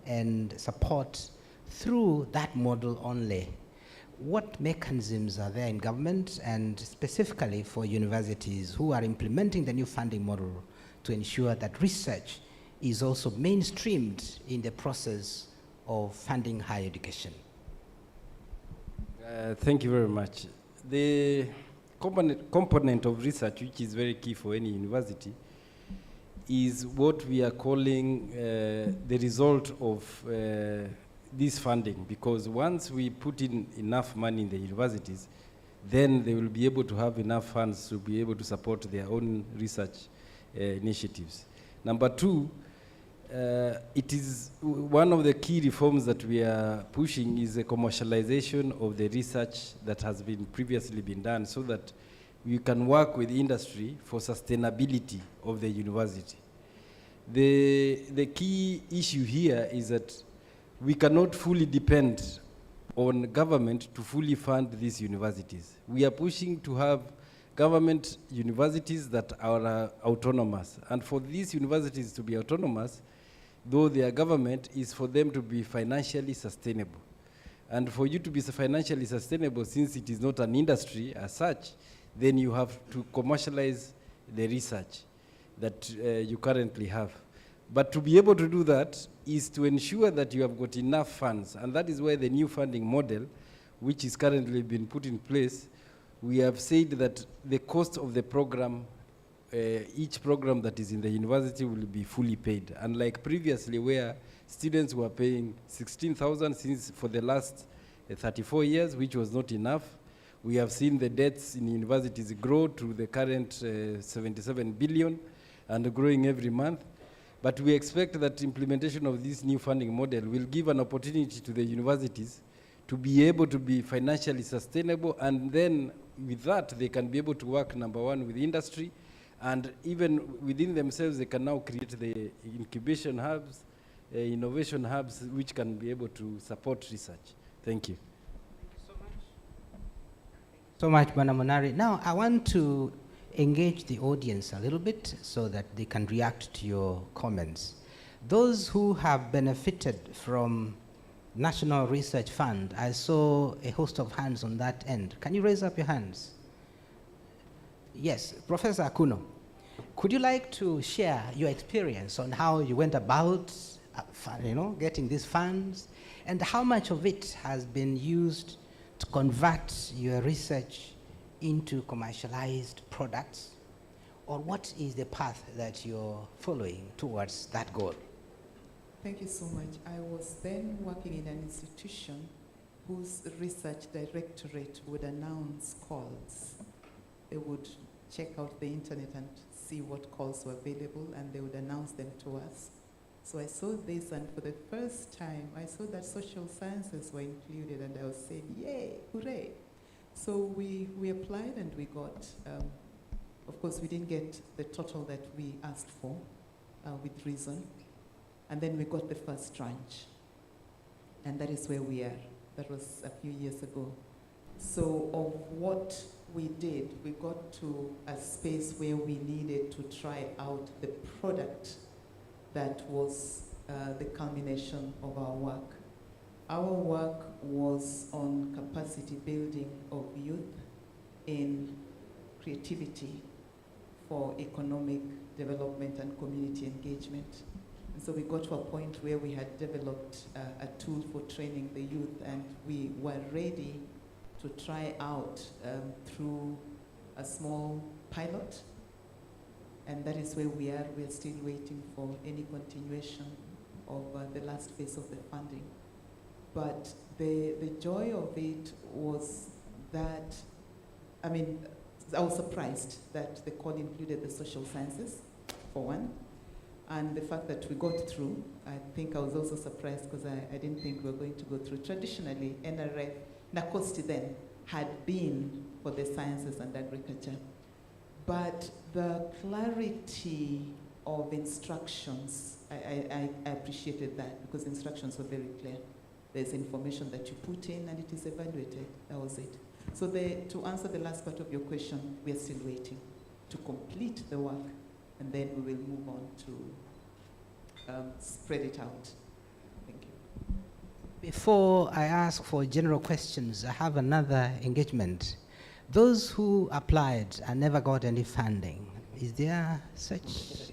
and support through that model only. What mechanisms are there in government and specifically for universities who are implementing the new funding model to ensure that research is also mainstreamed in the process of funding higher education? Thank you very much. The component of research, which is very key for any university, is what we are calling the result of this funding, because once we put in enough money in the universities, then they will be able to have enough funds to be able to support their own research initiatives. Number two, it is one of the key reforms that we are pushing is the commercialization of the research that has been previously been done, so that we can work with industry for sustainability of the university. The key issue here is that we cannot fully depend on government to fully fund these universities. We are pushing to have government universities that are autonomous. And for these universities to be autonomous, though their government, is for them to be financially sustainable. And for you to be financially sustainable, since it is not an industry as such, then you have to commercialize the research that you currently have. But to be able to do that is to ensure that you have got enough funds. And that is where the new funding model, which is currently been put in place, we have said that the cost of the program, each program that is in the university will be fully paid. Unlike previously where students were paying 16,000 since for the last 34 years, which was not enough. We have seen the debts in universities grow to the current 77 billion and growing every month. But we expect that implementation of this new funding model will give an opportunity to the universities to be able to be financially sustainable, and then with that they can be able to work, number one, with industry, and even within themselves they can now create the incubation hubs, innovation hubs, which can be able to support research. Thank you. So much, Bwana Monari. Now I want to engage the audience a little bit so that they can react to your comments. Those who have benefited from National Research Fund, I saw a host of hands on that end. Can you raise up your hands? Yes, Professor Akuno, could you like to share your experience on how you went about getting these funds, and how much of it has been used to convert your research into commercialized products, or what is the path that you're following towards that goal? Thank you so much. I was then working in an institution whose research directorate would announce calls. They would check out the internet and see what calls were available, and they would announce them to us. So I saw this, and for the first time, I saw that social sciences were included, and I was saying, yay, hooray. So we applied, and we got, of course, we didn't get the total that we asked for, with reason. And then we got the first tranche. And that is where we are. That was a few years ago. So of what we did, we got to a space where we needed to try out the product that was the culmination of our work. Our work was on capacity building of youth in creativity for economic development and community engagement. And so we got to a point where we had developed a tool for training the youth, and we were ready to try out through a small pilot. And that is where we are. We're still waiting for any continuation of the last phase of the funding. But the joy of it was that, I mean, I was surprised that the call included the social sciences, for one. And the fact that we got through, I think I was also surprised because I didn't think we were going to go through. Traditionally, NRF, NACOSTI then, had been for the sciences and agriculture. But the clarity of instructions, I appreciated that, because instructions were very clear. There's information that you put in and it is evaluated. That was it. So to answer the last part of your question, we are still waiting to complete the work, and then we will move on to spread it out. Thank you. Before I ask for general questions, I have another engagement. Those who applied and never got any funding, is there such?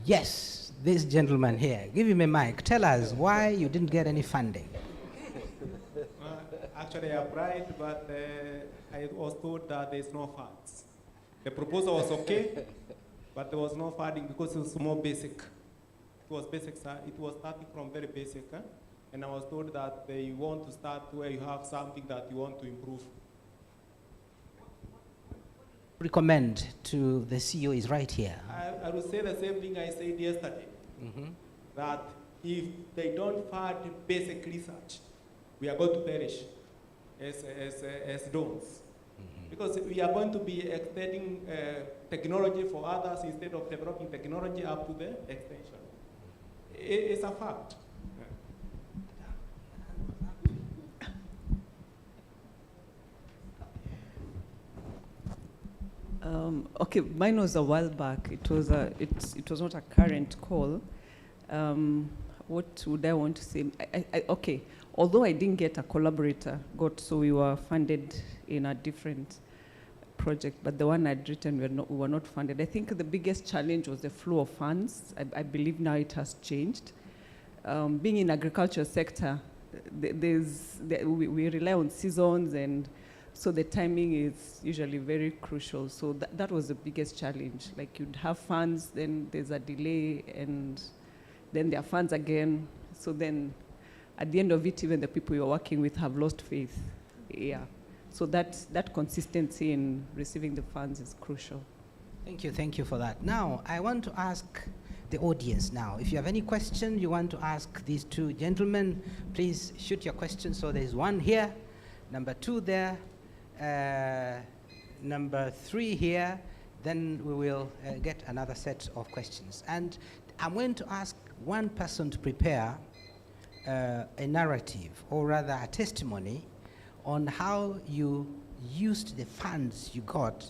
Yes, this gentleman here. Give him a mic. Tell us why you didn't get any funding. Actually, I applied, but I was told that there's no funds. The proposal was okay, but there was no funding because it was more basic. It was basic. It was starting from very basic, and I was told that you want to start where you have something that you want to improve. Recommend to the CEO is right here. I will say the same thing I said yesterday, that if they don't fund basic research, we are going to perish as donors. Because we are going to be extending technology for others instead of developing technology up to the extension. It's a fact. Okay, mine was a while back. It was not a current call. What would I want to say? Okay, although I didn't get a collaborator, so we were funded in a different project, but the one I'd written, we were not funded. I think the biggest challenge was the flow of funds. I believe now it has changed. Being in agriculture sector, we rely on seasons, and so the timing is usually very crucial. So that was the biggest challenge. Like, you'd have funds, then there's a delay, and then there are funds again. So then at the end of it, even the people you're working with have lost faith. Yeah. So that consistency in receiving the funds is crucial. Thank you for that. Now, I want to ask the audience now. If you have any question you want to ask these two gentlemen, please shoot your question. So there's one here, number 2 there, number 3 here, then we will get another set of questions. And I'm going to ask one person to prepare a narrative, or rather a testimony, on how you used the funds you got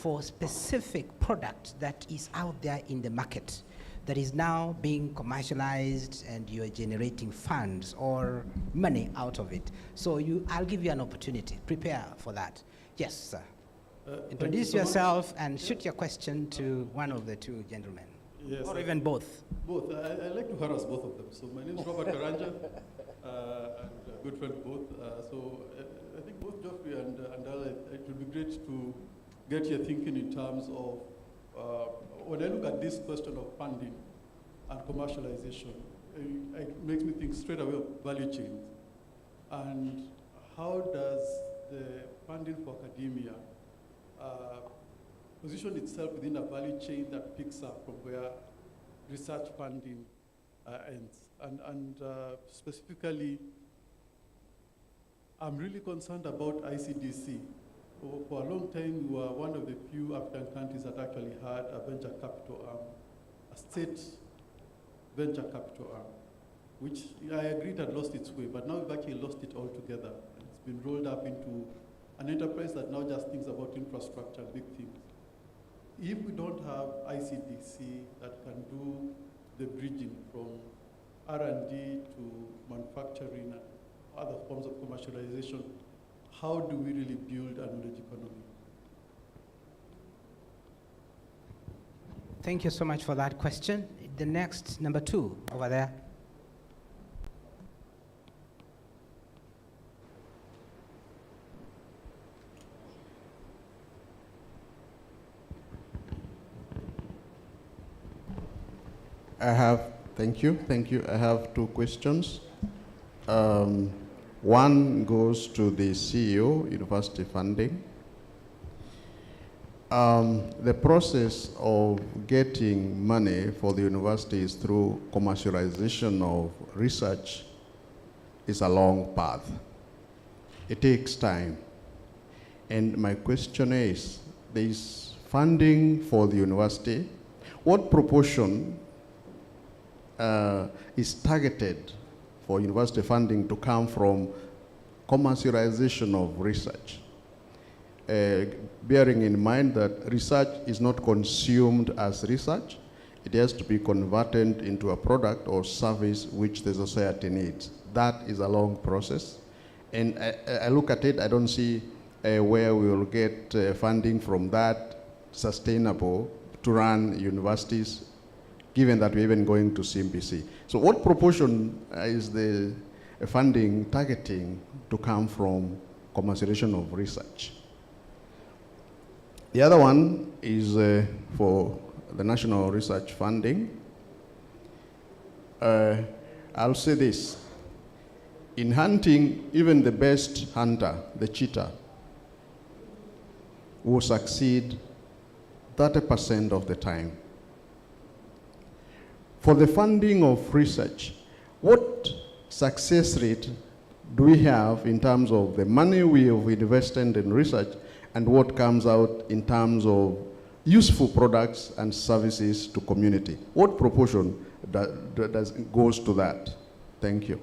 for specific product that is out there in the market, that is now being commercialized, and you're generating funds or money out of it. So I'll give you an opportunity. Prepare for that. Yes, sir. Introduce yourself and shoot your question to one of the two gentlemen. Yes, or even both. Both. I like to harass both of them. So my name is Robert Karanja, and a good friend both. So I think both Geoffrey and Al, it would be great to get your thinking in terms of, when I look at this question of funding and commercialization, it makes me think straight away of value chains. And how does the funding for academia position itself within a value chain that picks up from where research funding ends? And specifically, I'm really concerned about ICDC. For a long time, we were one of the few African countries that actually had a venture capital arm, a state venture capital arm, which I agreed had lost its way, but now we've actually lost it altogether. It's been rolled up into an enterprise that now just thinks about infrastructure, big things. If we don't have ICDC that can do the bridging from R&D to manufacturing and other forms of commercialization, how do we really build a knowledge economy? Thank you so much for that question. The next, number 2, over there. Thank you. I have 2 questions. One goes to the CEO, university funding. The process of getting money for the universities through commercialization of research is a long path. It takes time. And my question is, there is funding for the university. What proportion is targeted for university funding to come from commercialization of research? Bearing in mind that research is not consumed as research, it has to be converted into a product or service which the society needs. That is a long process. And I look at it, I don't see where we will get funding from that sustainable to run universities, given that we're even going to CMPC. So what proportion is the funding targeting to come from commercialization of research? The other one is for the national research funding. I'll say this. In hunting, even the best hunter, the cheetah, will succeed 30% of the time. For the funding of research, what success rate do we have in terms of the money we have invested in research and what comes out in terms of useful products and services to community? What proportion goes to that? Thank you.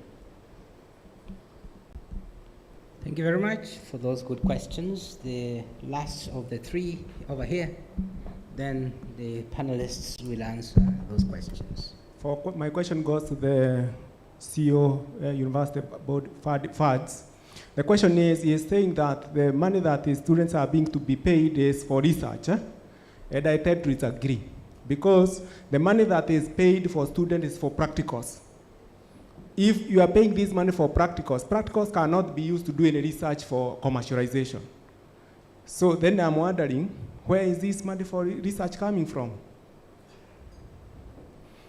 Thank you very much for those good questions. The last of the 3 over here, then the panelists will answer those questions. My question goes to the CEO, University Board FADS. The question is saying that the money that the students are being to be paid is for research, and I tend to disagree, because the money that is paid for students is for practicals. If you are paying this money for practicals, practicals cannot be used to do any research for commercialization. So then I'm wondering, where is this money for research coming from?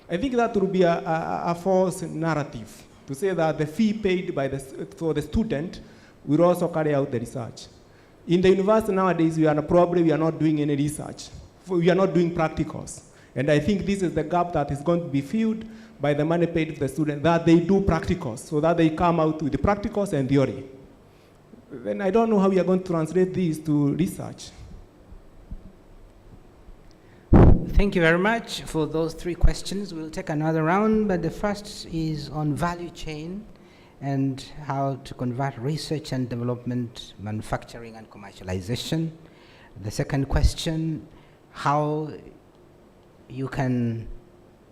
I think that would be a false narrative to say that the fee paid for the student will also carry out the research. In the university nowadays, we are not doing any research. We are not doing practicals. And I think this is the gap that is going to be filled by the money paid to the student, that they do practicals, so that they come out with the practicals and theory. Then I don't know how we are going to translate this to research. Thank you very much for those 3 questions. We'll take another round, but the first is on value chain and how to convert research and development, manufacturing and commercialization. The second question, how you can,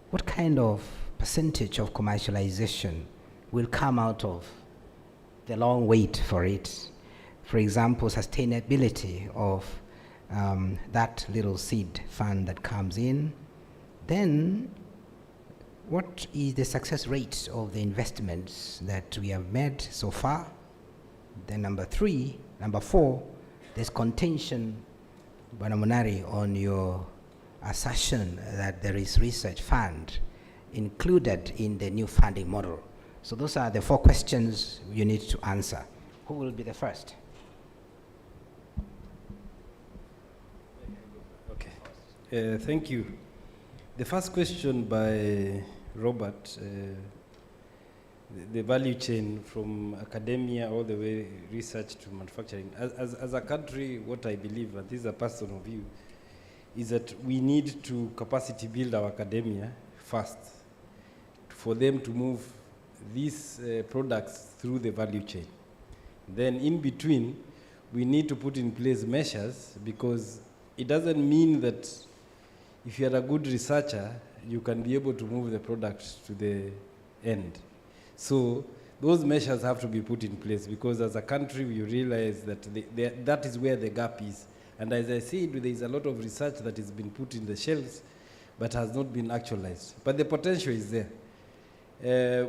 what kind of percentage of commercialization will come out of the long wait for it? For example, sustainability of that little seed fund that comes in. Then, what is the success rate of the investments that we have made so far? Then number 4, there's contention, Bwana Munari, on your assertion that there is research fund included in the new funding model. So those are the 4 questions you need to answer. Who will be the first? Okay. Thank you. The first question by Robert, the value chain from academia all the way research to manufacturing. As a country, what I believe, and this is a personal view, is that we need to capacity build our academia first for them to move these products through the value chain. Then in between, we need to put in place measures, because it doesn't mean that if you're a good researcher, you can be able to move the product to the end. So those measures have to be put in place, because as a country, we realize that that is where the gap is. And as I said, there is a lot of research that has been put in the shelves, but has not been actualized. But the potential is there.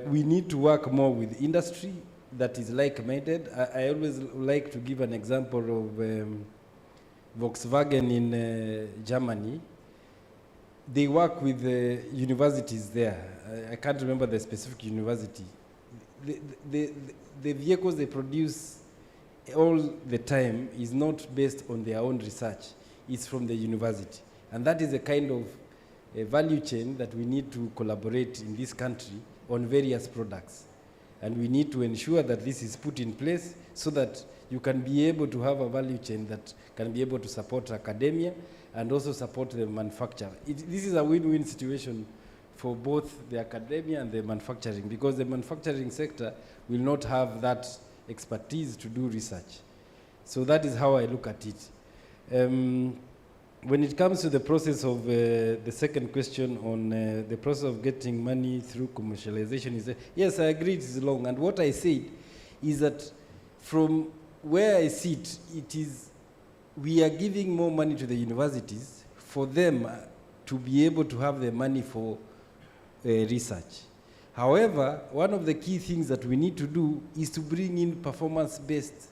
We need to work more with industry that is like-minded. I always like to give an example of Volkswagen in Germany. They work with the universities there. I can't remember the specific university. The vehicles they produce all the time is not based on their own research. It's from the university. And that is a kind of a value chain that we need to collaborate in this country on various products. And we need to ensure that this is put in place so that you can be able to have a value chain that can be able to support academia and also support the manufacturer. This is a win-win situation for both the academia and the manufacturing, because the manufacturing sector will not have that expertise to do research. So that is how I look at it. When it comes to the process of the second question on the process of getting money through commercialization, yes, I agree it is long. And what I said is that from where I sit, it is we are giving more money to the universities for them to be able to have the money for research. However, one of the key things that we need to do is to bring in performance-based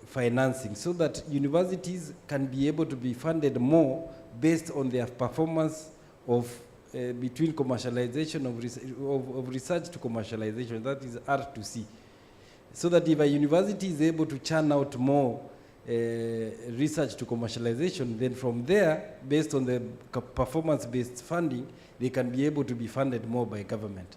financing so that universities can be able to be funded more based on their performance of between commercialization of research to commercialization, that is R2C. So that if a university is able to churn out more research to commercialization, then from there, based on the performance-based funding, they can be able to be funded more by government.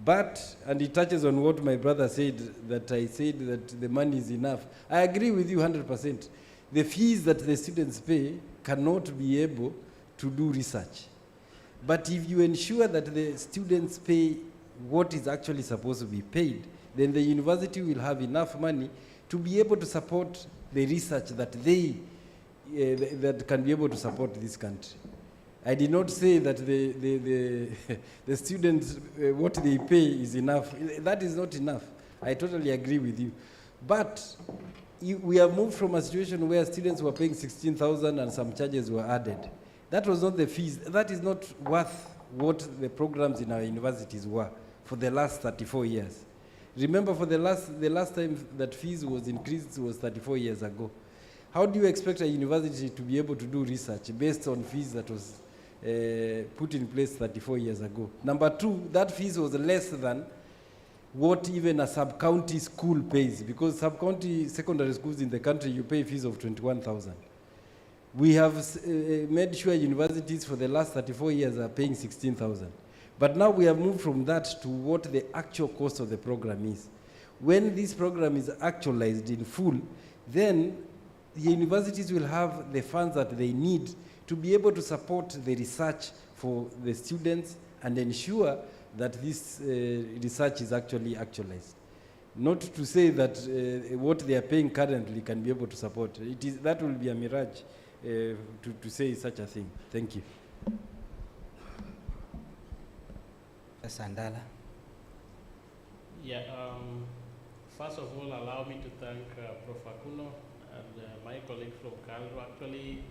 But, and it touches on what my brother said, that I said that the money is enough. I agree with you 100%. The fees that the students pay cannot be able to do research. But if you ensure that the students pay what is actually supposed to be paid, then the university will have enough money to be able to support the research that that can be able to support this country. I did not say that the students, what they pay is enough. That is not enough. I totally agree with you. But we have moved from a situation where students were paying 16,000 and some charges were added. That was not the fees. That is not worth what the programs in our universities were for the last 34 years. Remember, for the last time that fees was increased was 34 years ago. How do you expect a university to be able to do research based on fees that was put in place 34 years ago? Number two, that fees was less than what even a sub-county school pays, because sub-county secondary schools in the country, you pay fees of 21,000. We have made sure universities for the last 34 years are paying 16,000. But now we have moved from that to what the actual cost of the program is. When this program is actualized in full, then the universities will have the funds that they need to be able to support the research for the students and ensure that this research is actually actualized. Not to say that what they are paying currently can be able to support. That will be a mirage to say such a thing. Thank you. Sandala. Yeah, first of all, allow me to thank Prof. Akuno and my colleague from CEIL. Actually,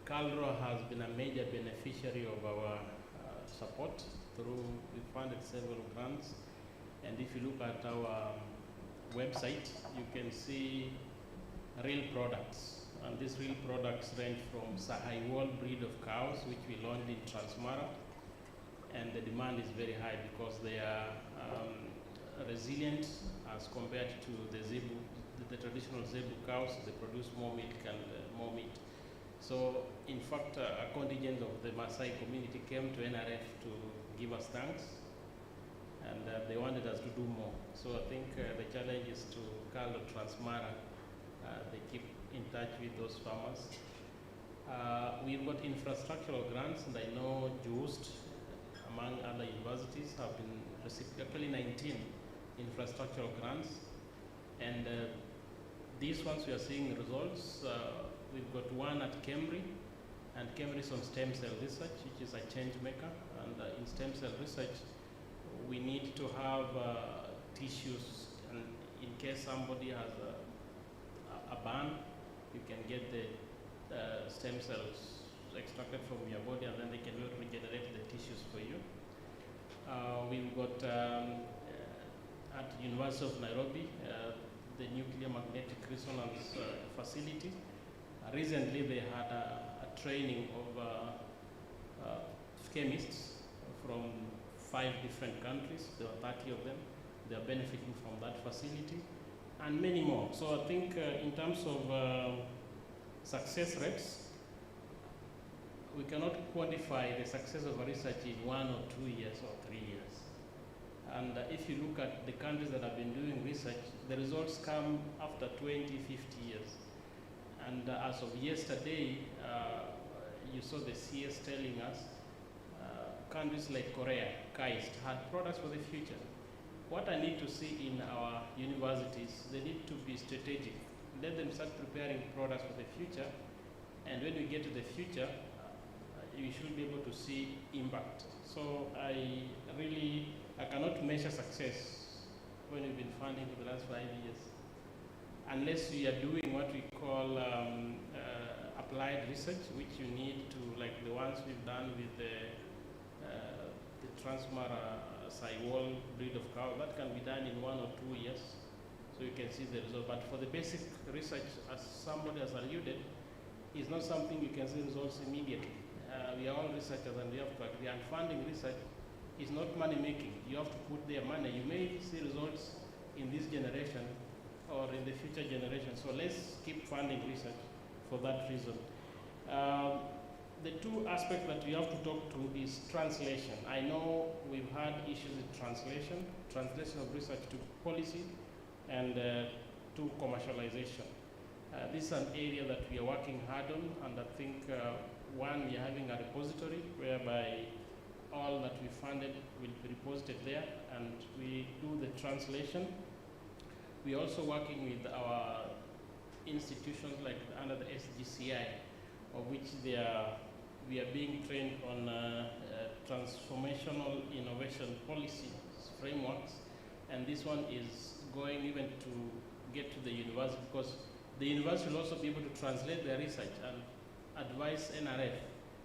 CEIL has been a major beneficiary of our support through, we funded several grants. And if you look at our website, you can see real products. And these real products range from CEIL breed of cows, which we launched in Transmara. and the demand is very high because they are resilient as compared to the zebu, the traditional zebu cows. They produce more milk and more meat. So, in fact, a contingent of the Maasai community came to NRF to give us thanks, and they wanted us to do more. So I think the challenge is to Carlo Transmara. They keep in touch with those farmers. We've got infrastructural grants, and I know JUST, among other universities, have been received actually 19 infrastructural grants. And these ones we are seeing results. We've got one at Cambry, and Cambry is on stem cell research, which is a change maker. And in stem cell research, we need to have tissues, and in case somebody has a burn, you can get the stem cells extracted from your body, and then they can regenerate the tissues for you. We've got at University of Nairobi, the nuclear magnetic resonance facility. Recently, they had a training of chemists from 5 different countries. There were 30 of them. They are benefiting from that facility, and many more. So I think in terms of success rates, we cannot quantify the success of a research in 1 or 2 years or 3 years. And if you look at the countries that have been doing research, the results come after 20, 50 years. And as of yesterday, you saw the CS telling us countries like Korea, KAIST, had products for the future. What I need to see in our universities, they need to be strategic. Let them start preparing products for the future, and when we get to the future, you should be able to see impact. So I cannot measure success when we've been funding for the last 5 years, unless we are doing what we call applied research, which you need to, like the ones we've done with the Transmara CEIL breed of cow. That can be done in 1 or 2 years, so you can see the result. But for the basic research, as somebody has alluded, is not something you can see results immediately. We are all researchers, and we have to agree. And funding research is not money making. You have to put their money. You may see results in this generation or in the future generation. So let's keep funding research for that reason. The 2 aspects that we have to talk to is translation. I know we've had issues with translation of research to policy and to commercialization. This is an area that we are working hard on, and I think one, we are having a repository whereby all that we funded will be reposted there, and we do the translation. We are also working with our institutions like under the SGCI, of which we are being trained on transformational innovation policy frameworks, and this one is going even to get to the university, because the university will also be able to translate their research and advise NRF.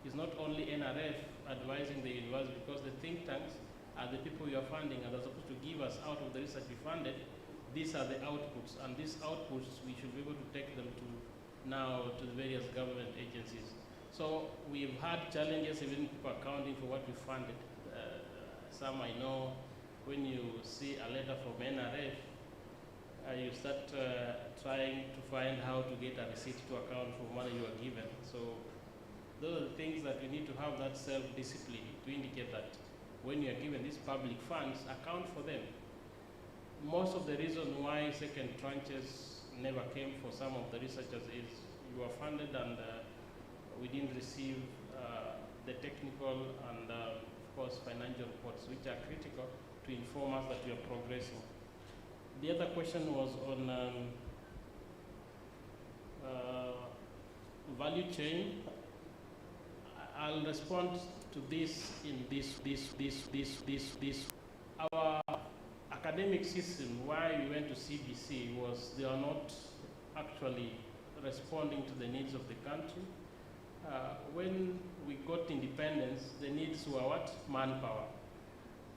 It's not only NRF advising the university, because the think tanks are the people you are funding, and they're supposed to give us out of the research we funded. These are the outputs, and these outputs we should be able to take them to now to the various government agencies. So we've had challenges, even people accounting for what we funded. Some I know, when you see a letter from NRF, you start trying to find how to get a receipt to account for money you are given. So those are the things that we need to have, that self-discipline to indicate that when you are given these public funds, account for them. Most of the reason why second tranches never came for some of the researchers is you are funded and we didn't receive the technical and of course financial reports, which are critical to inform us that we are progressing. The other question was on value chain. I'll respond to this in this. Our academic system, why we went to CBC, was they are not actually responding to the needs of the country. When we got independence, the needs were what? Manpower.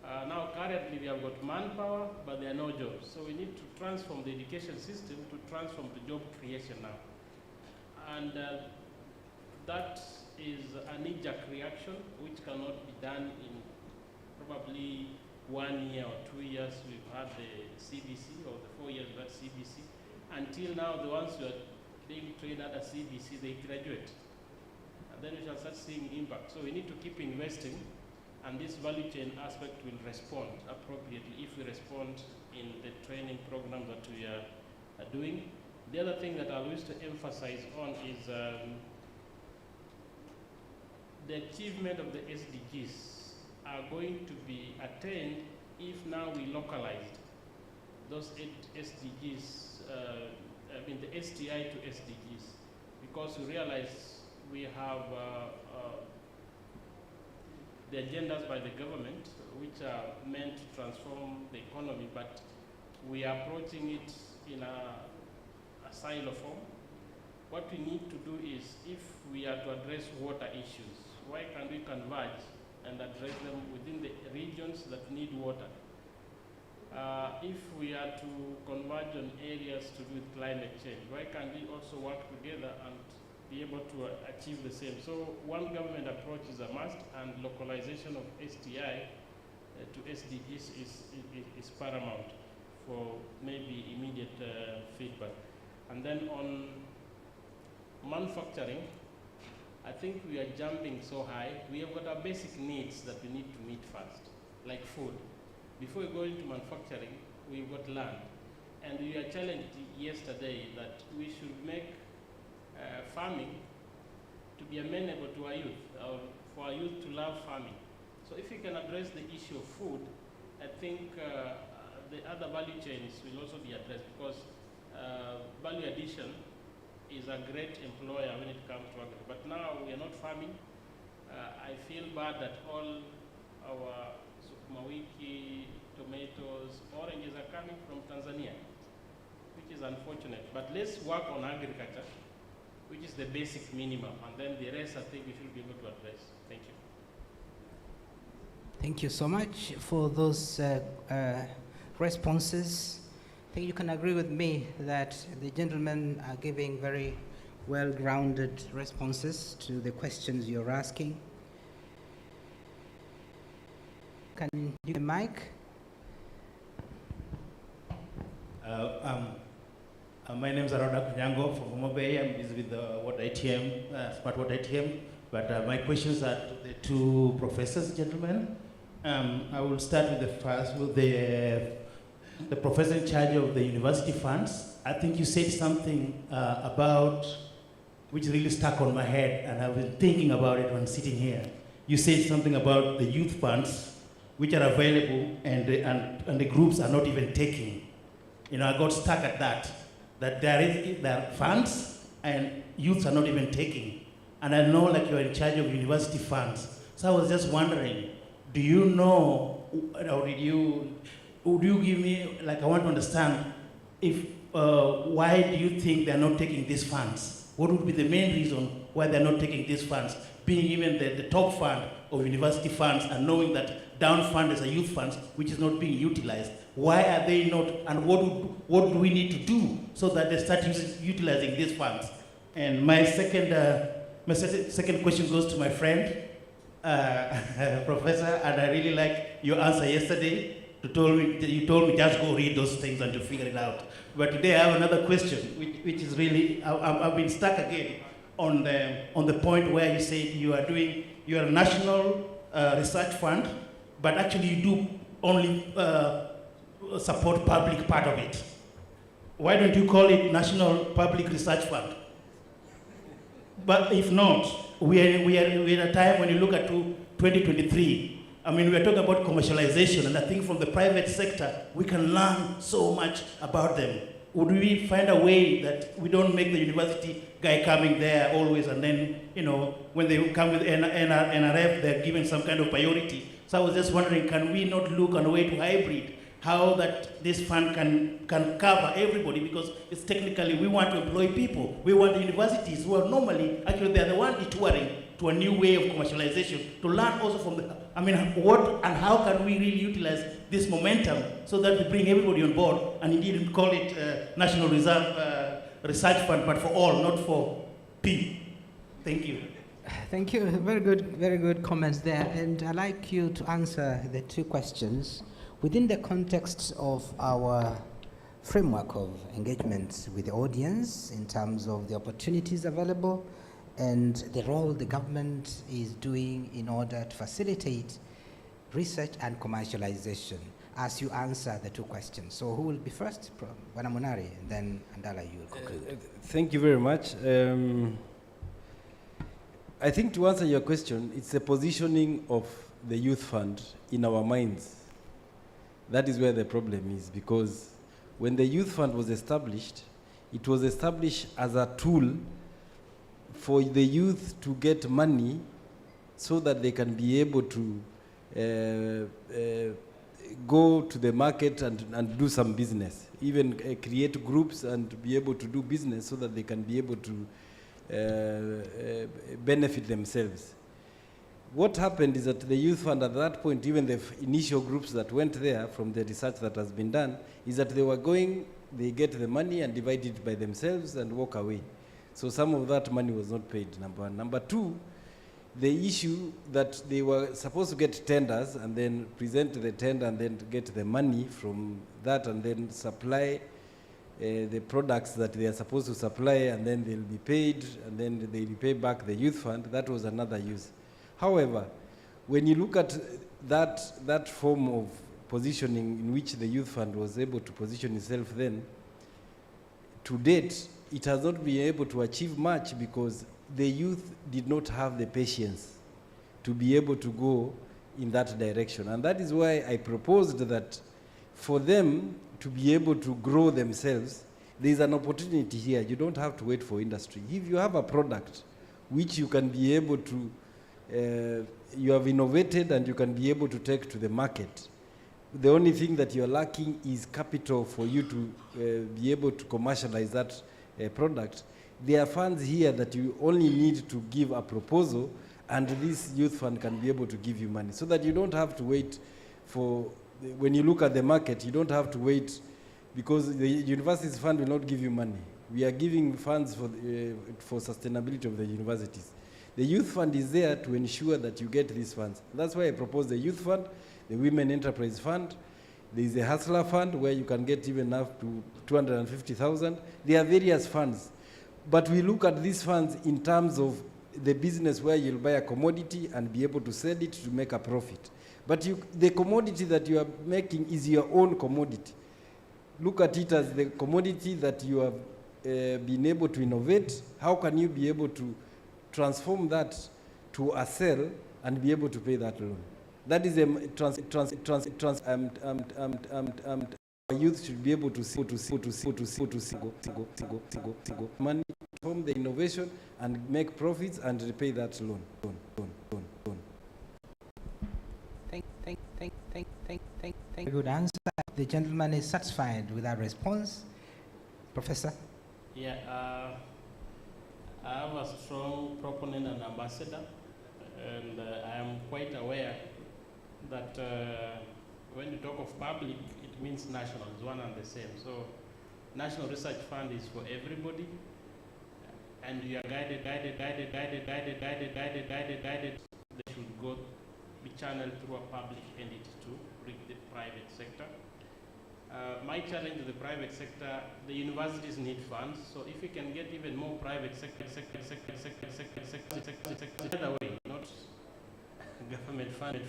Now currently we have got manpower, but there are no jobs. So we need to transform the education system to transform to job creation now. And that is a knee-jerk reaction which cannot be done in probably 1 year or 2 years we've had the CBC, or the 4 years we've had CBC. Until now, the ones who are being trained at a CBC, they graduate. And then we shall start seeing impact. So we need to keep investing, and this value chain aspect will respond appropriately if we respond in the training program that we are doing. The other thing that I wish to emphasize on is the achievement of the SDGs are going to be attained if now we localized those SDGs, I mean the STI to SDGs, because we realize we have the agendas by the government which are meant to transform the economy, but we are approaching it in a silo form. What we need to do is, if we are to address water issues, why can't we converge and address them within the regions that need water? If we are to converge on areas to do with climate change, why can't we also work together and be able to achieve the same? So one government approach is a must, and localization of STI to SDGs is paramount for maybe immediate feedback. And then on manufacturing, I think we are jumping so high. We have got our basic needs that we need to meet first, like food. Before we go into manufacturing, we've got land. And we are challenged yesterday that we should make farming to be amenable to our youth, or for our youth to love farming. So if we can address the issue of food, I think the other value chains will also be addressed, because value addition is a great employer when it comes to agriculture. But now we are not farming. I feel bad that all our sukuma wiki, tomatoes, oranges are coming from Tanzania, which is unfortunate. But let's work on agriculture, which is the basic minimum, and then the rest I think we should be able to address. Thank you. Thank you so much for those responses. I think you can agree with me that the gentlemen are giving very well-grounded responses to the questions you're asking. Can you give the mic? My name is Aroda Kunyango from Homa Bay. I'm busy with the water ATM, smart water ATM. But my questions are to the two professors, gentlemen. I will start with the first, with the professor in charge of the university funds. I think you said something about, which really stuck on my head, and I've been thinking about it when sitting here. You said something about the youth funds, which are available, and the groups are not even taking. You know, I got stuck at that there are funds and youths are not even taking. And I know, like, you're in charge of university funds. So I was just wondering, do you know, or would you give me, like, I want to understand, if, why do you think they're not taking these funds? What would be the main reason why they're not taking these funds? Being even the top fund of university funds, and knowing that down fund is a youth funds, which is not being utilized. Why are they not, and what do we need to do so that they start utilizing these funds? And my second question goes to my friend, Professor, and I really like your answer yesterday. You told me just go read those things and to figure it out. But today I have another question, which is really, I've been stuck again on the point where you said you are a national research fund, but actually you do only support public part of it. Why don't you call it National Public Research Fund? But if not, we are in a time when you look at 2023, I mean, we are talking about commercialization, and I think from the private sector, we can learn so much about them. Would we find a way that we don't make the university guy coming there always, and then, you know, when they come with NRF, they're given some kind of priority. So I was just wondering, can we not look on a way to hybrid, how that this fund can cover everybody, because it's technically, we want to employ people. We want the universities who are normally, actually they're the one detouring to a new way of commercialization, to learn also from the, I mean, what and how can we really utilize this momentum so that we bring everybody on board, and indeed call it National Reserve Research Fund, but for all, not for P. Thank you. Thank you. Very good comments there. And I'd like you to answer the two questions within the context of our framework of engagement with the audience in terms of the opportunities available and the role the government is doing in order to facilitate research and commercialization as you answer the two questions. So who will be first? Bwana Munari, and then Andala, you will conclude. Thank you very much. I think to answer your question, it's the positioning of the youth fund in our minds. That is where the problem is, because when the youth fund was established, it was established as a tool for the youth to get money so that they can be able to go to the market and do some business, even create groups and be able to do business so that they can be able to benefit themselves. What happened is that the youth fund at that point, even the initial groups that went there from the research that has been done, is that they were going, they get the money and divide it by themselves and walk away. So some of that money was not paid, number one. Number two, the issue that they were supposed to get tenders and then present the tender and then get the money from that and then supply the products that they are supposed to supply, and then they'll be paid, and then they'll pay back the youth fund. That was another use. However, when you look at that form of positioning in which the youth fund was able to position itself then, to date, it has not been able to achieve much because the youth did not have the patience to be able to go in that direction. And that is why I proposed that for them to be able to grow themselves, there is an opportunity here. You don't have to wait for industry. If you have a product which you can be able to, you have innovated and you can be able to take to the market, the only thing that you're lacking is capital for you to be able to commercialize that product. There are funds here that you only need to give a proposal, and this youth fund can be able to give you money, so that you don't have to wait for, when you look at the market, you don't have to wait, because the universities fund will not give you money. We are giving funds for sustainability of the universities. The youth fund is there to ensure that you get these funds. That's why I propose the youth fund, the women enterprise fund. There is a hustler fund where you can get even up to 250,000. There are various funds. But we look at these funds in terms of the business where you'll buy a commodity and be able to sell it to make a profit. But the commodity that you are making is your own commodity. Look at it as the commodity that you have been able to innovate. How can you be able to transform that to a sell and be able to pay that loan? That is youth should be able to money, transform the innovation and make profits and repay that loan. Thank you. Good answer. The gentleman is satisfied with that response. Professor? Yeah, I am a strong proponent and ambassador, and I am quite aware that when you talk of public, it means national, it's one and the same. So National Research Fund is for everybody, and you are guided. They should go, be channeled through a public entity to reach the private sector. My challenge to the private sector, the universities need funds, so if we can get even more private sector, the other way, not government funded,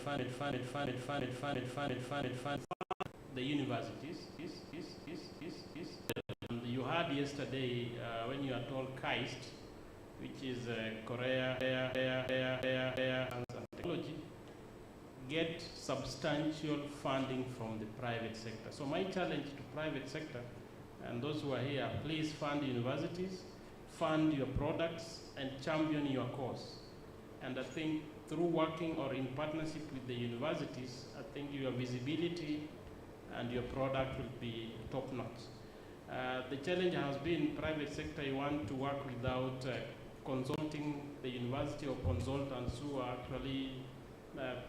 the universities. You heard yesterday when you are told KAIST, which is Korea and technology, get substantial funding from the private sector. So my challenge to private sector and those who are here, please fund universities, fund your products, and champion your cause. And I think through working or in partnership with the universities, I think your visibility and your product will be top-notch. The challenge has been private sector, you want to work without consulting the university or consultants who are actually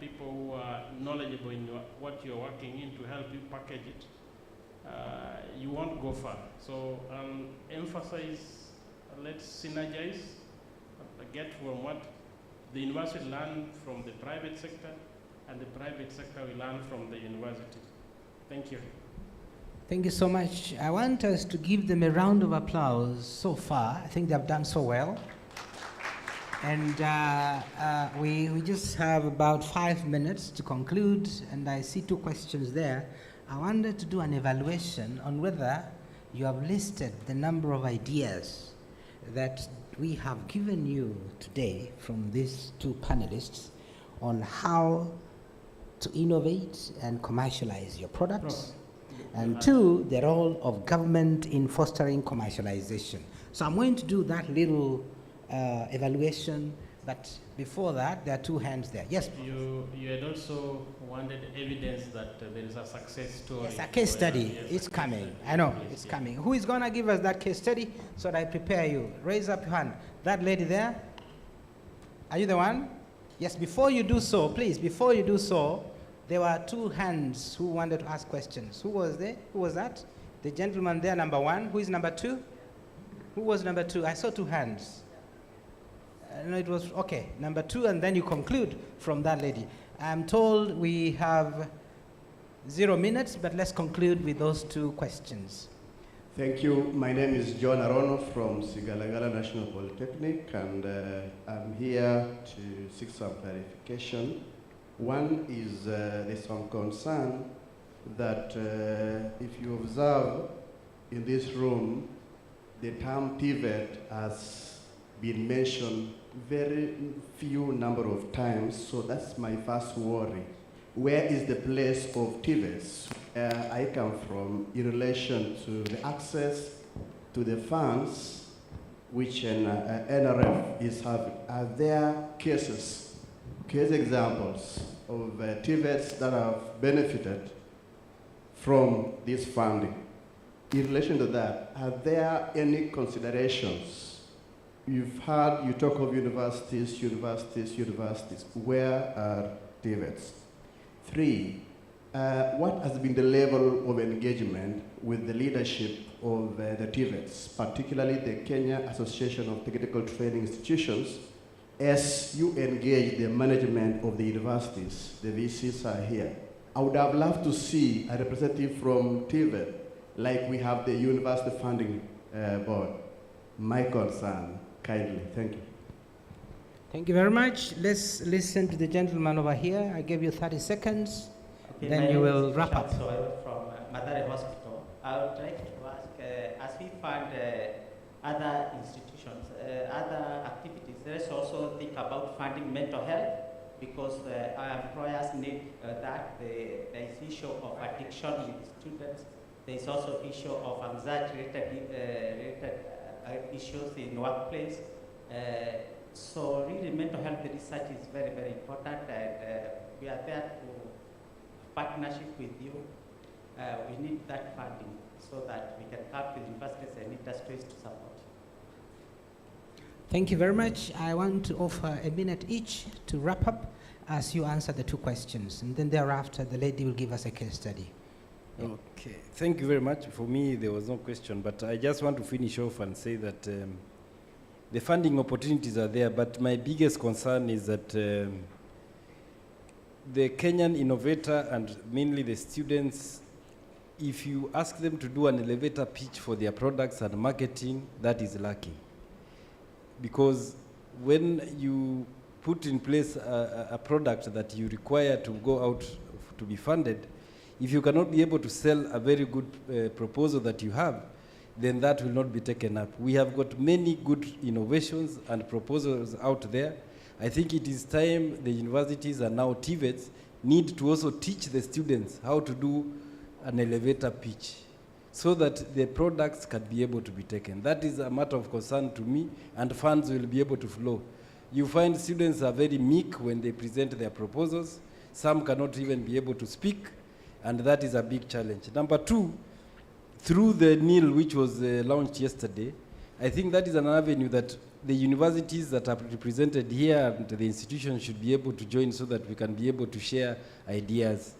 people who are knowledgeable in what you're working in to help you package it. You won't go far. So emphasize, let's synergize, get from what The university will learn from the private sector, and the private sector will learn from the university. Thank you. Thank you so much. I want us to give them a round of applause so far. I think they've done so well. And we just have about 5 minutes to conclude, and I see 2 questions there. I wanted to do an evaluation on whether you have listed the number of ideas that we have given you today from these 2 panelists on how to innovate and commercialize your products. And 2, the role of government in fostering commercialization. So I'm going to do that little evaluation, but before that, there are 2 hands there. Yes? You had also wanted evidence that there is a success story. Yes, a case study. Yes, it's coming. I know, it's coming. Who is going to give us that case study so that I prepare you? Raise up your hand. That lady there? Are you the one? Yes, before you do so, please, before you do so, there were 2 hands who wanted to ask questions. Who was there? Who was that? The gentleman there, number 1. Who is number 2? Who was number 2? I saw 2 hands. No, it was, okay, number 2, and then you conclude from that lady. I'm told we have 0 minutes, but let's conclude with those 2 questions. Thank you. My name is John Arono from Sigalagala National Polytechnic, and I'm here to seek some clarification. One is there's some concern that if you observe in this room, the term TVET has been mentioned very few number of times, so that's my first worry. Where is the place of TVETs? I come from in relation to the access to the funds which an NRF is having. Are there case examples of TVETs that have benefited from this funding? In relation to that, are there any considerations? You've heard, you talk of universities. Where are TVETs? 3, what has been the level of engagement with the leadership of the TVETs, particularly the Kenya Association of Technical Training Institutions, as you engage the management of the universities? The VCs are here. I would have loved to see a representative from TVET, like we have the University Funding Board. My concern, kindly, thank you. Thank you very much. Let's listen to the gentleman over here. I gave you 30 seconds. Okay, then you will wrap up. From Madare Hospital. I would like to ask, as we fund other institutions, other activities, let's also think about funding mental health, because our employers need that. There is issue of addiction with students. There is also issue of anxiety-related issues in workplace. So really mental health research is very, very important, and we are there to partnership with you. We need that funding so that we can help the universities and industries to support. Thank you very much. I want to offer a minute each to wrap up as you answer the 2 questions, and then thereafter the lady will give us a case study. Okay, thank you very much. For me, there was no question, but I just want to finish off and say that the funding opportunities are there, but my biggest concern is that the Kenyan innovator and mainly the students, if you ask them to do an elevator pitch for their products and marketing, that is lacking. Because when you put in place a product that you require to go out to be funded, if you cannot be able to sell a very good proposal that you have, then that will not be taken up. We have got many good innovations and proposals out there. I think it is time the universities and now TVETs need to also teach the students how to do an elevator pitch so that the products can be able to be taken. That is a matter of concern to me, and funds will be able to flow. You find students are very meek when they present their proposals. Some cannot even be able to speak, and that is a big challenge. Number 2, through the NEIL, which was launched yesterday, I think that is an avenue that the universities that are represented here and the institutions should be able to join so that we can be able to share ideas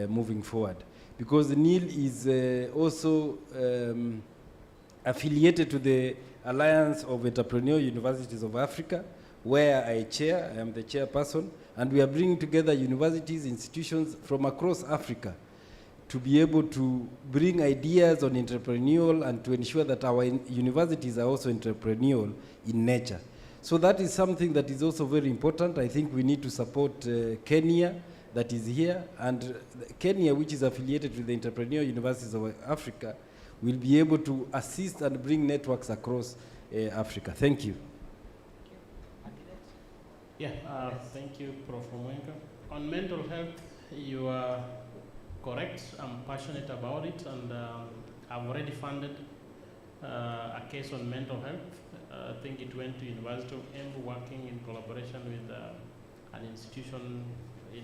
moving forward. Because the NEIL is also affiliated to the Alliance of Entrepreneurial Universities of Africa, where I chair. I am the chairperson, and we are bringing together universities, institutions from across Africa to be able to bring ideas on entrepreneurial and to ensure that our universities are also entrepreneurial in nature. So that is something that is also very important. I think we need to support Kenya that is here, and Kenya, which is affiliated with the Entrepreneurial Universities of Africa, will be able to assist and bring networks across Africa. Thank you. Yeah, thank you, Prof. Mwenga. On mental health, you are correct. I'm passionate about it, and I've already funded a case on mental health. I think it went to University of Embu, working in collaboration with an institution in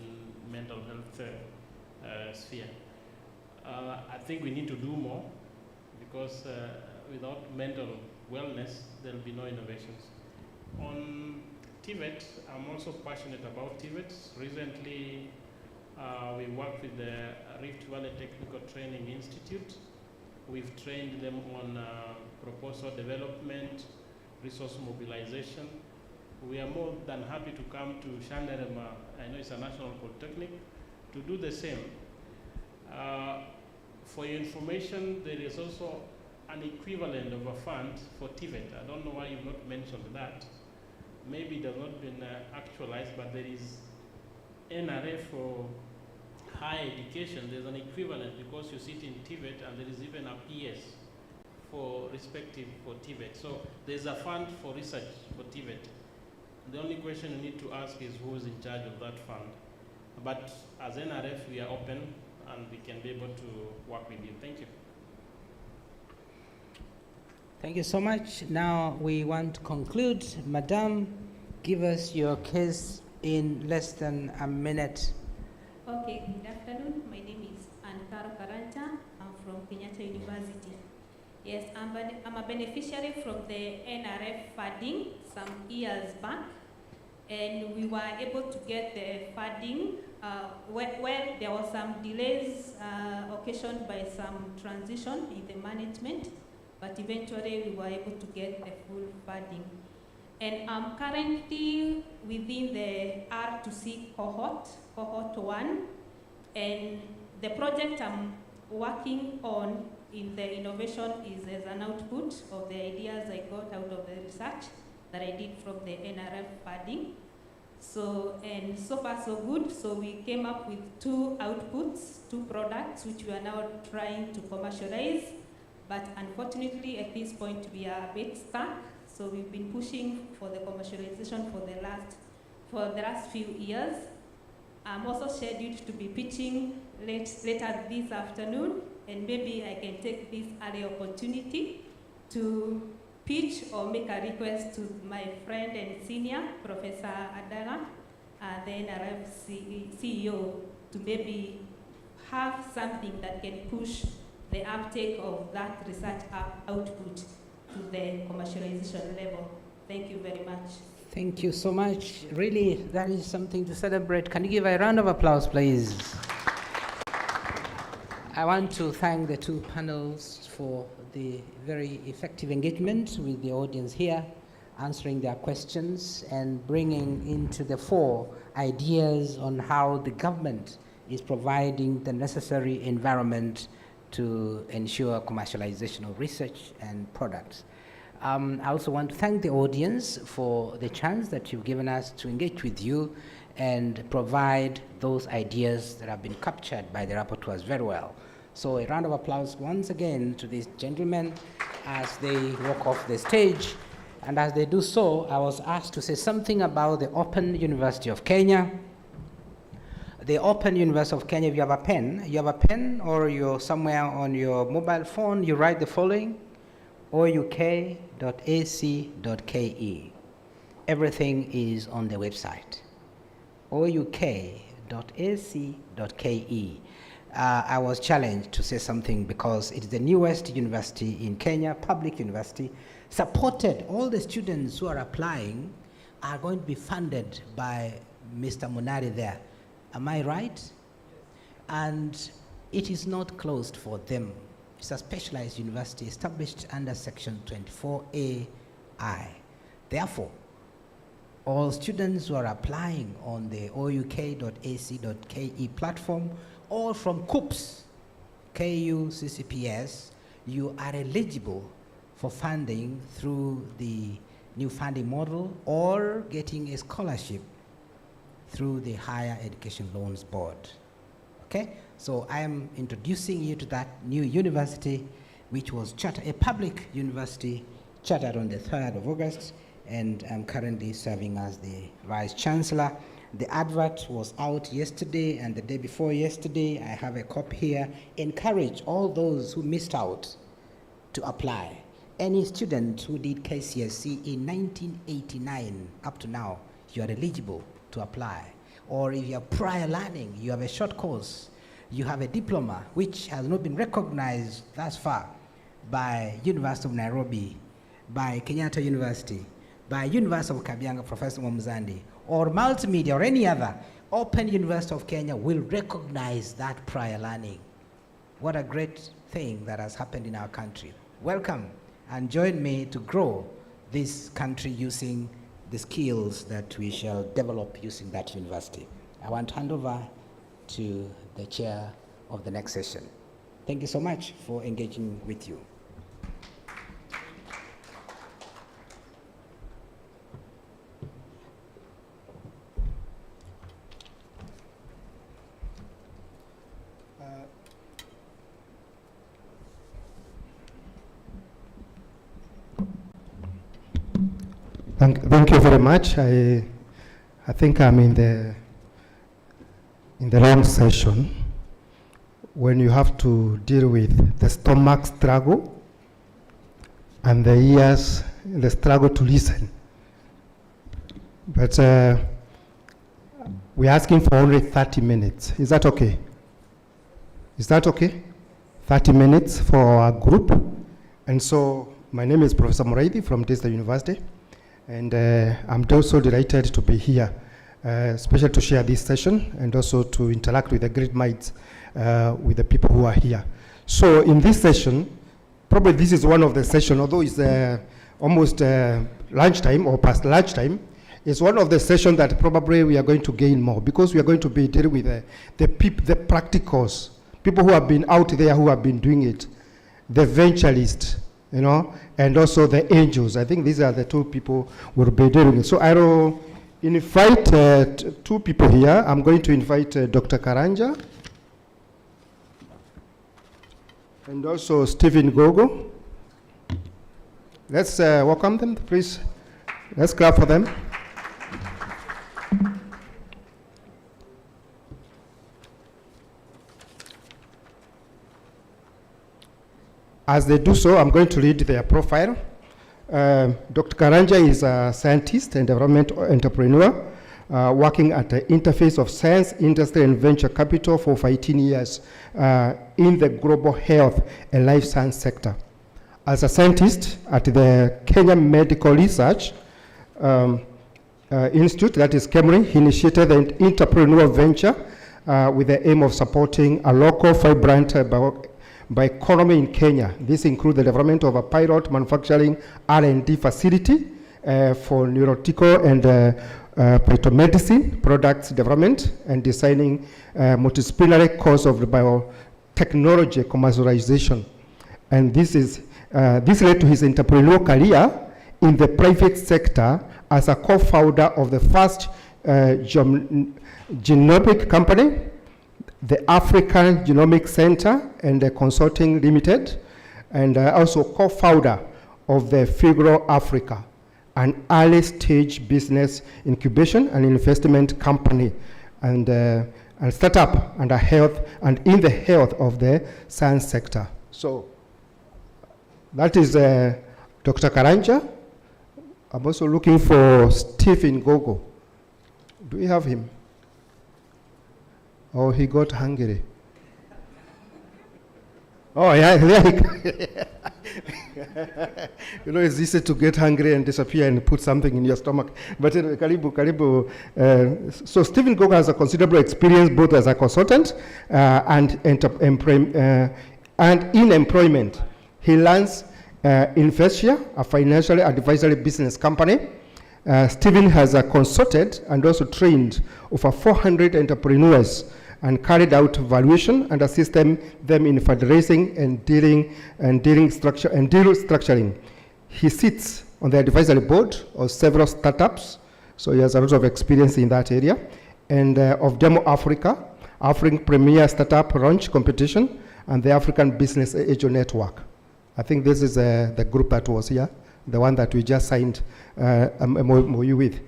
mental health sphere. I think we need to do more, because without mental wellness, there'll be no innovations. On TVET, I'm also passionate about TVET. Recently, we worked with the Rift Valley Technical Training Institute. We've trained them on proposal development, resource mobilization. We are more than happy to come to Shandarema, I know it's a national polytechnic, to do the same. For your information, there is also an equivalent of a fund for TVET. I don't know why you've not mentioned that. Maybe it has not been actualized, but there is NRF for higher education. There's an equivalent, because you sit in TVET, and there is even a PS for respective for TVET. So there's a fund for research for TVET. The only question you need to ask is who is in charge of that fund. But as NRF, we are open, and we can be able to work with you. Thank you. Thank you so much. Now we want to conclude. Madam, give us your case in less than a minute. Okay, good afternoon. My name is Ankara Karanta. I'm from Kenyatta University. Yes, I'm a beneficiary from the NRF funding some years back, and we were able to get the funding when there was some delays occasioned by some transition in the management, but eventually we were able to get the full funding. And I'm currently within the R2C cohort 1, and the project I'm working on in the innovation is as an output of the ideas I got out of the research that I did from the NRF funding. So, and so far so good. So we came up with 2 outputs, 2 products, which we are now trying to commercialize. But unfortunately, at this point, we are a bit stuck. So we've been pushing for the commercialization for the last few years. I'm also scheduled to be pitching later this afternoon, and maybe I can take this early opportunity to pitch or make a request to my friend and senior, Professor Adala, the NRF CEO, to maybe have something that can push the uptake of that research output to the commercialization level. Thank you very much. Thank you so much. Really, that is something to celebrate. Can you give a round of applause, please? I want to thank the 2 panels for the very effective engagement with the audience here, answering their questions and bringing into the fore ideas on how the government is providing the necessary environment to ensure commercialization of research and products. I also want to thank the audience for the chance that you've given us to engage with you and provide those ideas that have been captured by the rapporteurs very well. So a round of applause once again to these gentlemen as they walk off the stage. And as they do so, I was asked to say something about the Open University of Kenya. The Open University of Kenya, if you have a pen or you're somewhere on your mobile phone, you write the following: ouk.ac.ke. Everything is on the website, ouk.ac.ke. I was challenged to say something because it's the newest university in Kenya, public university, supported. All the students who are applying are going to be funded by Mr. Munari there. Am I right? Yes. And it is not closed for them. It's a specialized university established under Section 24AI. Therefore, all students who are applying on the ouk.ac.ke platform or from COOPS, KU CCPS, you are eligible for funding through the new funding model or getting a scholarship through the Higher Education Loans Board. Okay, so I am introducing you to that new university, which was a public university chartered on the 3rd of August, and I'm currently serving as the Vice Chancellor. The advert was out yesterday and the day before yesterday. I have a copy here. Encourage all those who missed out to apply. Any student who did KCSE in 1989 up to now, you are eligible to apply. Or if you have prior learning, you have a short course, you have a diploma which has not been recognized thus far by University of Nairobi, by Kenyatta University, by University of Kabianga, Professor Mwamzandi, or multimedia or any other, Open University of Kenya will recognize that prior learning. What a great thing that has happened in our country. Welcome and join me to grow this country using the skills that we shall develop using that university. I want to hand over to the chair of the next session. Thank you so much for engaging with you. Thank you very much. I think I'm in the long session when you have to deal with the stomach struggle and the ears, the struggle to listen. But we're asking for only 30 minutes. Is that okay? Is that okay? 30 minutes for our group. And so my name is Professor Muraidi from Testa University. And I'm also delighted to be here, especially to share this session and also to interact with the great minds, with the people who are here. So in this session, probably this is one of the sessions, although it's almost lunchtime or past lunchtime, it's one of the sessions that probably we are going to gain more because we are going to be dealing with the practicals, people who have been out there who have been doing it, the venturists, you know, and also the angels. I think these are the two people we'll be dealing with. So I will invite two people here. I'm going to invite Dr. Karanja and also Stephen Gogo. Let's welcome them, please. Let's clap for them. As they do so, I'm going to read their profile. Dr. Karanja is a scientist and development entrepreneur working at the interface of science, industry, and venture capital for 18 years in the global health and life science sector. As a scientist at the Kenya Medical Research Institute, that is KEMRI, he initiated an entrepreneurial venture with the aim of supporting a local vibrant bioeconomy in Kenya. This includes the development of a pilot manufacturing R&D facility for neurotical and biomedicine products development and designing multidisciplinary course of the biotechnology commercialization. And this led to his entrepreneurial career in the private sector as a co-founder of the first genomic company, the African Genomic Center and the Consulting Limited, and also co-founder of the Figaro Africa, an early stage business incubation and investment company, and startup and in the health of the science sector. So that is Dr. Karanja. I'm also looking for Stephen Gogo. Do we have him? Oh, he got hungry. Oh, yeah, you know, it's easy to get hungry and disappear and put something in your stomach. But karibu. So Stephen Gogo has a considerable experience both as a consultant and in employment. He runs Investia, a financial advisory business company, Stephen has consulted and also trained over 400 entrepreneurs and carried out valuation and assisted them in fundraising and deal structuring. He sits on the advisory board of several startups, so he has a lot of experience in that area, and of Demo Africa, African Premier Startup Launch Competition, and the African Business Angel Network. I think this is the group that was here, the one that we just signed a MOU with.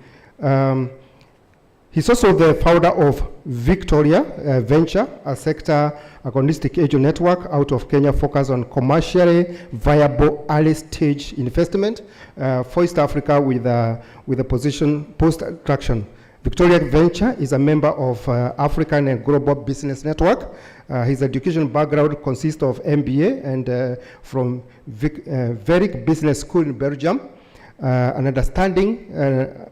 He's also the founder of Victoria Venture, a sector agnostic angel network out of Kenya focused on commercially viable early stage investment for East Africa with a position post-traction. Victoria Venture is a member of African and Global Business Network. His education background consists of MBA and from Veric Business School in Belgium, an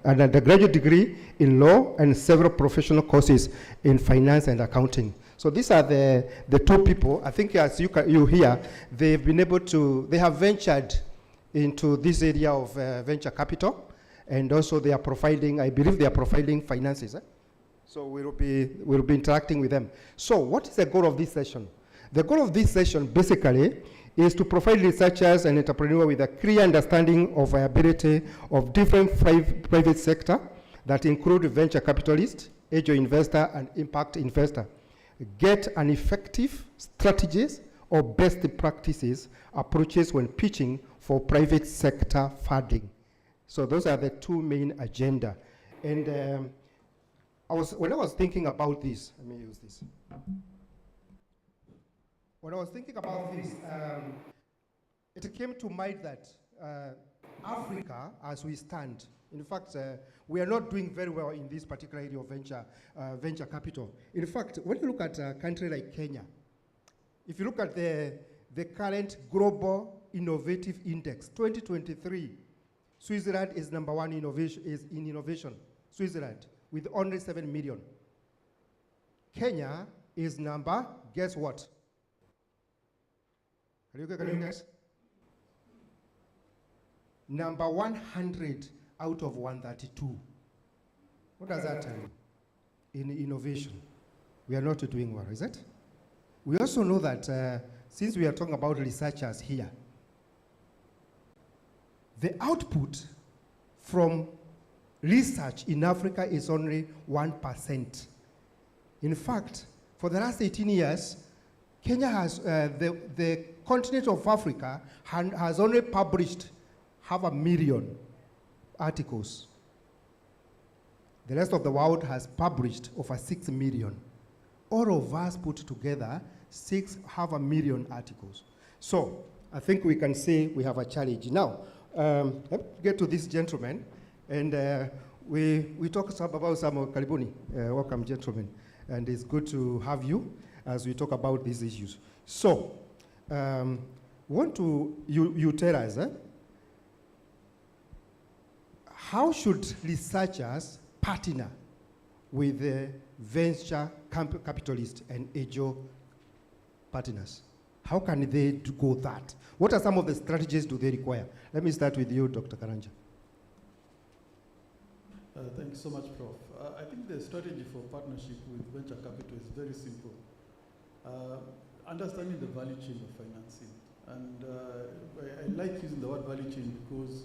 undergraduate degree in law and several professional courses in finance and accounting. So these are the two people. I think as you hear, they've been able to, they have ventured into this area of venture capital, and also they are providing, I believe they are providing finances. So we'll be interacting with them. So what is the goal of this session? The goal of this session basically is to provide researchers and entrepreneurs with a clear understanding of viability of different private sector that include venture capitalist, angel investor, and impact investor. Get an effective strategies or best practices approaches when pitching for private sector funding. So those are the two main agenda. And when I was thinking about this, let me use this. When I was thinking about this, it came to mind that Africa, as we stand, in fact, we are not doing very well in this particular area of venture capital. In fact, when you look at a country like Kenya, if you look at the current Global Innovative Index, 2023, Switzerland is #1 in innovation, Switzerland, with only 7 million. Kenya is guess what? Can you guess? Number 100 out of 132. What does that tell you? In innovation, we are not doing well, is it? We also know that since we are talking about researchers here, the output from research in Africa is only 1%. In fact, for the last 18 years, Kenya has, the continent of Africa has only published 500,000 articles. The rest of the world has published over 6 million. All of us put together 500,000 articles. So I think we can say we have a challenge. Now, let's get to this gentleman, and we talk about some karibuni. Welcome, gentlemen, and it's good to have you as we talk about these issues. So, you tell us, how should researchers partner with the venture capitalists and angel partners? How can they go that? What are some of the strategies do they require? Let me start with you, Dr. Karanja. Thank you so much, Prof. I think the strategy for partnership with venture capital is very simple. Understanding the value chain of financing. And I like using the word value chain because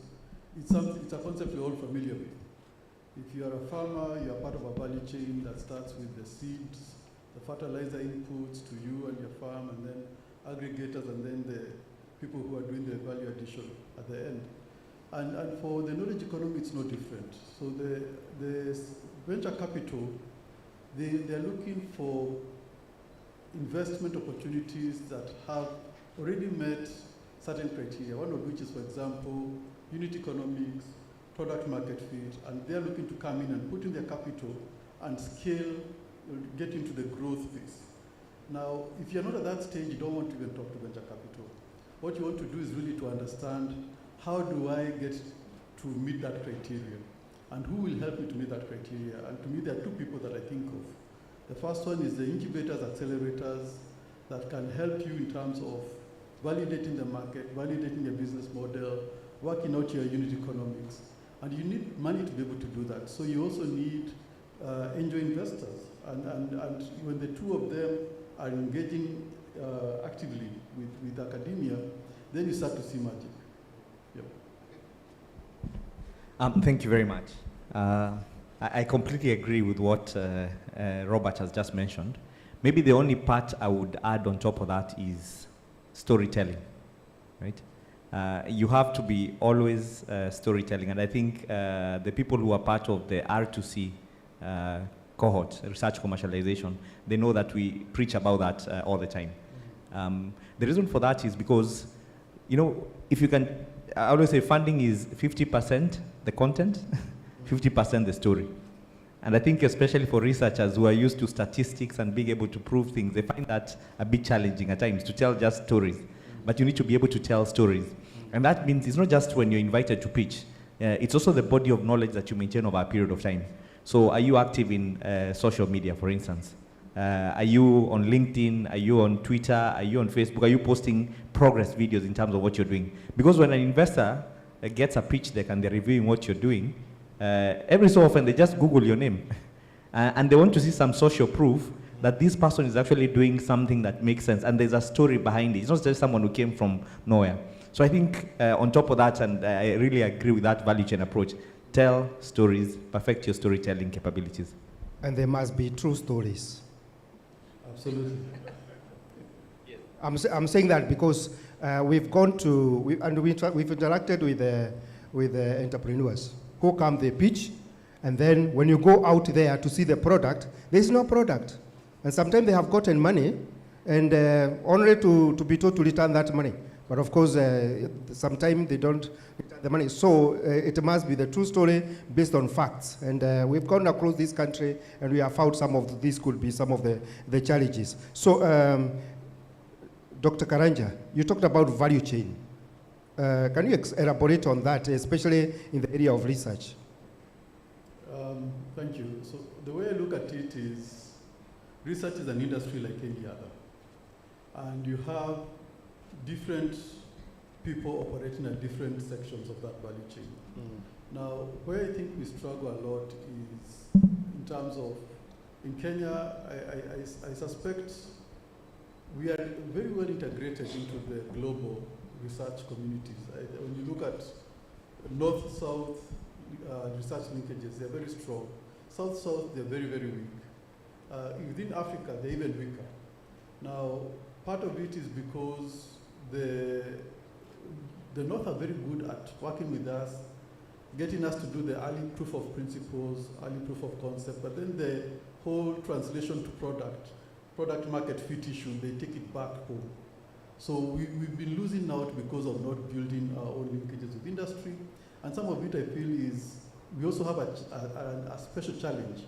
it's a concept we're all familiar with. If you are a farmer, you are part of a value chain that starts with the seeds, the fertilizer inputs to you and your farm, and then aggregators, and then the people who are doing the value addition at the end. And for the knowledge economy, it's no different. So the venture capital, they're looking for investment opportunities that have already met certain criteria, one of which is, for example, unit economics, product market fit, and they're looking to come in and put in their capital and scale, get into the growth phase. Now, if you're not at that stage, you don't want to even talk to venture capital. What you want to do is really to understand, how do I get to meet that criteria? And who will help me to meet that criteria? And to me, there are two people that I think of. The first one is the incubators, accelerators that can help you in terms of validating the market, validating your business model, working out your unit economics. And you need money to be able to do that. So you also need angel investors. And when the two of them are engaging actively with academia, then you start to see magic. Yep. Thank you very much. I completely agree with what Robert has just mentioned. Maybe the only part I would add on top of that is storytelling, right? You have to be always storytelling, and I think the people who are part of the R2C cohort, research commercialization, they know that we preach about that all the time. The reason for that is because, you know, if you can, I always say funding is 50% the content, 50% the story. And I think especially for researchers who are used to statistics and being able to prove things, they find that a bit challenging at times to tell just stories. But you need to be able to tell stories. And that means it's not just when you're invited to pitch, it's also the body of knowledge that you maintain over a period of time. So are you active in social media, for instance? Are you on LinkedIn? Are you on Twitter? Are you on Facebook? Are you posting progress videos in terms of what you're doing? Because when an investor gets a pitch deck and they're reviewing what you're doing, every so often they just Google your name. And they want to see some social proof that this person is actually doing something that makes sense, and there's a story behind it. It's not just someone who came from nowhere. So I think on top of that, and I really agree with that value chain approach, tell stories, perfect your storytelling capabilities. And they must be true stories. Absolutely. I'm saying that because we've gone to, we've interacted with the entrepreneurs who come, they pitch, and then when you go out there to see the product, there's no product. And sometimes they have gotten money, and only to be told to return that money. But of course, sometimes they don't return the money. So it must be the true story based on facts. And we've gone across this country, and we have found some of these could be some of the challenges. So, Dr. Karanja, you talked about value chain. Can you elaborate on that, especially in the area of research? Thank you. So the way I look at it is, research is an industry like any other. And you have different people operating at different sections of that value chain. Now, where I think we struggle a lot is in terms of, in Kenya, I suspect we are very well integrated into the global research communities. When you look at north-south research linkages, they're very strong. South-south, they're very, very weak. Within Africa, they're even weaker. Now, part of it is because the North are very good at working with us, getting us to do the early proof of principles, early proof of concept, but then the whole translation to product market fit issue, they take it back home. So we've been losing out because of not building our own linkages with industry. And some of it I feel is, we also have a special challenge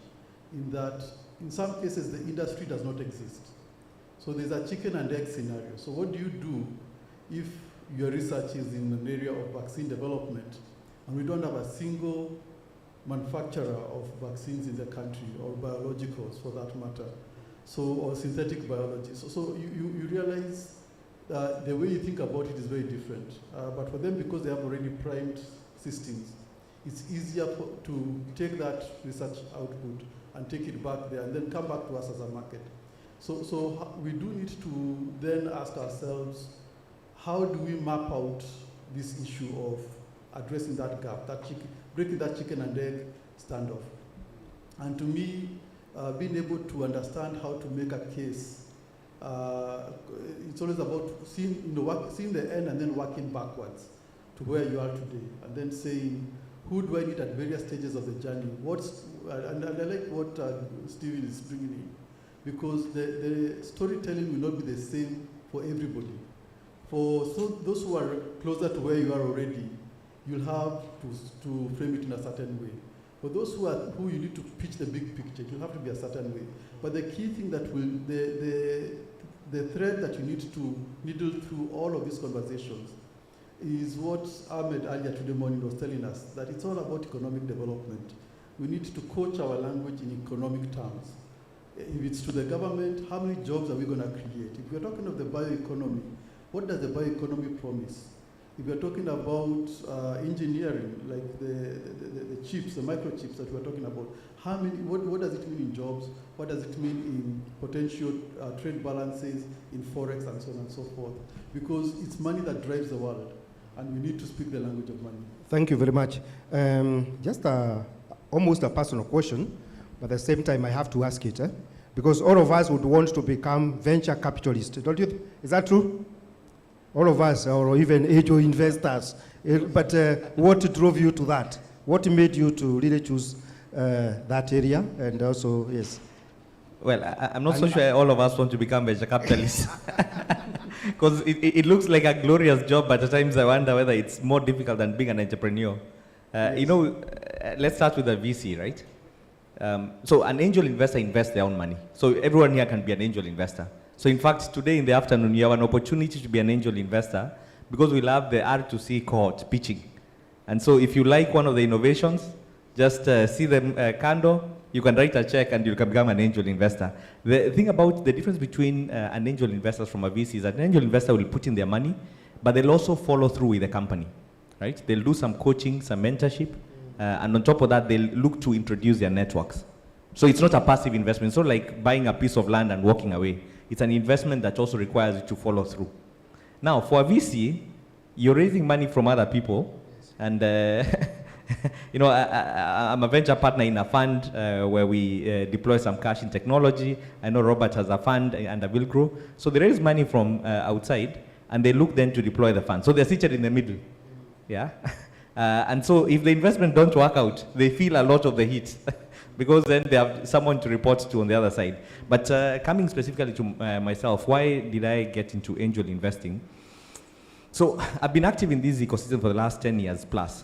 in that in some cases the industry does not exist. So there's a chicken and egg scenario. So what do you do if your research is in an area of vaccine development and we don't have a single manufacturer of vaccines in the country, or biologicals for that matter, so, or synthetic biology. So you realize the way you think about it is very different. But for them, because they have already primed systems, it's easier to take that research output and take it back there and then come back to us as a market. So we do need to then ask ourselves, how do we map out this issue of addressing that gap, breaking that chicken and egg standoff? And to me, being able to understand how to make a case, it's always about seeing the end and then working backwards to where you are today, and then saying, who do I need at various stages of the journey? And I like what Steven is bringing in, because the storytelling will not be the same for everybody. For those who are closer to where you are already, you'll have to frame it in a certain way. For those who you need to pitch the big picture, it will have to be a certain way. But the key thing that will, the thread that you need to needle through all of these conversations is what Ahmed earlier today morning was telling us, that it's all about economic development. We need to coach our language in economic terms. If it's to the government, how many jobs are we going to create? If we're talking of the bioeconomy, what does the bioeconomy promise? if you're talking about engineering, like the chips, the microchips that we're talking about, how many, what does it mean in jobs? What does it mean in potential trade balances, in forex, and so on and so forth? Because it's money that drives the world, and we need to speak the language of money. Thank you very much. Just almost a personal question, but at the same time I have to ask it, because all of us would want to become venture capitalists, don't you? Is that true? All of us, or even angel investors. But what drove you to that? What made you to really choose that area? And also, yes. Well, I'm not so sure all of us want to become venture capitalists. Because it looks like a glorious job, but at times I wonder whether it's more difficult than being an entrepreneur. Yes. You know, let's start with a VC, right? So an angel investor invests their own money. So everyone here can be an angel investor. So in fact, today in the afternoon, you have an opportunity to be an angel investor because we'll have the R2C cohort pitching. And so if you like one of the innovations, just see them candle, you can write a check and you can become an angel investor. The thing about the difference between an angel investor from a VC is that an angel investor will put in their money, but they'll also follow through with the company, right? They'll do some coaching, some mentorship, and on top of that, they'll look to introduce their networks. So it's not a passive investment. It's not like buying a piece of land and walking away. It's an investment that also requires you to follow through. Now, for a VC, you're raising money from other people, and you know, I'm a venture partner in a fund where we deploy some cash in technology. I know Robert has a fund and will grow. So they raise money from outside, and they look then to deploy the fund. So they're seated in the middle, yeah. And so if the investment don't work out, they feel a lot of the heat. Because then they have someone to report to on the other side. But coming specifically to myself, why did I get into angel investing? So I've been active in this ecosystem for the last 10 years plus.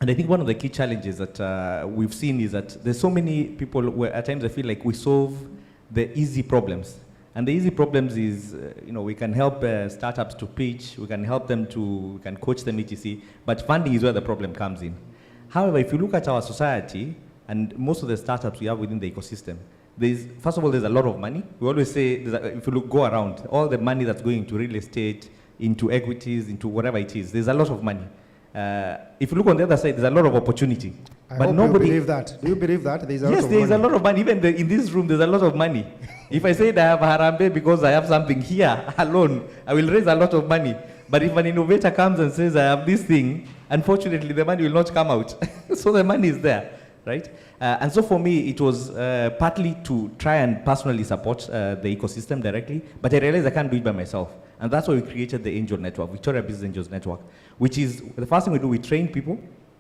And I think one of the key challenges that we've seen is that there's so many people where at times I feel like we solve the easy problems. And the easy problems is, you know, we can help startups to pitch, we can help them we can coach them, etc. But funding is where the problem comes in. However, if you look at our society, and most of the startups we have within the ecosystem, first of all, there's a lot of money. We always say, if you go around, all the money that's going into real estate, into equities, into whatever it is, there's a lot of money. If you look on the other side, there's a lot of opportunity. I but hope nobody you believe that. Do you believe that? There's a lot of yes, money. there's a lot of money. Even in this room, there's a lot of money. If I said I have Harambe because I have something here alone, I will raise a lot of money. But if an innovator comes and says, I have this thing, unfortunately, the money will not come out. So the money is there. Right? And so for me, it was partly to try and personally support the ecosystem directly, but I realized I can't do it by myself. And that's why we created the Angel Network, Victoria Business Angels Network, which is, the first thing we do, we train people